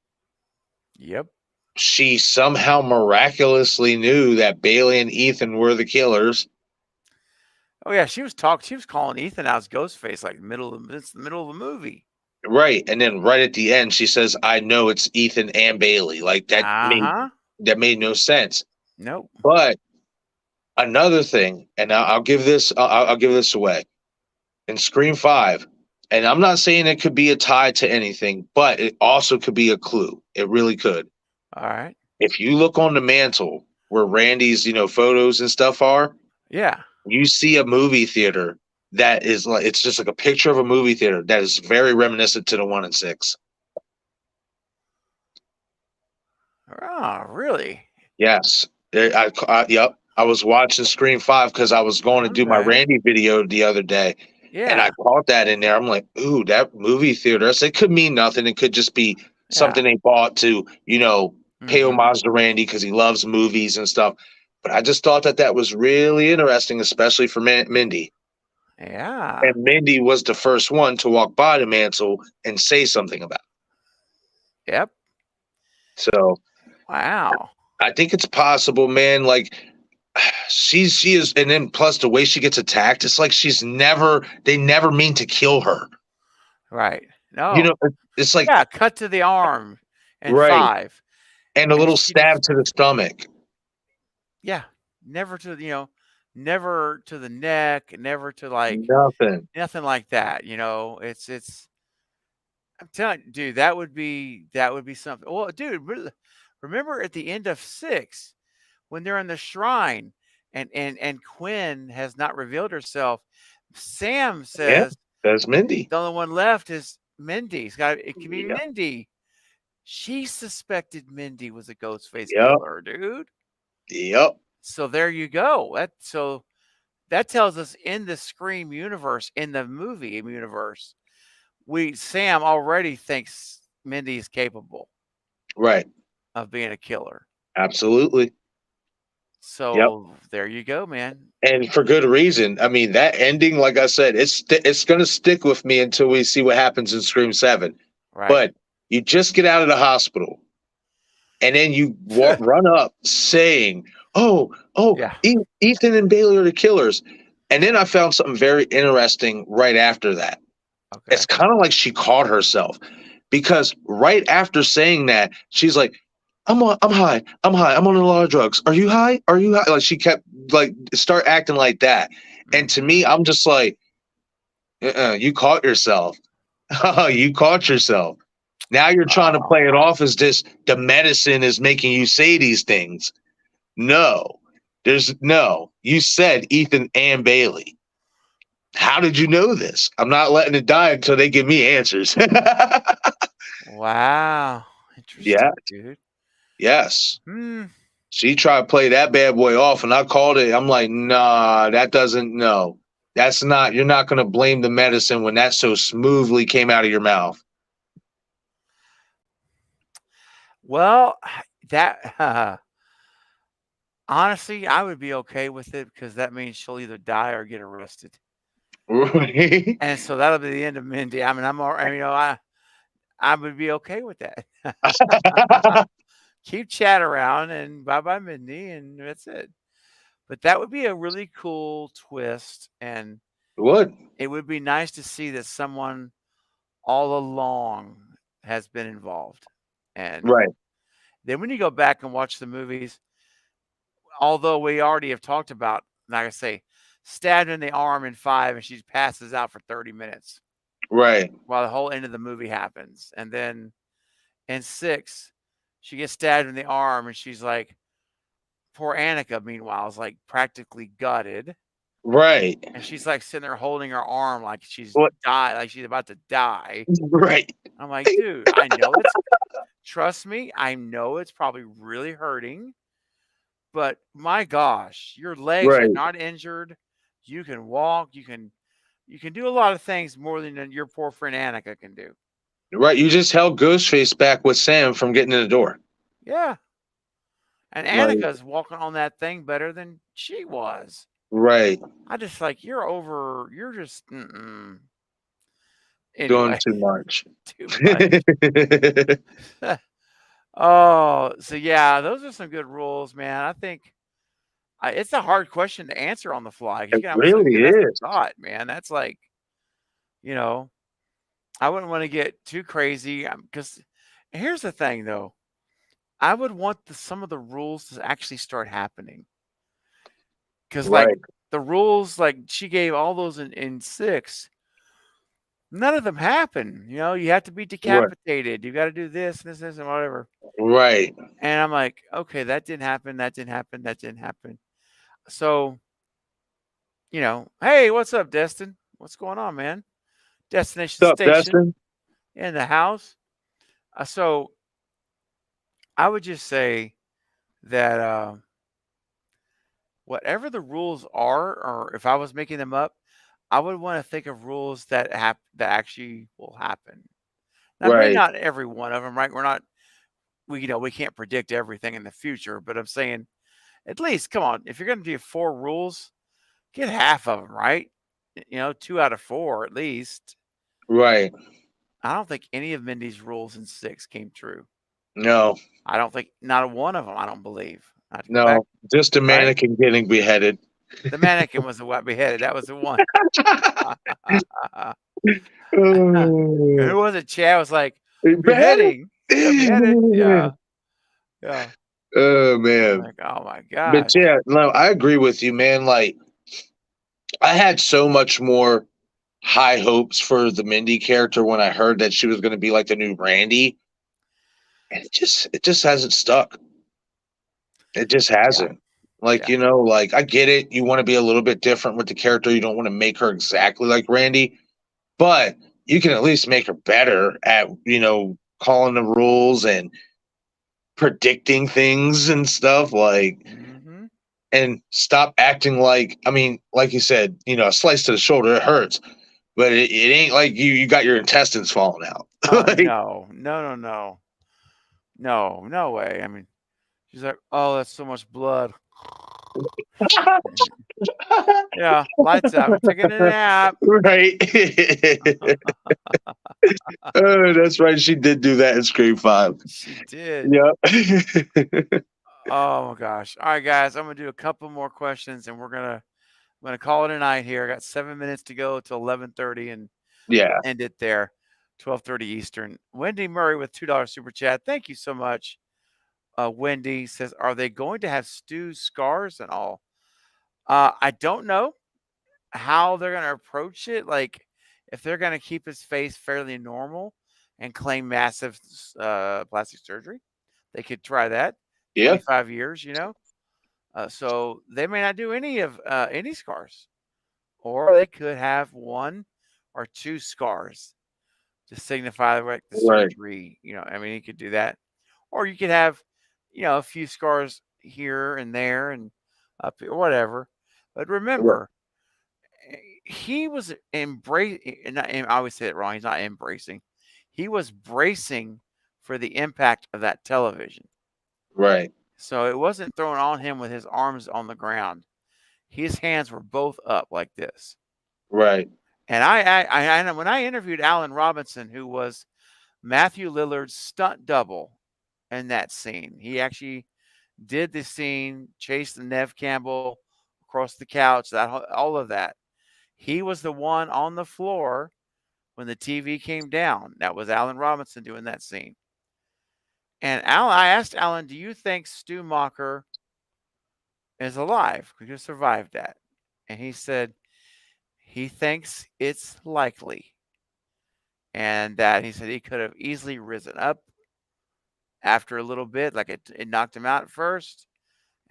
Yep. She somehow miraculously knew that Bailey and Ethan were the killers. Oh yeah, she was calling Ethan out as Ghostface like it's the middle of the movie. Right. And then right at the end, she says, I know it's Ethan and Bailey. Like that made no sense. Nope. But another thing, and I'll give this away. In Scream 5, and I'm not saying it could be a tie to anything, but it also could be a clue. It really could. All right. If you look on the mantle where Randy's, photos and stuff are, yeah, you see a movie theater that is like, it's just like a picture of a movie theater that is very reminiscent to the 1 and 6. Oh, really? Yes. Yep. I was watching Scream 5 because I was going to do my Randy video the other day. Yeah. And I caught that in there. I'm like, ooh, that movie theater. I said, it could mean nothing. It could just be something they bought to, pay homage to Randy because he loves movies and stuff. But I just thought that was really interesting, especially for Mindy. Yeah. And Mindy was the first one to walk by the mantle and say something about it. Yep. So, wow. I think it's possible, man. Like, she is, and then plus the way she gets attacked, it's like they never mean to kill her. Right. No. It's like cut to the arm and 5. And a little stab to the stomach. Yeah. Never to never to the neck, never to like nothing like that. It's I'm telling you, dude, that would be something. Well, dude, remember at the end of 6 when they're in the shrine and Quinn has not revealed herself. Sam says, that's Mindy. The only one left is Mindy. It can be Mindy. She suspected Mindy was a Ghostface killer, dude. Yep. So there you go. That tells us in the Scream universe, in the movie universe, Sam already thinks Mindy is capable, right, of being a killer. Absolutely. So there you go, man. And for good reason. I mean, that ending, like I said, it's going to stick with me until we see what happens in Scream 7. Right. But you just get out of the hospital, and then you run up saying, Ethan and Bailey are the killers. And then I found something very interesting right after that. Okay. It's kind of like she caught herself, because right after saying that, she's like, I'm high. I'm on a lot of drugs. Are you high? Like, she kept start acting like that. And to me, I'm just like, you caught yourself. You caught yourself. Now you're trying to play it off as the medicine is making you say these things. No, you said Ethan and Bailey. How did you know this? I'm not letting it die until they give me answers. Wow. Interesting, dude. Yes. She tried to play that bad boy off, and I called it. I'm like, nah, that's not, you're not going to blame the medicine when that so smoothly came out of your mouth. Well, that honestly, I would be okay with it, because that means she'll either die or get arrested. Right. And so that'll be the end of Mindy. I mean, I would be okay with that. Keep chat around and bye Mindy, and that's it. But that would be a really cool twist, and it would be nice to see that someone all along has been involved. And then when you go back and watch the movies, although we already have talked about, like I say, stabbed in the arm in 5 and she passes out for 30 minutes. Right. While the whole end of the movie happens. And then in 6, she gets stabbed in the arm and she's like, poor Annika, meanwhile, is like practically gutted. Right. And she's like sitting there holding her arm like she's about to die. Right. I'm like, dude, I know trust me, I know it's probably really hurting. But my gosh, your legs are not injured. You can walk. You can do a lot of things more than your poor friend Annika can do. Right. You just held Ghostface back with Sam from getting in the door. Yeah. And Annika's walking on that thing better than she was. Right. I just like, you're Doing Anyway, too much. too much. Oh, so yeah, those are some good rules, man. I think it's a hard question to answer on the fly. 'Cause It you gotta really give that some is. thought, man. That's like, you know, I wouldn't want to get too crazy because here's the thing, though. I would want some of the rules to actually start happening because, like, Right. the rules, like she gave all those in 6. None of them happen. You know, you have to be Right. decapitated. You got to do this, and whatever. Right. And I'm like, okay, that didn't happen. That didn't happen. That didn't happen. So, hey, what's up, Destin? What's going on, man? Destination What's up, Station Dustin? in the house. So I would just say that whatever the rules are, or if I was making them up, I would want to think of rules that actually will happen. Now, maybe Right. not every one of them, right? We can't predict everything in the future, but I'm saying at least, come on, if you're going to do 4 rules, get half of them right. 2 out of 4 at least. Right. I don't think any of Mindy's rules in 6 came true. No. I don't think not one of them. I don't believe. I have to go No. back. Just a Right? mannequin getting beheaded. The mannequin was the one beheaded. That was the one. Who was it? Chad was like, beheading. Yeah, beheaded. Yeah. Yeah. Oh I'm man. like, oh my But gosh. yeah, no, I agree with you, man. Like, I had so much more high hopes for the Mindy character when I heard that she was going to be like the new Randy, and it just hasn't stuck. It just hasn't. Like, Yeah. like I get it. You want to be a little bit different with the character. You don't want to make her exactly like Randy, but you can at least make her better at, calling the rules and predicting things and stuff like, Mm-hmm. and stop acting like, I mean, like you said, a slice to the shoulder, it hurts, but it ain't like you got your intestines falling out. Oh Like, no. No way. I mean, she's like, oh, that's so much blood. Yeah, lights out. I'm taking a nap. right. Oh, that's right. She did do that in Scream 5. She did. Yep. Oh my gosh. All right, guys. I'm gonna do a couple more questions and I'm gonna call it a night here. I got 7 minutes to go till 11:30 and Yeah. end it there. 12:30 Eastern. Wendy Murray with $2 super chat. Thank you so much. Wendy says, are they going to have Stu's scars and all? I don't know how they're going to approach it. Like, if they're going to keep his face fairly normal and claim massive plastic surgery, they could try that. Yeah. 25 years, so they may not do any scars, or they could have 1 or 2 scars to signify like the Right. surgery. I mean, you could do that, or you could have, a few scars here and there and up or whatever. But remember, he was embracing. I always say it wrong. He's not embracing. He was bracing for the impact of that television. Right. So it wasn't thrown on him with his arms on the ground. His hands were both up like this. Right. And when I interviewed Alan Robinson, who was Matthew Lillard's stunt double in that scene, he actually did the scene, chased Nev Campbell across the couch, all of that. He was the one on the floor when the TV came down. That was Alan Robinson doing that scene. And I asked Alan, do you think Stu Macher is alive? Could you survive that? And he said he thinks it's likely. And that he said he could have easily risen up after a little bit, like it knocked him out at first,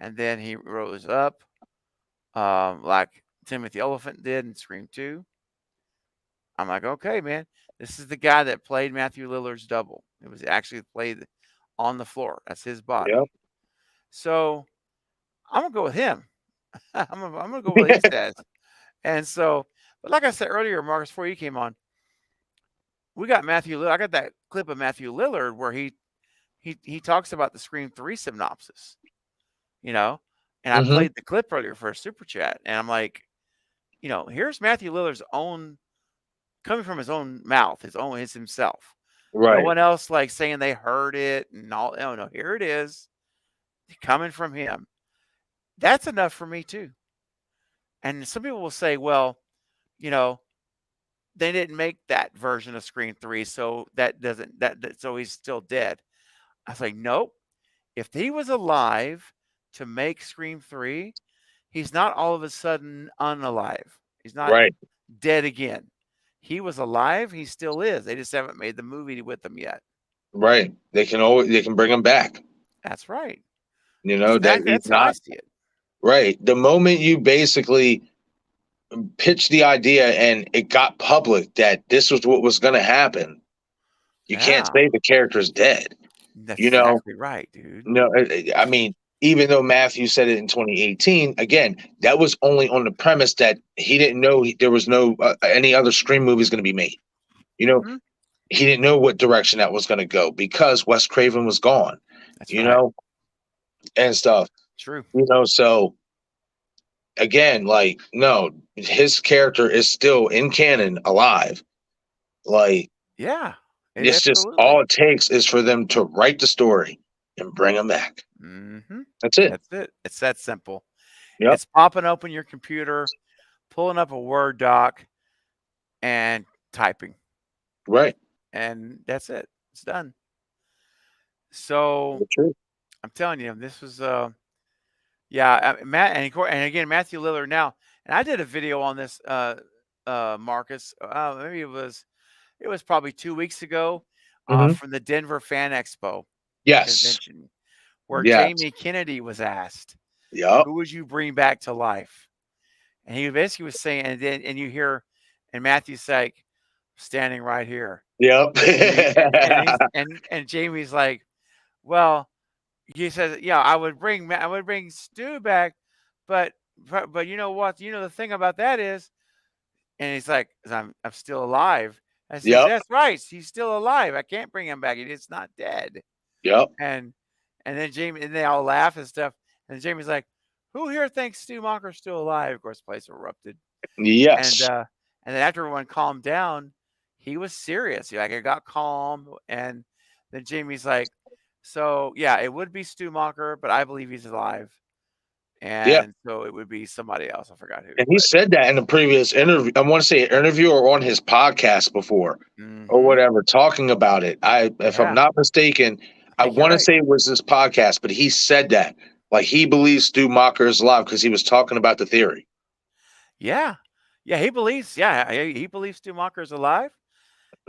and then he rose up, like Timothy Olyphant did in Scream 2. I'm like, okay, man, this is the guy that played Matthew Lillard's double. It was actually played on the floor. That's his body. Yep. So I'm gonna go with him. I'm gonna go with what he says. And so, but like I said earlier, Marcus, before you came on, we got Matthew Lillard. I got that clip of Matthew Lillard where he talks about the Scream 3 synopsis, and I played the clip earlier for a super chat, and I'm like, here's Matthew Lillard's own coming from his own mouth, his himself. No Right. one else like saying they heard it and all. Oh no, here it is, coming from him. That's enough for me too. And some people will say, well, you know, they didn't make that version of Scream 3, so so he's still dead. I was like, nope. If he was alive to make Scream 3, he's not all of a sudden unalive. He's not Right. dead again. He was alive. He still is. They just haven't made the movie with him yet. Right. They can bring him back. That's right. You know, that he's That's how I not see it. right. The moment you basically pitched the idea and it got public that this was what was going to happen, you can't Yeah. say the character's dead. That's You know, exactly right, dude. no, I mean, even though Matthew said it in 2018, again, that was only on the premise that he didn't know there was no any other Scream movies going to be made. You know, Mhm. he didn't know what direction that was going to go because Wes Craven was gone. That's You right. know, and stuff. True. You know, so again, like, no, his character is still in canon, alive. Like, Yeah. it's just Absolutely. all it takes is for them to write the story and bring him back. Mm-hmm. That's it. That's it. It's that simple. Yep. It's popping open your computer, pulling up a Word doc, and typing. Right. And that's it. It's done. So True. I'm telling you, this was Matt and again Matthew Lillard now. And I did a video on this Marcus. Maybe it was probably 2 weeks ago Mhm. from the Denver Fan Expo Yes. convention, where Yes. Jamie Kennedy was asked, Yep. who would you bring back to life? And he basically was saying, and you hear, and Matthew's like, standing right here. Yep. And Jamie's like, well, he says, yeah, I would bring Stu back, but you know what? You know the thing about that is, and he's like, I'm still alive. I says, Yep. that's right. He's still alive. I can't bring him back. He's not dead. Yep. And then Jamie, and they all laugh and stuff. And Jamie's like, who here thinks Stu Macher's still alive? Of course, the place erupted. Yes. And then after everyone calmed down, he was serious. It got calm. And then Jamie's like, so yeah, it would be Stu Macher, but I believe he's alive. And so it would be somebody else. I forgot who. And he said that in the previous interview. I want to say interview or on his podcast before or whatever, talking about it. If I'm not mistaken, I want to say it was this podcast, but he said that. Like, he believes Stu Macher is alive because he was talking about the theory. Yeah. Yeah, he believes. Yeah, he believes Stu Macher is alive.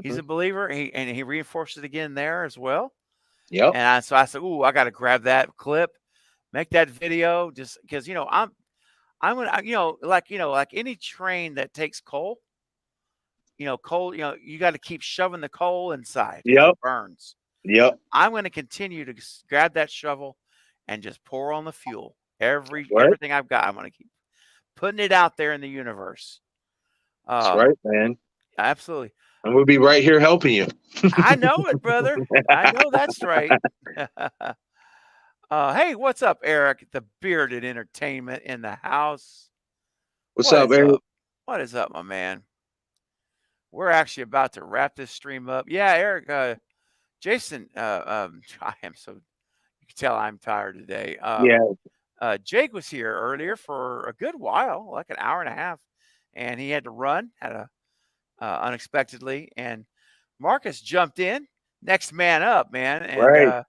He's a believer. He reinforced it again there as well. Yep. And so I said, "Ooh, I got to grab that clip, make that video, just because I'm gonna like any train that takes coal. Coal. You got to keep shoving the coal inside. Yep. It burns. Yep. I'm going to continue to grab that shovel and just pour on the fuel. Everything I've got, I'm going to keep putting it out there in the universe. That's right, man. Absolutely. And we'll be right here helping you. I know it, brother. I know that's right. Hey, what's up, Eric? The Bearded Entertainment in the house. What's up, Eric? What is up, my man? We're actually about to wrap this stream up. Yeah, Eric, Jason, I am so, you can tell I'm tired today. Jake was here earlier for a good while, like an hour and a half, and he had to run, unexpectedly, and Marcus jumped in, next man up, man, and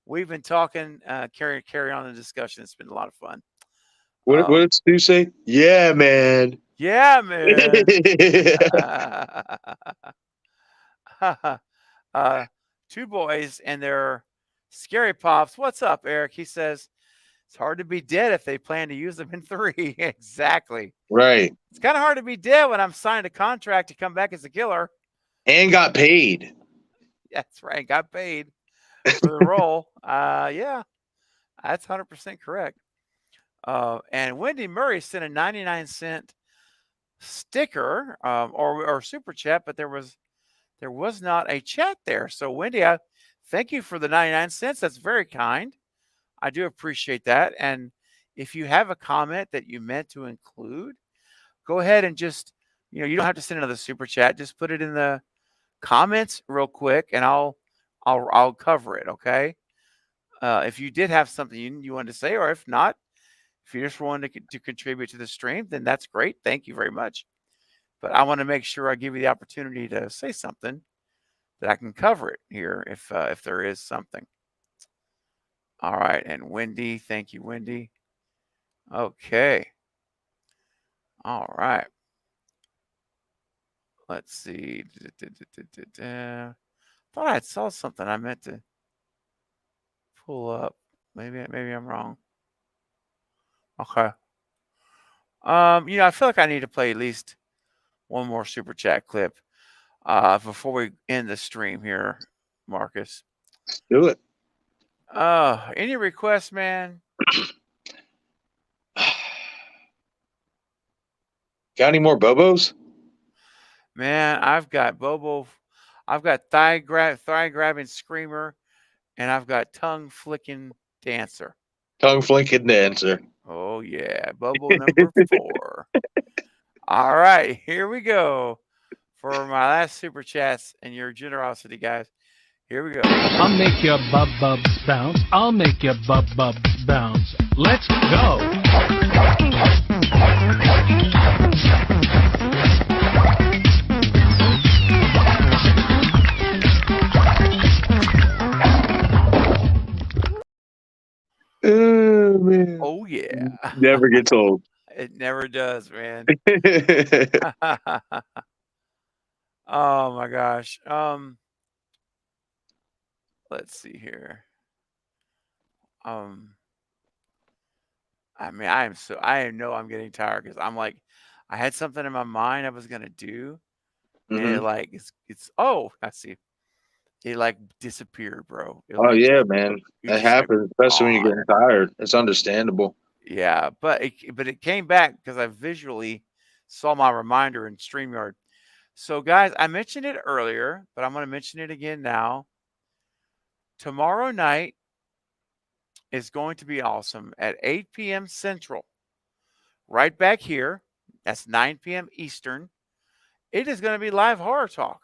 we've been talking, carry on the discussion. It's been a lot of fun. What did Stu say? Yeah, man. Yeah, man. Two boys and their scary pops. What's up, Eric? He says it's hard to be dead if they plan to use them in 3. Exactly. Right. It's kind of hard to be dead when I'm signed a contract to come back as a killer. And got paid. That's right. Got paid for the role. Yeah, that's 100% correct. And Wendy Murray sent a 99-cent sticker or super chat, but there was not a chat there. So Wendy, I thank you for the 99 cents. That's very kind. I do appreciate that. And if you have a comment that you meant to include, go ahead and just you don't have to send another super chat. Just put it in the comments real quick, and I'll cover it. Okay. If you did have something you wanted to say, or if not, if you just wanted to contribute to the stream, then that's great. Thank you very much. But I want to make sure I give you the opportunity to say something that I can cover it here if there is something. All right, and Wendy, thank you, Wendy. Okay. All right. Let's see. Thought I saw something I meant to pull up. Maybe I'm wrong. Okay. I feel like I need to play at least one more super chat clip before we end the stream here, Marcus. Do it. Any requests, man? Got any more Bobos? Man, I've got Bobo. I've got thigh grabbing screamer, and I've got tongue flicking dancer. Tongue flicking dancer. Oh yeah, Bobo number 4. All right, here we go for my last super chats and your generosity, guys. Here we go. I'll make your bubs bounce. I'll make your bubs bounce. Let's go. Oh man. Oh yeah. Never gets old. It never does, man. Oh my gosh. Let's see here. I mean, I know I'm getting tired because I'm like, I had something in my mind I was gonna do, and it like I see. It like disappeared, bro. Yeah, man. It happens, especially when you're getting tired. It's understandable. Yeah, but it came back because I visually saw my reminder in StreamYard. So, guys, I mentioned it earlier, but I'm going to mention it again now. Tomorrow night is going to be awesome at 8 p.m. Central, right back here. That's 9 p.m. Eastern. It is going to be live horror talk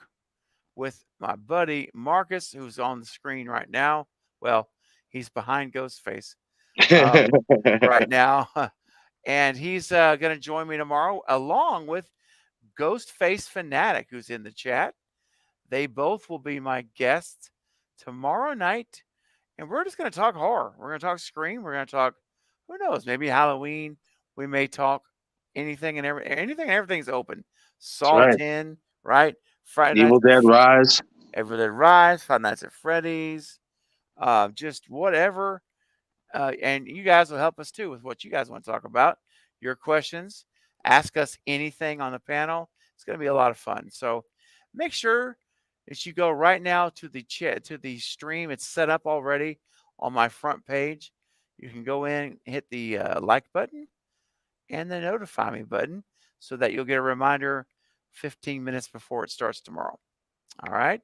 with my buddy Marcus, who's on the screen right now. Well, he's behind Ghostface right now. And he's going to join me tomorrow along with Ghostface Fanatic, who's in the chat. They both will be my guests tomorrow night. And we're just going to talk horror. We're going to talk Scream. We're going to talk, who knows, maybe Halloween. We may talk anything and everything's open. Saw 10, right? Friday Evil Dead Rise. Evil Dead Rise, Five Nights at Freddy's, just whatever. And you guys will help us too with what you guys want to talk about. Your questions. Ask us anything on the panel. It's going to be a lot of fun. So make sure that you go right now to the chat, to the stream. It's set up already on my front page. You can go in, hit the like button and the notify me button so that you'll get a reminder 15 minutes before it starts tomorrow. All right,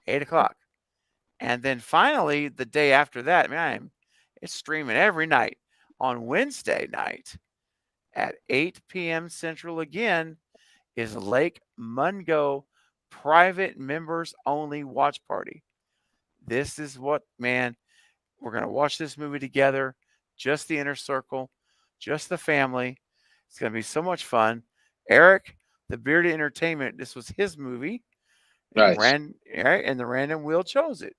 8 o'clock. And then finally, the day after that, man, it's streaming every night on Wednesday night at 8 p.m. Central again is Lake Mungo private members only watch party. This is what, man, we're going to watch this movie together, just the inner circle, just the family. It's going to be so much fun. Eric, the Bearded Entertainment, this was his movie. Nice. And the random wheel chose it.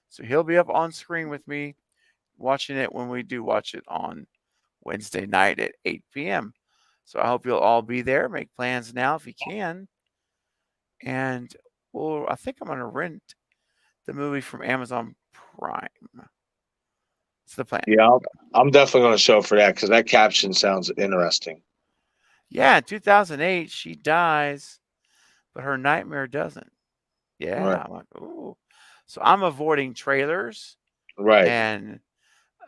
So he'll be up on screen with me watching it when we do watch it on Wednesday night at 8 p.m. So I hope you'll all be there. Make plans now if you can. And I think I'm going to rent the movie from Amazon Prime. It's the plan. Yeah, I'm definitely going to show up for that because that caption sounds interesting. Yeah, in 2008, she dies, but her nightmare doesn't. Yeah, right. I'm like, ooh. So I'm avoiding trailers. Right. And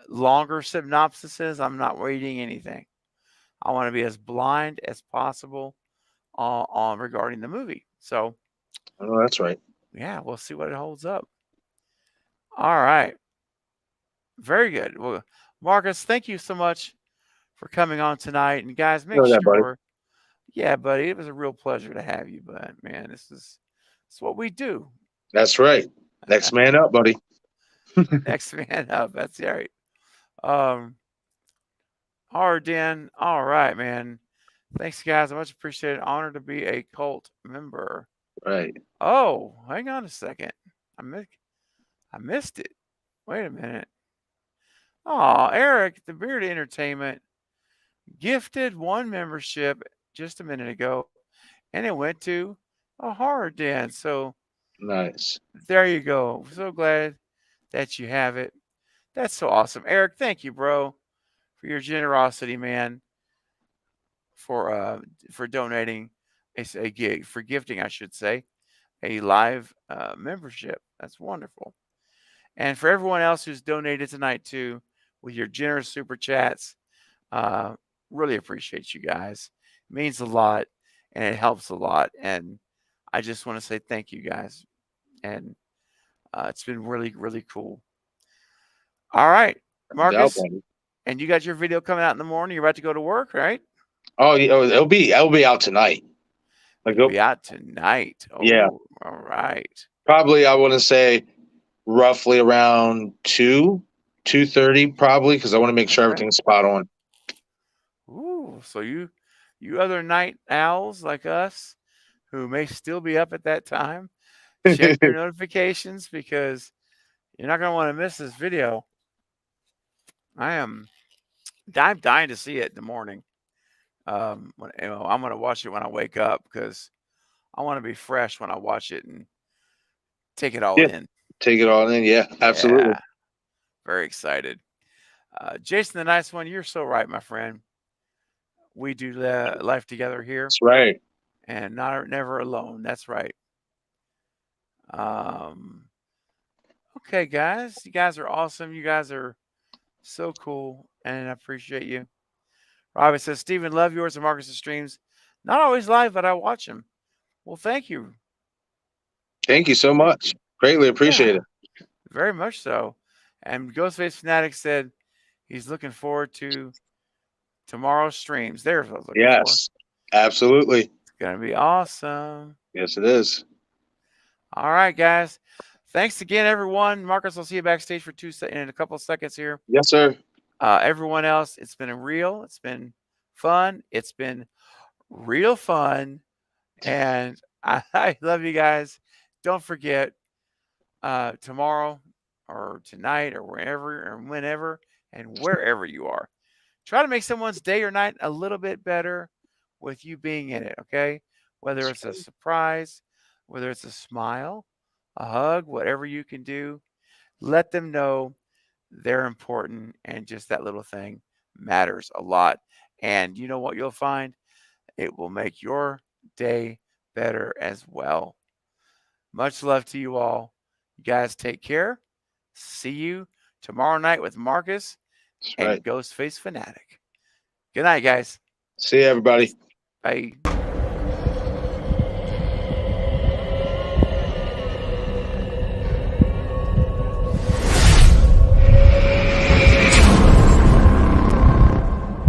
longer synopsises. I'm not reading anything. I want to be as blind as possible on regarding the movie. So, oh, that's right. Yeah, we'll see what it holds up. All right. Very good. Well, Marcus, thank you so much for coming on tonight. And guys, make sure Yeah, buddy, it was a real pleasure to have you, bud. Man, it's what we do. That's right. Next man up, buddy. Next man up. That's right. Um, all right, Dan. All right, man. Thanks, guys. I much appreciate it. Honored to be a cult member. Right. Oh, hang on a second. I missed it. Wait a minute. Oh, Eric, the Beard Entertainment gifted one membership just a minute ago, and it went to a horror den. So Nice. there you go. So glad that you have it. That's so awesome. Eric, thank you, bro, for your generosity, man, for donating a gig, for gifting, I should say, a live membership. That's wonderful. And for everyone else who's donated tonight too, with your generous super chats, really appreciate you guys. It means a lot and it helps a lot. And I just want to say thank you guys. And it's been really, really cool. All right, Marcus. And you got your video coming out in the morning. You're about to go to work, right? Oh, yeah, it'll be out tonight. It'll be out tonight. Oh, yeah. All right. Probably, I want to say roughly around 2:30, probably, because I want to make sure everything's spot on. Ooh, so you other night owls like us who may still be up at that time, check your notifications because you're not going to want to miss this video. I'm dying to see it in the morning. I'm going to watch it when I wake up because I want to be fresh when I watch it and take it all in. Take it all in. Yeah, absolutely. Yeah. Very excited. Jason, the nice one, you're so right, my friend. We do life together here. That's right. And never alone. That's right. Okay, guys. You guys are awesome. You guys are so cool. And I appreciate you. Robbie says, Stephen, love yours and Marcus's streams. Not always live, but I watch them. Well, thank you. Thank you so much. Greatly appreciate it. Very much so. And Ghostface Fanatic said he's looking forward to tomorrow's streams. There's what I was looking for. Yes, absolutely. It's going to be awesome. Yes, it is. All right, guys. Thanks again, everyone. Marcus, I'll see you backstage for in a couple of seconds here. Yes, sir. Everyone else, it's been it's been fun. It's been real fun. And I love you guys. Don't forget, tomorrow or tonight or whenever and wherever you are, try to make someone's day or night a little bit better with you being in it, okay? Whether it's a surprise, whether it's a smile, a hug, whatever you can do, let them know they're important and just that little thing matters a lot. And you know what you'll find? It will make your day better as well. Much love to you all. You guys take care. See you tomorrow night with Marcus and Ghostface Fanatic. Good night, guys. See you, everybody. Bye.